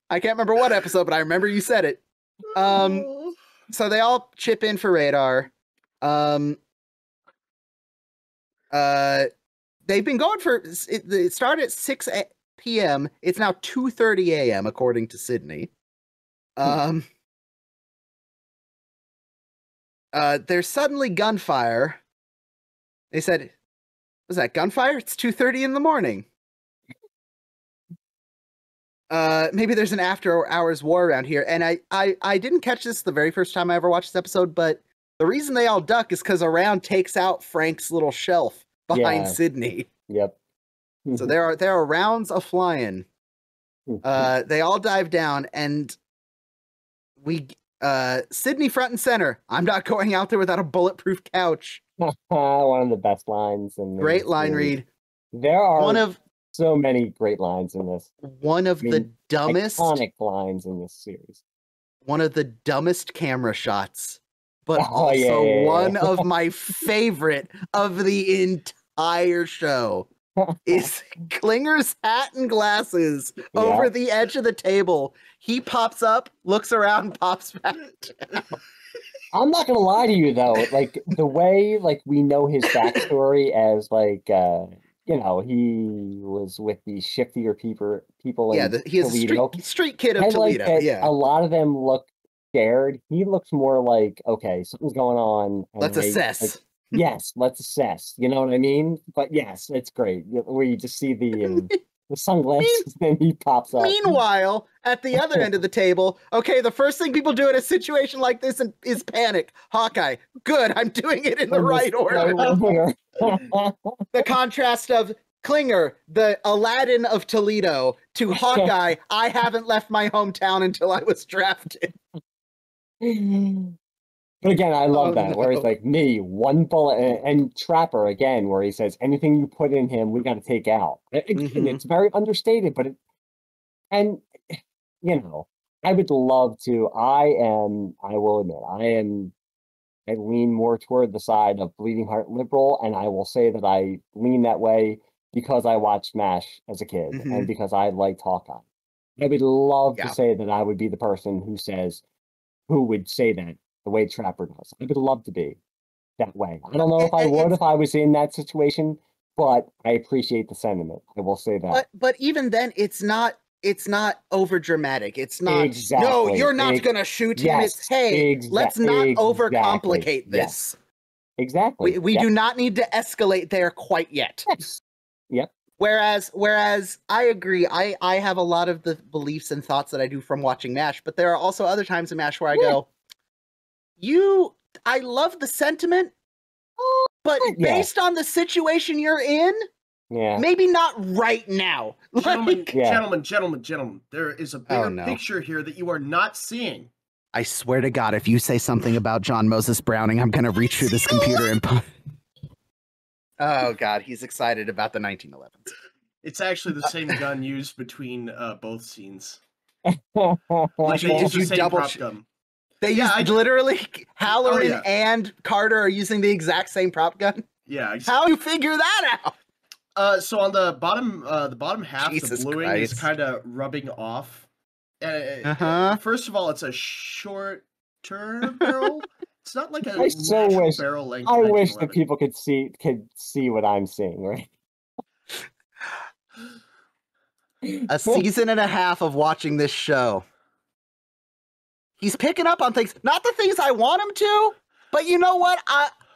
I can't remember what episode, but I remember you said it. So they all chip in for radar. They've been going for it started at 6 p.m. It's now 2:30 a.m. according to Sydney. There's suddenly gunfire. They said, was that gunfire? It's 2:30 in the morning. Maybe there's an after hours war around here. And I didn't catch this the very first time I ever watched this episode, but the reason they all duck is because a round takes out Frank's little shelf behind Sydney. Yep. So there are rounds a flying. They all dive down, and Sydney front and center. I'm not going out there without a bulletproof couch. One of the best lines. Great line read. There are so many great lines in this. The dumbest iconic lines in this series. One of the dumbest camera shots, but also one of my favorite of the entire show is Klinger's hat and glasses over the edge of the table. He pops up, looks around, pops back down. I'm not gonna lie to you though, like the way we know his backstory as he was with the shiftier people in he is Toledo. a street kid of Toledo. A lot of them look scared. He looks more like, okay, something's going on. Let's assess. Yes, let's assess. You know what I mean? But yes, it's great. Where you just see the sunglasses, then he pops up. Meanwhile, at the other end of the table, okay, the first thing people do in a situation like this is panic. Hawkeye, good, I'm doing it in the right order. The contrast of Klinger, the Aladdin of Toledo, to Hawkeye, I haven't left my hometown until I was drafted. But again, I love that, where he's like, me, one bullet, and Trapper, again, where he says, anything you put in him, we got to take out. Again, it's very understated, but I would love to, I will admit, I lean more toward the side of Bleeding Heart liberal, and I will say that I lean that way because I watched MASH as a kid, and because I liked Hawkeye. I would love to say that I would be the person who would say that the way Trapper does. I would love to be that way. I don't know if I would if I was in that situation, but I appreciate the sentiment. I will say that. But even then, it's not over dramatic. It's not no, you're not gonna shoot him. Yes, it's hey, let's not overcomplicate this. Yes. Exactly. We do not need to escalate there quite yet. Yes. Yep. Whereas I agree, I have a lot of the beliefs and thoughts that I do from watching MASH, but there are also other times in MASH where I go, I love the sentiment, but based on the situation you're in, maybe not right now. Gentlemen, there is a bigger picture here that you are not seeing. I swear to God, if you say something about John Moses Browning, I'm going to reach through this computer and... Oh, God, he's excited about the 1911s. It's actually the same gun used between both scenes. Like, did you double gun. They literally, Halloran and Carter are using the exact same prop gun? Yeah. How do you figure that out? So on the bottom half, the bluing is kind of rubbing off. First of all, it's a shorter barrel. It's not like a barrel length. I wish that people could see what I'm seeing, right? A season and a half of watching this show. He's picking up on things, not the things I want him to, but you know what?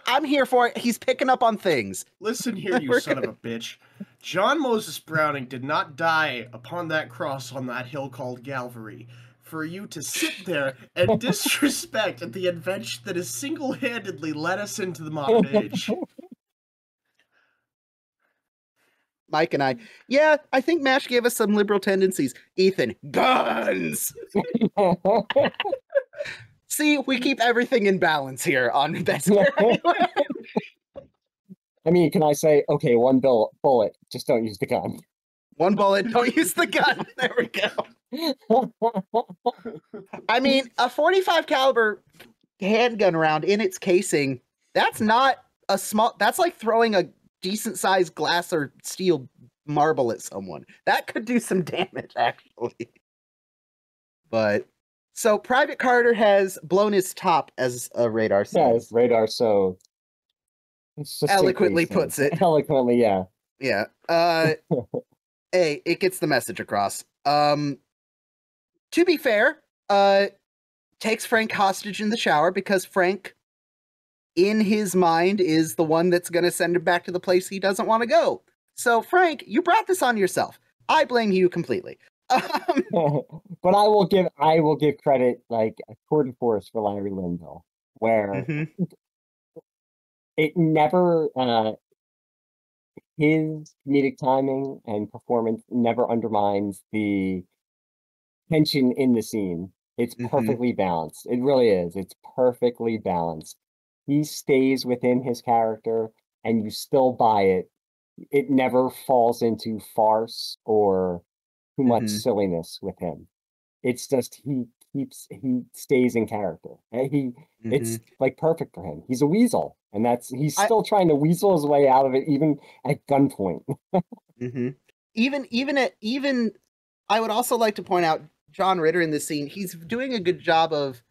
I'm here for it. He's picking up on things. Listen here, you son of a bitch. John Moses Browning did not die upon that cross on that hill called Calvary. For you to sit there and disrespect the invention that has single-handedly led us into the modern age. Mike and I think MASH gave us some liberal tendencies. Ethan, guns! See, we keep everything in balance here on Best I mean, can I say, okay, one bullet, just don't use the gun. One bullet, don't use the gun. There we go. I mean, a .45 caliber handgun round in its casing, that's not a small. That's like throwing a decent sized glass or steel marble at someone. That could do some damage, actually. But so Private Carter has blown his top, as Radar says. Yeah, Radar so Eloquently puts it. Eloquently, yeah. Yeah. Hey, it gets the message across. To be fair, takes Frank hostage in the shower because Frank, in his mind, is the one that's going to send him back to the place he doesn't want to go. So, Frank, you brought this on yourself. I blame you completely. But I will give credit, like a tour de force for Larry Linville, where it never his comedic timing and performance never undermines the tension in the scene. It's perfectly balanced. It really is. It's perfectly balanced. He stays within his character and you still buy it. It never falls into farce or too much silliness with him. It's just he stays in character. It's like perfect for him. He's a weasel, and he's still trying to weasel his way out of it, even at gunpoint. Even I would also like to point out John Ritter in this scene. He's doing a good job of.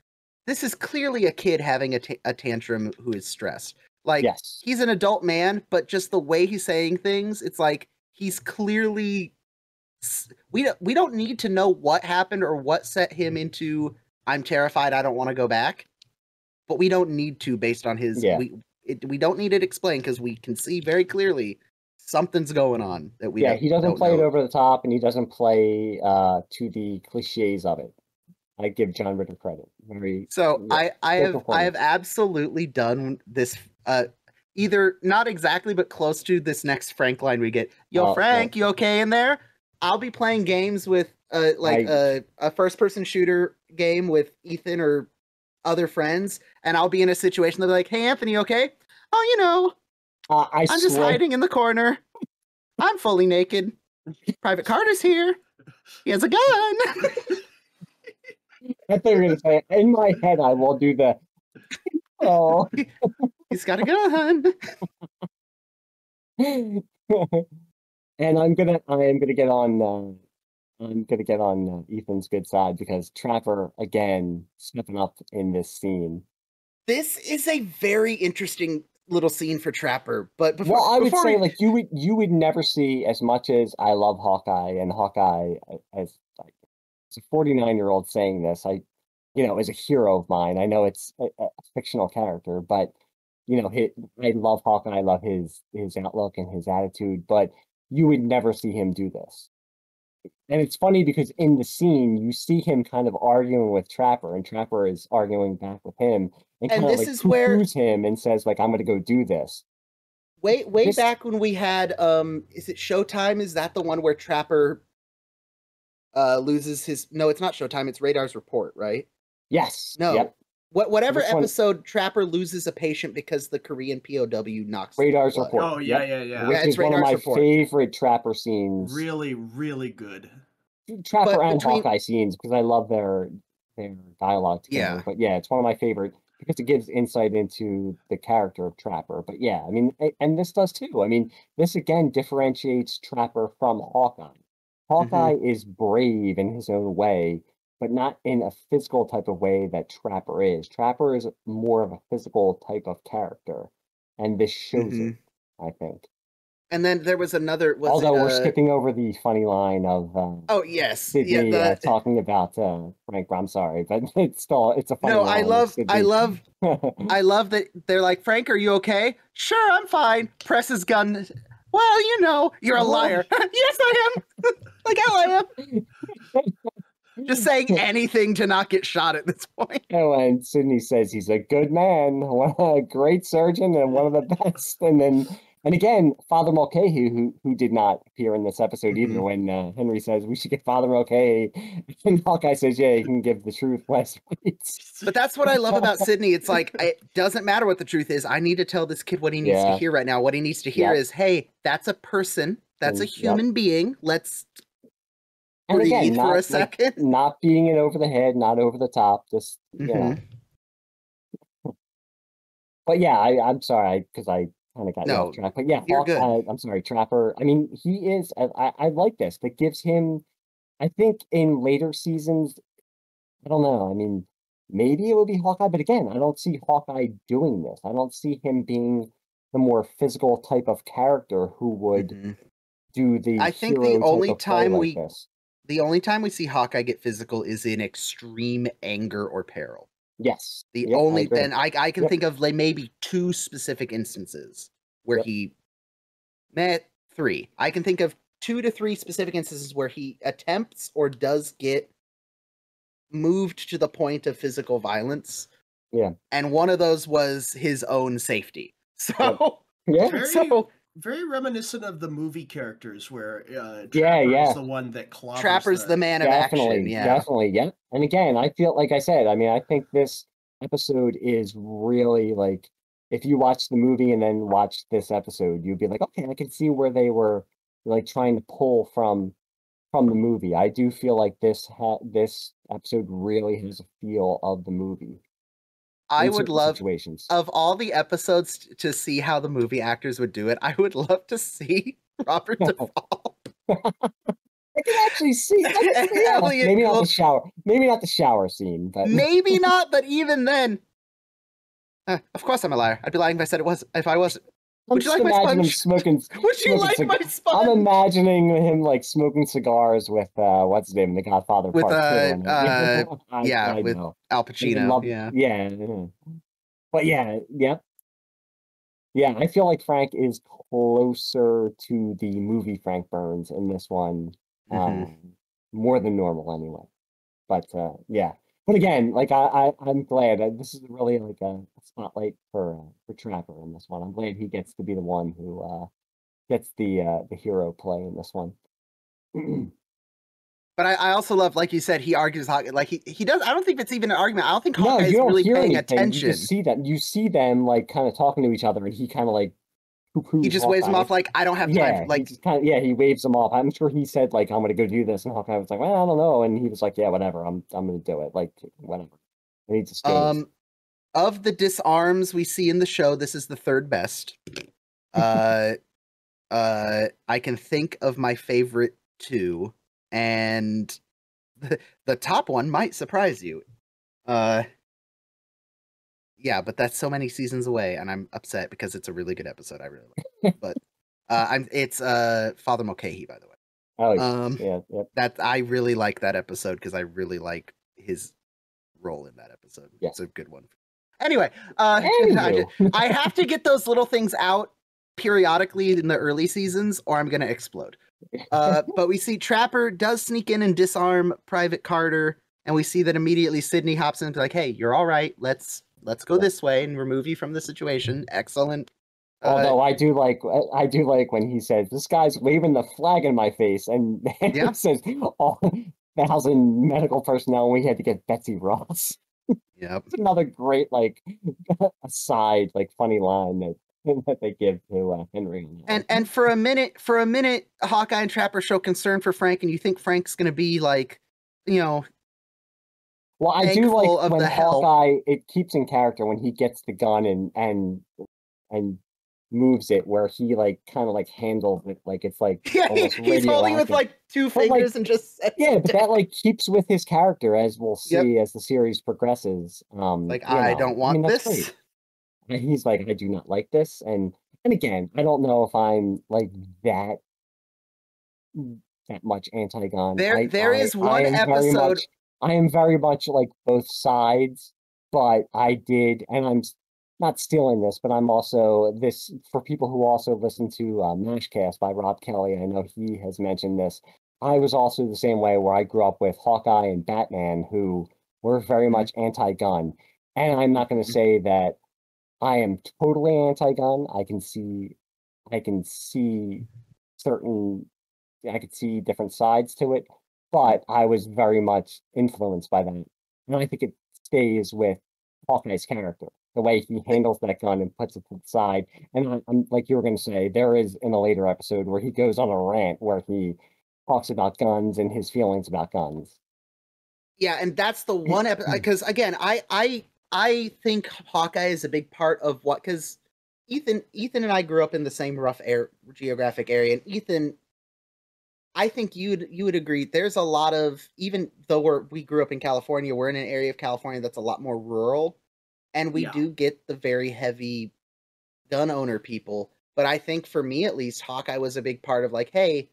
This is clearly a kid having a tantrum who is stressed. Like, yes, he's an adult man, but just the way he's saying things, it's like he's clearly. We don't need to know what happened or what set him into. I'm terrified. I don't want to go back. But we don't need to, based on his. Yeah. We don't need it explained because we can see very clearly something's going on that we. Yeah, he doesn't play it over the top, and he doesn't play to the cliches of it. I give John Ritter credit. I have absolutely done this. Either not exactly, but close to this next Frank line we get. Yo, Frank, you okay in there? I'll be playing games with a first-person shooter game with Ethan or other friends, and I'll be in a situation they'll be like, "Hey, Anthony, okay? Oh, you know, I'm just hiding in the corner. I'm fully naked. Private Carter's here. He has a gun." I thought you were going to say, in my head, I will do the, oh. He's got a gun. And I am gonna get on Ethan's good side because Trapper again stepping up in this scene. This is a very interesting little scene for Trapper, but I would say like you would never see, as much as I love Hawkeye, and Hawkeye as like as a 49-year-old saying this, is a hero of mine. I know it's a fictional character, but I love Hawkeye. I love his outlook and his attitude, but you would never see him do this. And it's funny because in the scene, you see him kind of arguing with Trapper, and Trapper is arguing back with him, and kind of like poo-poos him and says, like, I'm going to go do this. Way back when we had, is it Showtime? Is that the one where Trapper loses his... No, it's not Showtime. It's Radar's Report, right? Yes. No. Yep. Whatever episode Trapper loses a patient because the Korean POW knocks Radar's Report. Oh, yeah. Which is one of my favorite Trapper scenes. Really, really good. Trapper and Hawkeye scenes, because I love their dialogue together. Yeah. But yeah, it's one of my favorite because it gives insight into the character of Trapper. But yeah, I mean, and this does too. I mean, this again differentiates Trapper from Hawkeye. Hawkeye is brave in his own way, but not in a physical type of way that Trapper is. Trapper is more of a physical type of character, and this shows it, I think. And then there was another... Although we're skipping over the funny line of... oh, yes. Sydney talking about Frank, I'm sorry, but it's a funny line. I love that they're like, Frank, are you okay? Sure, I'm fine. Presses gun. Well, you're a liar. Yes, I am. Like hell I am. Just saying anything to not get shot at this point. Oh, and Sydney says he's a good man, a great surgeon, and one of the best. And again, Father Mulcahy, who did not appear in this episode either, when Henry says we should get Father Mulcahy, and Hawkeye says, yeah, you can give the truth, Wes. But that's what I love about Sydney. It's like, it doesn't matter what the truth is. I need to tell this kid what he needs to hear right now. What he needs to hear is, hey, that's a person. That's a human being. Let's breathe for a second. Not beating it over the head, not over the top, just, But But yeah, I'm sorry, because I kind of got you off No, track. But yeah, you're good. I'm sorry, Trapper. I mean, he is. I like this. That gives him. I think in later seasons, I don't know. I mean, maybe it would be Hawkeye, but again, I don't see Hawkeye doing this. I don't see him being the more physical type of character who would Mhm. do the I think hero type of play like this. the only time we see Hawkeye get physical is in extreme anger or peril. Yes. The Yep, I only agree. then I can Yep. think of like maybe 2 specific instances where Yep. he met 3. I can think of 2 to 3 specific instances where he attempts or does get moved to the point of physical violence. Yeah. And one of those was his own safety. So Yeah. Very reminiscent of the movie characters where Trapper Yeah. is the one that clobbers Trapper's the man of action. Yeah. Definitely. Yeah. And again, I feel like I said, I mean, I think this episode is really like, if you watch the movie and then watch this episode, you'd be like, okay, I can see where they were like trying to pull from the movie. I do feel like this episode really has a feel of the movie I in would certain love, situations. of all the episodes to see how the movie actors would do it, I would love to see Robert Duvall. I can actually see. I can see yeah. Elliot Maybe not Gould. the shower. Maybe not the shower scene, but Maybe not, but even then, of course I'm a liar. I'd be lying if I said it was. If I wasn't. I'm Would you just like my imagining him sponge? smoking. Would you like my I'm sponge? imagining him like smoking cigars with what's his name, The Godfather With Part 2. And yeah, I with know. Al I would Pacino. love, Yeah. But yeah. I feel like Frank is closer to the movie Frank Burns in this one, Mhm. more than normal anyway. But yeah. But again, like I'm glad this is really like a spotlight for Trapper in this one. I'm glad he gets to be the one who gets the hero play in this one. But I also love, like you said, he argues Hawkeye. Like he does. I don't think it's even an argument. I don't think No, Hawkeye you is don't really hear paying anything. attention. You just see that. You see them like kind of talking to each other, and he kind of like poo-poos He just waves him Hawkeye. off like, I don't have time. Yeah, Like, he waves them off. I'm sure he said like, I'm gonna go do this, and Hawkeye was like, well, I don't know, and he was like, yeah, whatever, I'm gonna do it, like whatever. And he just goes. Of the disarms we see in the show, this is the third best. I can think of my favorite 2, and the top one might surprise you. Yeah, but that's so many seasons away, and I'm upset because it's a really good episode. I really like it. But it's Father Mulcahy, by the way. Oh, yeah. That I really like that episode because I really like his role in that episode. Yeah. It's a good one. Anyway, Anywho. I have to get those little things out periodically in the early seasons, or I'm gonna explode. But we see Trapper does sneak in and disarm Private Carter, and we see that immediately Sydney hops into like, "Hey, you're all right. Let's go this way and remove you from the situation." Excellent. Although I do like when he says, "This guy's waving the flag in my face," and Yeah. it says, "Oh, 1,000 medical personnel, and we had to get Betsy Ross." Yep. It's another great like aside, like funny line that they give to Henry. And for a minute, Hawkeye and Trapper show concern for Frank, and you think Frank's gonna be like, Well, I do thankful like of when the help. Hawkeye, it keeps in character when he gets the gun and moves it, where he like kind of like handles it like it's like Yeah, almost he's holding with radioactive. like 2 But, like, fingers and just sets Yeah, it but down. that like keeps with his character, as we'll Yep. see as the series progresses. Like, you I know, don't want that's this. great. And he's like, I do not like this, and again, I don't know if I'm like that much anti-gun. There is one episode. I am very much like both sides, but I did, and I'm not stealing this, but I'm also this for people who also listen to Mashcast by Rob Kelly. I know he has mentioned this. I was also the same way, where I grew up with Hawkeye and Batman, who were very much anti-gun. And I'm not going to say that I am totally anti-gun. I can see different sides to it, but I was very much influenced by that. And I think it stays with Hawkeye's character, the way he handles that gun and puts it to the side. And I'm like you were going to say, there is in a later episode where he goes on a rant where he talks about guns and his feelings about guns. Yeah, and that's the one episode, because again, I I think Hawkeye is a big part of what, because Ethan and I grew up in the same rough geographic area, and Ethan, I think you would agree. There's a lot of, even though we grew up in California, we're in an area of California that's a lot more rural, and we do get the very heavy gun owner people. But I think for me at least, Hawkeye was a big part of like, hey,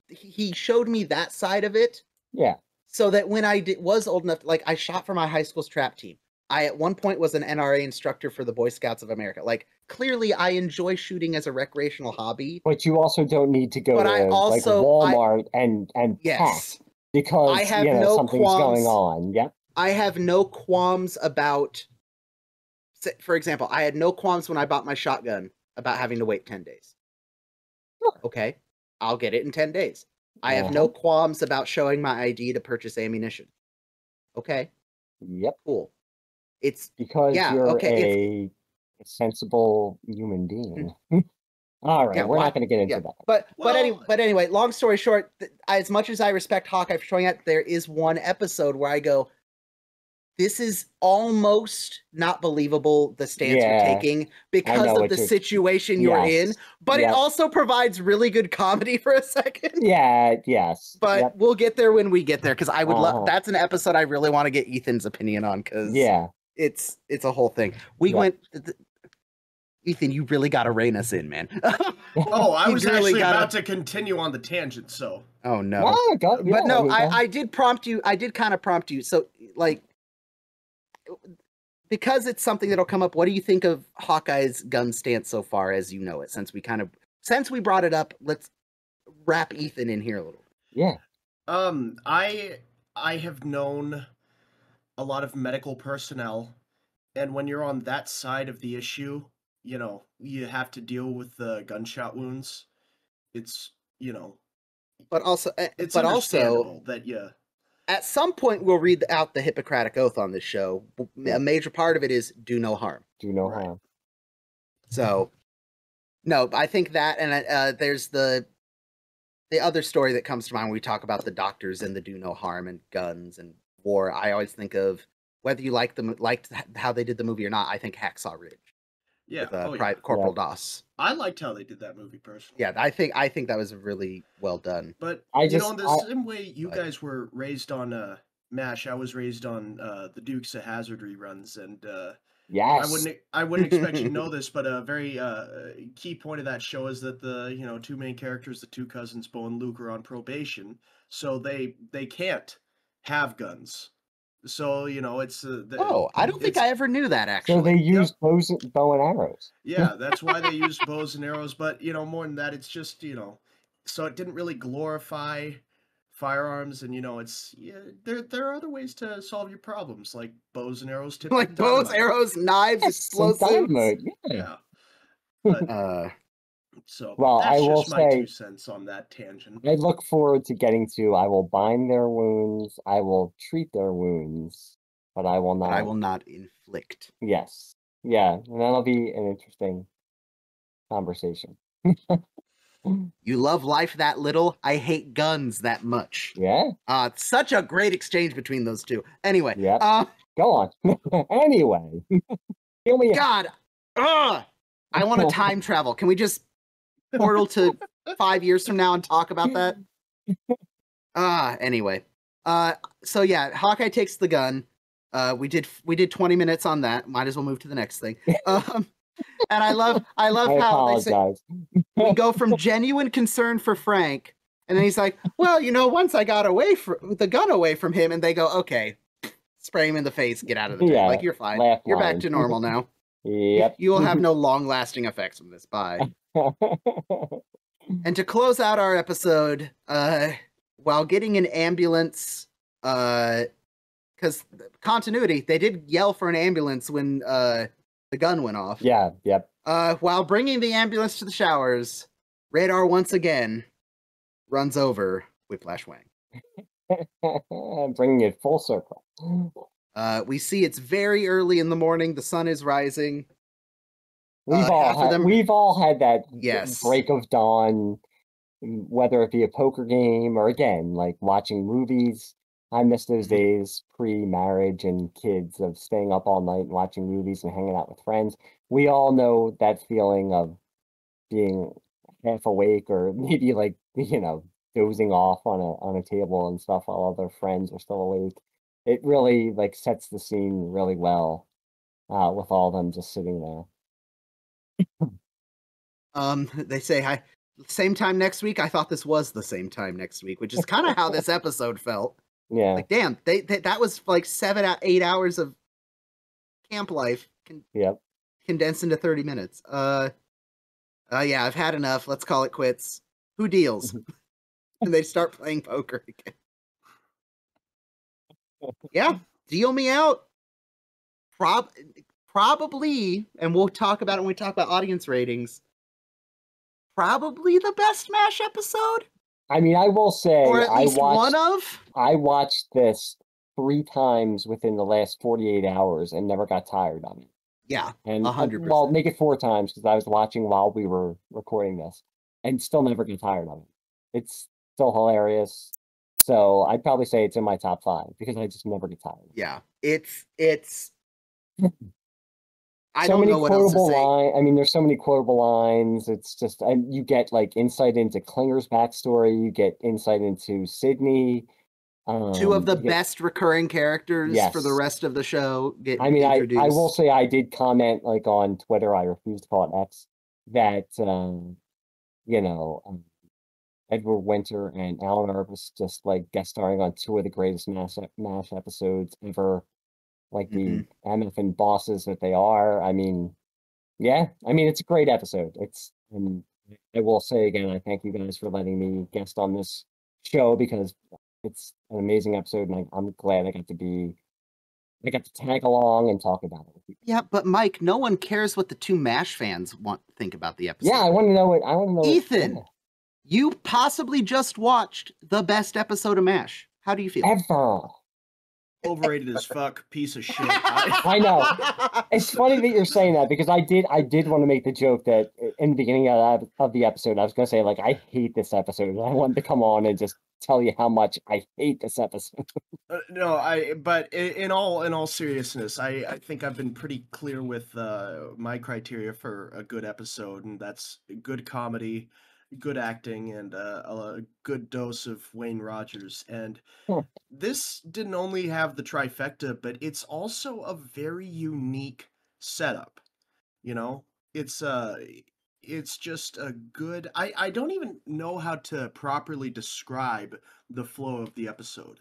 he showed me that side of it. Yeah. So that when I was old enough, like I shot for my high school's trap team. I at one point was an NRA instructor for the Boy Scouts of America. Like clearly, I enjoy shooting as a recreational hobby. But you also don't need to go to like Walmart and yes, pack because I have no something's qualms, going on. Yep. I have no qualms about. For example, I had no qualms when I bought my shotgun about having to wait 10 days. Sure. Okay, I'll get it in 10 days. I have no qualms about showing my ID to purchase ammunition. Okay. Yep. Cool. It's because you're a sensible human being. All right, we're not going to get into that. But anyway, long story short, as much as I respect Hawkeye for showing that, there is one episode where I go, this is almost not believable, the stance you're taking, because of the situation you're in, but it also provides really good comedy for a second. Yeah, yes. But we'll get there when we get there, because I would love, that's an episode I really want to get Ethan's opinion on, because it's a whole thing. We went... Ethan, you really got to rein us in, man. I was really about to continue on the tangent, so... Oh, no. But no, I did prompt you. I did kind of prompt you. So, like... Because it's something that'll come up, what do you think of Hawkeye's gun stance so far as you know it? Since we brought it up, let's wrap Ethan in here a little. Yeah. I have known a lot of medical personnel, and when you're on that side of the issue, you have to deal with the gunshot wounds. It's, but also, it's understandable that at some point, we'll read out the Hippocratic Oath on this show. A major part of it is do no harm. Do no harm. So, no, I think that, and there's the other story that comes to mind when we talk about the doctors and the do no harm and guns and war. I always think of, whether you liked how they did the movie or not, I think Hacksaw Ridge. Yeah, with Corporal Doss. I liked how they did that movie personally. Yeah, I think that was really well done. But in the same way you guys were raised on MASH, I was raised on the Dukes of Hazzard reruns, and yes, I wouldn't expect you to know this, but a very key point of that show is that the two main characters, the two cousins Bo and Luke, are on probation, so they can't have guns. So, it's... I don't think I ever knew that, actually. So they used bow and arrows. Yeah, that's why they used bows and arrows. But, more than that, it's just, so it didn't really glorify firearms. And, it's... Yeah, there are other ways to solve your problems, like bows and arrows. Like bows, arrows, knives, explosives. Yeah. But, so, well, that's I will just my 2 cents on that tangent. I look forward to getting to, I will bind their wounds, I will treat their wounds, but I will not... I will not inflict. Yes. Yeah, and that'll be an interesting conversation. You love life that little, I hate guns that much. Yeah. Such a great exchange between those two. Anyway. Yeah. Go on. Anyway. God. I want to time travel. Can we just portal to 5 years from now and talk about that? Anyway. So yeah, Hawkeye takes the gun. We did 20 minutes on that. Might as well move to the next thing. And I love how they say, we go from genuine concern for Frank, and then he's like, well, once I got the gun away from him, and they go, okay, spray him in the face, get out of the tank. Like, you're fine. You're back to normal now. Yep. You will have no long-lasting effects from this. Bye. And to close out our episode, while getting an ambulance, because continuity, they did yell for an ambulance when the gun went off. Yeah, yep. While bringing the ambulance to the showers, Radar once again runs over Whiplash Wang. Bringing it full circle. We see it's very early in the morning. The sun is rising. We've all had that break of dawn, whether it be a poker game or, again, like watching movies. I miss those days pre-marriage and kids of staying up all night and watching movies and hanging out with friends. We all know that feeling of being half awake or maybe like, dozing off on a table and stuff while other friends are still awake. It really like sets the scene really well, with all of them just sitting there. They say same time next week. I thought this was the same time next week, which is kind of how this episode felt. Yeah. Like, damn, they that was like 8 hours of camp life Yep. condensed into 30 minutes. Yeah, I've had enough. Let's call it quits. Who deals? And they start playing poker again. Yeah, deal me out. Probably, and we'll talk about it when we talk about audience ratings. Probably the best MASH episode, I mean, I will say or at least one of. I watched this 3 times within the last 48 hours and never got tired of it. Yeah, And 100%. well, make it 4 times because I was watching while we were recording this, and still never get tired of it. It's still hilarious. So I'd probably say it's in my top 5 because I just never get tired. Yeah, it's. I So don't many know what else to quotable say. lines. I mean, there's so many quotable lines. It's just, and you get like insight into Klinger's backstory. You get insight into Sydney. 2 of the you get- best recurring characters for the Yes. rest of the show get I mean, introduced. I will say I did comment like on Twitter. I refuse to call it X. That Edward Winter and Alan Irvis just like guest starring on 2 of the greatest MASH episodes ever. Like the MF bosses that they are. I mean, yeah. I mean, it's a great episode. And I will say again, I thank you guys for letting me guest on this show because it's an amazing episode, and I'm glad I got to tag along and talk about it with you. Yeah, but Mike, no one cares what the 2 MASH fans think about the episode. Yeah, I want to know it. Ethan, you possibly just watched the best episode of MASH. How do you feel? Ever. Overrated as fuck, piece of shit. I know. It's funny that you're saying that because I did want to make the joke that in the beginning of the episode, I was going to say, like, I hate this episode. I wanted to come on and just tell you how much I hate this episode. But in all seriousness, I think I've been pretty clear with my criteria for a good episode, and that's good comedy, good acting, and a good dose of Wayne Rogers. And this didn't only have the trifecta, but it's also a very unique setup. It's just a good. I don't even know how to properly describe the flow of the episode,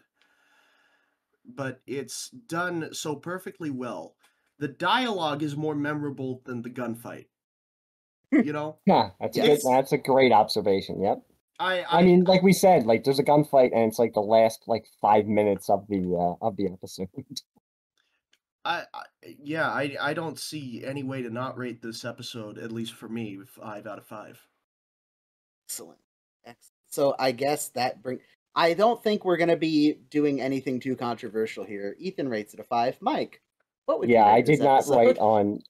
but it's done so perfectly well. The dialogue is more memorable than the gunfight. Yeah, that's a great observation. Yep. I mean, like we said, like there's a gunfight, and it's like the last like 5 minutes of the episode. I don't see any way to not rate this episode, at least for me, 5 out of 5. Excellent. So I guess I don't think we're going to be doing anything too controversial here. Ethan rates it a 5. Mike, what would you rate I this did not episode?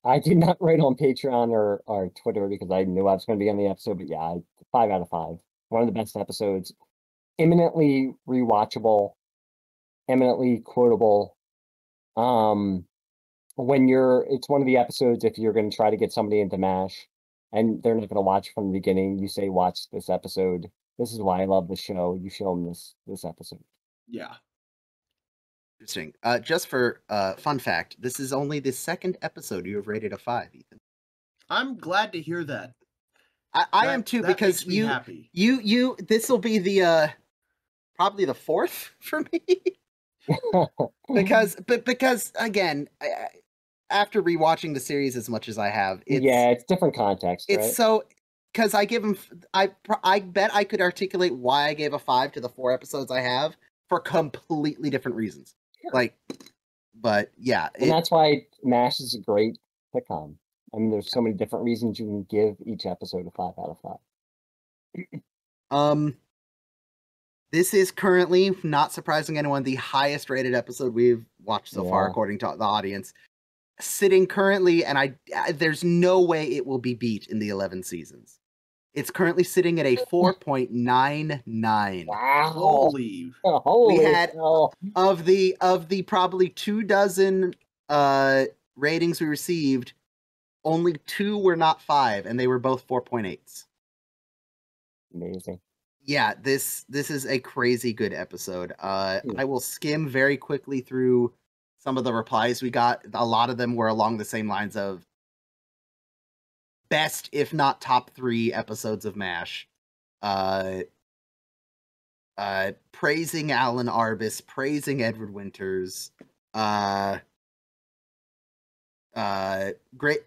I did not write on Patreon or Twitter because I knew I was going to be on the episode. But yeah, 5 out of 5. One of the best episodes. Eminently rewatchable. Eminently quotable. It's one of the episodes if you're going to try to get somebody into MASH and they're not going to watch from the beginning, you say, watch this episode. This is why I love the show. You show them this episode. Yeah. Interesting. Just for fun fact, this is only the 2nd episode you have rated a 5, Ethan. I'm glad to hear that. I am too, because makes me happy. This will be the probably the 4th for me. because again, after rewatching the series as much as I have, it's different context. It's right? so because I give him. I bet I could articulate why I gave a 5 to the 4 episodes I have for completely different reasons. Sure. But yeah, and that's why MASH is a great sitcom. I mean, there's so many different reasons you can give each episode a 5 out of 5. This is currently, not surprising anyone, the highest rated episode we've watched so far, according to the audience. Sitting currently, and there's no way it will be beat in the 11 seasons. It's currently sitting at a 4.99. Wow. Holy. Holy We had hell. of the probably 24 ratings we received, only 2 were not 5, and they were both 4.8s. Amazing. Yeah, this is a crazy good episode. I will skim very quickly through some of the replies we got. A lot of them were along the same lines of best, if not top 3 episodes of MASH. Praising Alan Arbus, praising Edward Winters. Great.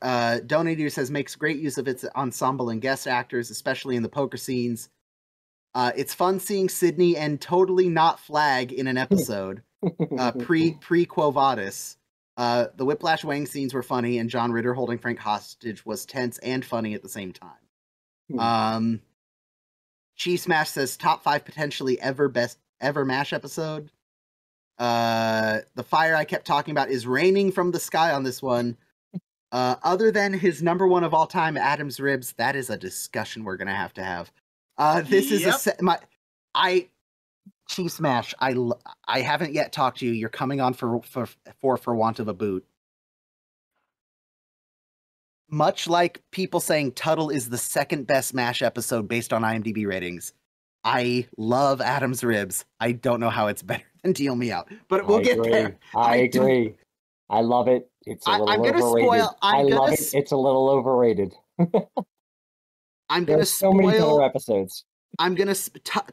Donator says makes great use of its ensemble and guest actors, especially in the poker scenes. It's fun seeing Sydney and totally not Flag in an episode. Pre Quo Vadis. The Whiplash Wang scenes were funny, and John Ritter holding Frank hostage was tense and funny at the same time. Chief Smash says top 5 potentially ever MASH episode. The fire I kept talking about is raining from the sky on this one. Other than his number 1 of all time, Adam's Ribs, that is a discussion we're gonna have to have. This is Chief Smash. I haven't yet talked to you. You're coming on for want of a boot. Much like people saying Tuttle is the second best MASH episode based on IMDb ratings, I love Adam's Ribs. I don't know how it's better than Deal Me Out, but we'll get there. I agree. I love it. It's a little overrated. I love it. It's a little overrated. I'm gonna so many better episodes. I'm gonna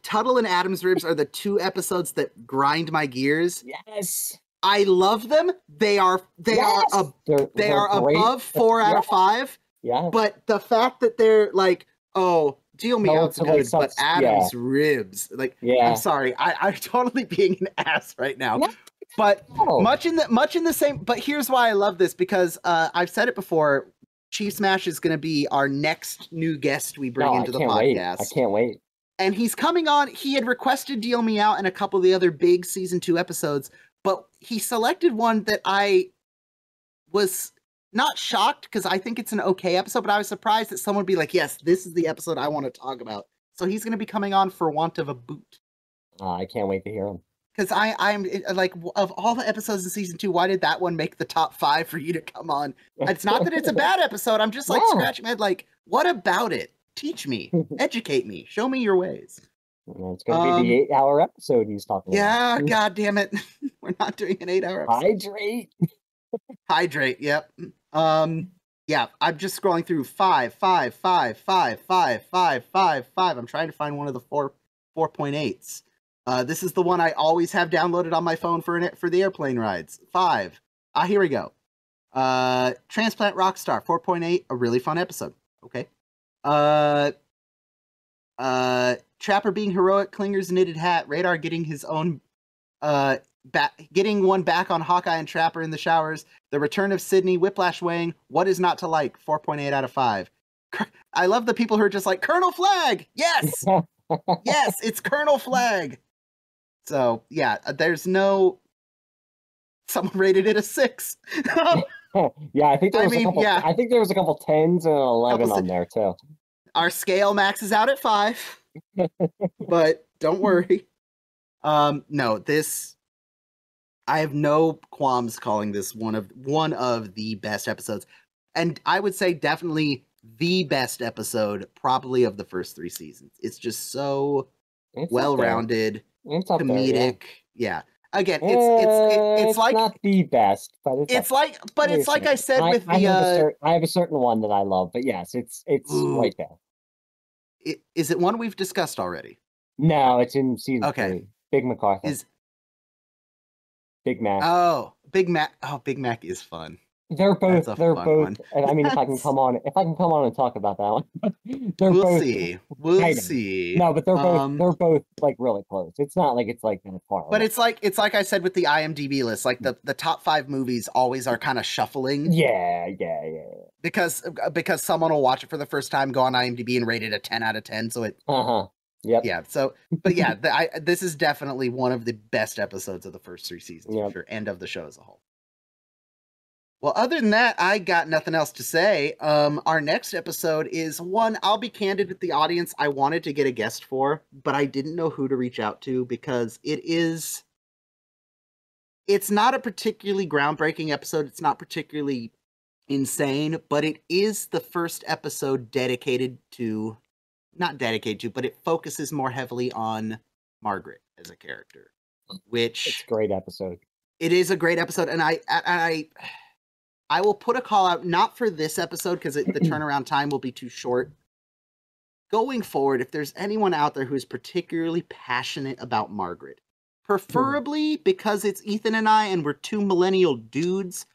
Tuttle and Adam's Ribs are the 2 episodes that grind my gears. Yes, I love them. They are above 4 out of 5. Yeah, but the fact that they're like, oh, Deal Me Out's good, but Adam's Ribs, like, I'm sorry, I'm totally being an ass right now. No. But much in the same. But here's why I love this, because I've said it before. Chief Smash is going to be our next new guest we bring into the podcast. I can't wait. And he's coming on. He had requested Deal Me Out and a couple of the other big season 2 episodes, but he selected one that I was not shocked, because I think it's an okay episode, but I was surprised that someone would be like, yes, this is the episode I want to talk about. So he's going to be coming on for want of a boot. I can't wait to hear him. Because I'm like, of all the episodes in season 2, why did that one make the top 5 for you to come on? It's not that it's a bad episode. I'm just like scratching my head, like, what about it? Teach me, educate me, show me your ways. It's going to be the 8-hour episode he's talking about. Yeah, god damn it. We're not doing an 8-hour episode. Hydrate, yep. Yeah, I'm just scrolling through 5, 5, 5, 5, 5, 5, 5, 5. I'm trying to find one of the 4.8s. This is the one I always have downloaded on my phone for the airplane rides. 5. Here we go. Transplant Rockstar, 4.8, a really fun episode. Okay. Trapper being heroic, Klinger's knitted hat, Radar getting his own, getting one back on Hawkeye and Trapper in the showers, the return of Sydney, Whiplash Wang, what is not to like, 4.8 out of 5. I love the people who are just like, Colonel Flag! Yes! Yes, it's Colonel Flag! So, yeah, there's no... Someone rated it a 6. Yeah, I think there was a couple. I think there was a couple 10s and an 11 on there too. Our scale maxes out at 5, but don't worry. No, this I have no qualms calling this one of the best episodes, and I would say definitely the best episode, probably of the first 3 seasons. It's just so well-rounded, comedic. Yeah. Again, it's like not the best, but it's like I said with the I have a certain one that I love, but yes, it's right there. Is it one we've discussed already? No, it's in season 3. Big MacArthur. Big Mac. Oh, Big Mac. Oh, Big Mac is fun. They're both. I mean, if I can come on and talk about that one, we'll see. We'll see. No, but they're both like really close. It's not like it's like that far. But it's like I said with the IMDb list, like the top 5 movies always are kind of shuffling. Yeah. Because someone will watch it for the first time, go on IMDb and rate it a 10 out of 10. So it. Yep. Yeah. So, but yeah, this is definitely one of the best episodes of the first 3 seasons, for sure, and of the show as a whole. Well, other than that, I got nothing else to say. Our next episode is one, I'll be candid with the audience, I wanted to get a guest for, but I didn't know who to reach out to because it's not a particularly groundbreaking episode. It's not particularly insane, but it is the first episode not dedicated to, but it focuses more heavily on Margaret as a character, which It's a great episode. It is a great episode, and I will put a call out, not for this episode, because the turnaround time will be too short. Going forward, if there's anyone out there who is particularly passionate about Margaret, preferably because it's Ethan and I, and we're two millennial dudes,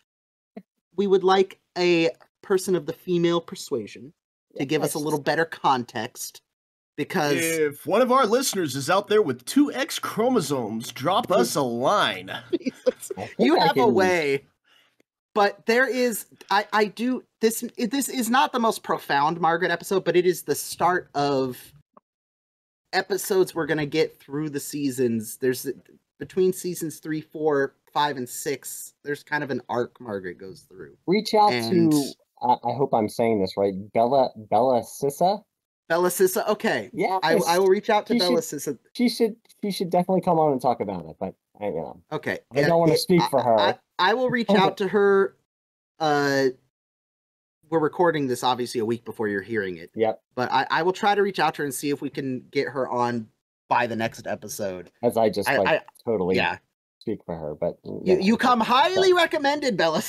we would like a person of the female persuasion to give us a little better context. Because if one of our listeners is out there with 2 X chromosomes, drop us a line. You have a way. But there is, this is not the most profound Margaret episode, but it is the start of episodes we're going to get through the seasons. There's, between seasons 3, 4, 5, and 6, there's kind of an arc Margaret goes through. Reach out to, I hope I'm saying this right, Bella Sissa? Bella Sissa, okay. Yeah. I will reach out to Bella Sissa. She should definitely come on and talk about it, but okay. I don't want to speak for her. I will reach out to her. We're recording this obviously a week before you're hearing it. Yep. But I will try to reach out to her and see if we can get her on by the next episode. As I just totally speak for her, but you come highly recommended, Bella.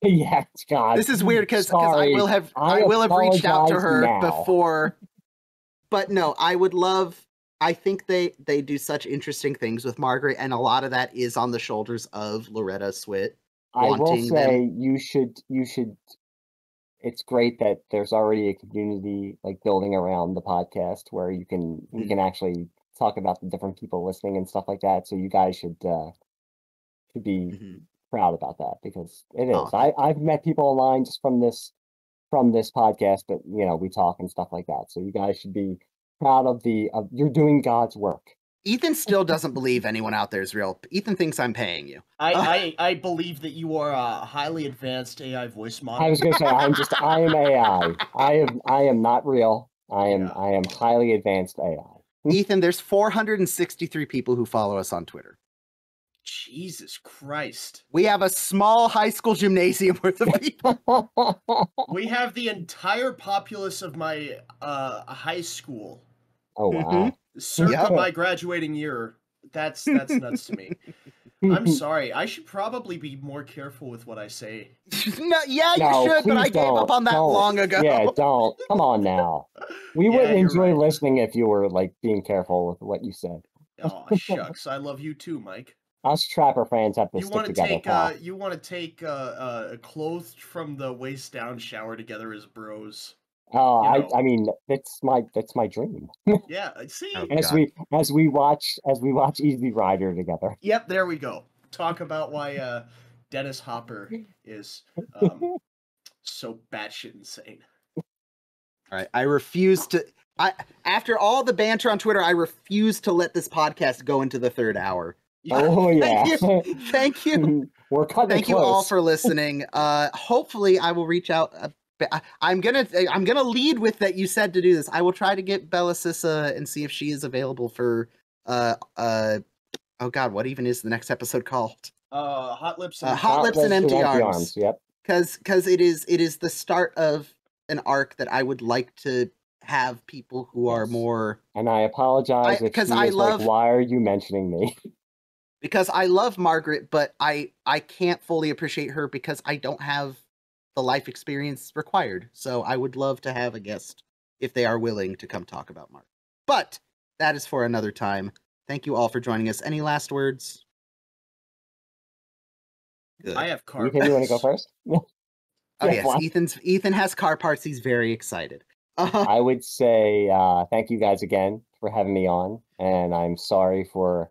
Yes, God. This is weird because I will have reached out to her before. But no, I would love. I think they do such interesting things with Margaret, and a lot of that is on the shoulders of Loretta Swit. I will say you should. It's great that there's already a community like building around the podcast where you can actually talk about the different people listening and stuff like that. So you guys should be proud about that, because it is. I've met people online just from this podcast, but we talk and stuff like that. So you guys should be proud of you're doing God's work. Ethan still doesn't believe anyone out there is real. Ethan thinks I'm paying you. I believe that you are a highly advanced AI voice model. I was going to say I am AI. I am not real. I am highly advanced AI. Ethan, there's 463 people who follow us on Twitter. Jesus Christ. We have a small high school gymnasium worth of people. We have the entire populace of my high school. Oh, wow. Circa my graduating year. That's nuts to me. I'm sorry. I should probably be more careful with what I say. You should, but I gave up on that long ago. Yeah, don't. Come on now. We wouldn't enjoy listening if you were like being careful with what you said. Oh, shucks. I love you too, Mike. Us Trapper fans have to stick together. You want to take clothed from the waist down shower together as bros. Oh, I mean that's my dream. Yeah, see, as we watch Easy Rider together. Yep, there we go. Talk about why Dennis Hopper is so batshit insane. All right, I refuse to. After all the banter on Twitter, I refuse to let this podcast go into the 3rd hour. Oh yeah, thank you. We're cutting. Thank you all for listening. Hopefully, I will reach out. I'm gonna lead with that. You said to do this. I will try to get Bella Sissa and see if she is available for oh God, what even is the next episode called? Hot Lips and Empty Arms. Yep. Because it is the start of an arc that I would like to have people who are more. And I apologize because why are you mentioning me? Because I love Margaret, but I can't fully appreciate her because I don't have the life experience required. So I would love to have a guest if they are willing to come talk about Margaret. But that is for another time. Thank you all for joining us. Any last words? Good. I have car parts. You want to go first? Yes, Ethan has car parts. He's very excited. I would say thank you guys again for having me on, and I'm sorry for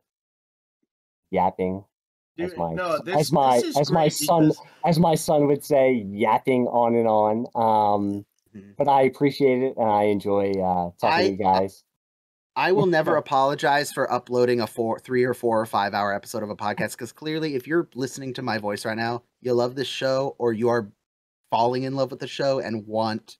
yapping. Dude, as my son would say, yapping on and on. But I appreciate it, and I enjoy talking to you guys. I will never apologize for uploading a 3 or 4 or 5 hour episode of a podcast, because clearly if you're listening to my voice right now, you love this show, or you are falling in love with the show and want...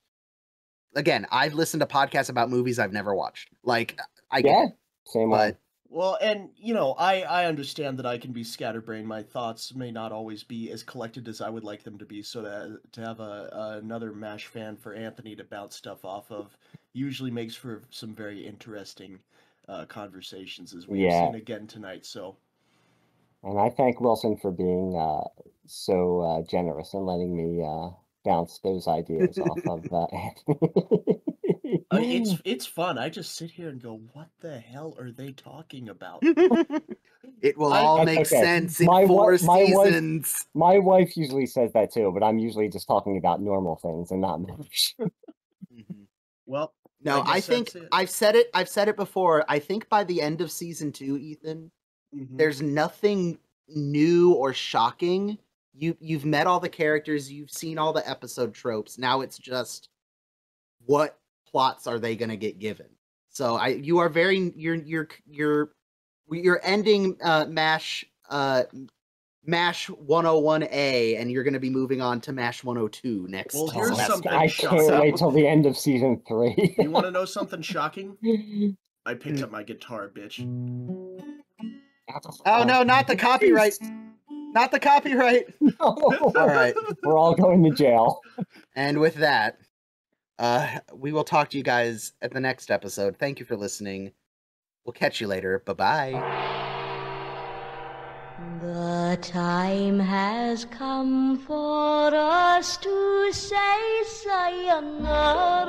Again, I've listened to podcasts about movies I've never watched. Like, I get it. Same But way. Well, and, you know, I understand that I can be scatterbrained. My thoughts may not always be as collected as I would like them to be, so to have another MASH fan for Anthony to bounce stuff off of usually makes for some very interesting conversations, as we've seen again tonight, so... And I thank Wilson for being so generous and letting me bounce those ideas off of Anthony. It's fun. I just sit here and go, what the hell are they talking about? It will all make sense in 4 seasons. My wife usually says that too, but I'm usually just talking about normal things and not MASH. Well, no, I think I've said it before. I think by the end of season 2, Ethan, there's nothing new or shocking. You've met all the characters, you've seen all the episode tropes. Now it's just what plots are they going to get given? So you're ending MASH 101A, and you're going to be moving on to MASH 102 next. Well, here's something I can't wait till the end of season 3. You want to know something shocking? I picked up my guitar, bitch. Oh no, not the copyright. Not the copyright. No. All right. We're all going to jail. And with that, we will talk to you guys at the next episode. Thank you for listening. We'll catch you later. Bye-bye. The time has come for us to say sayonara.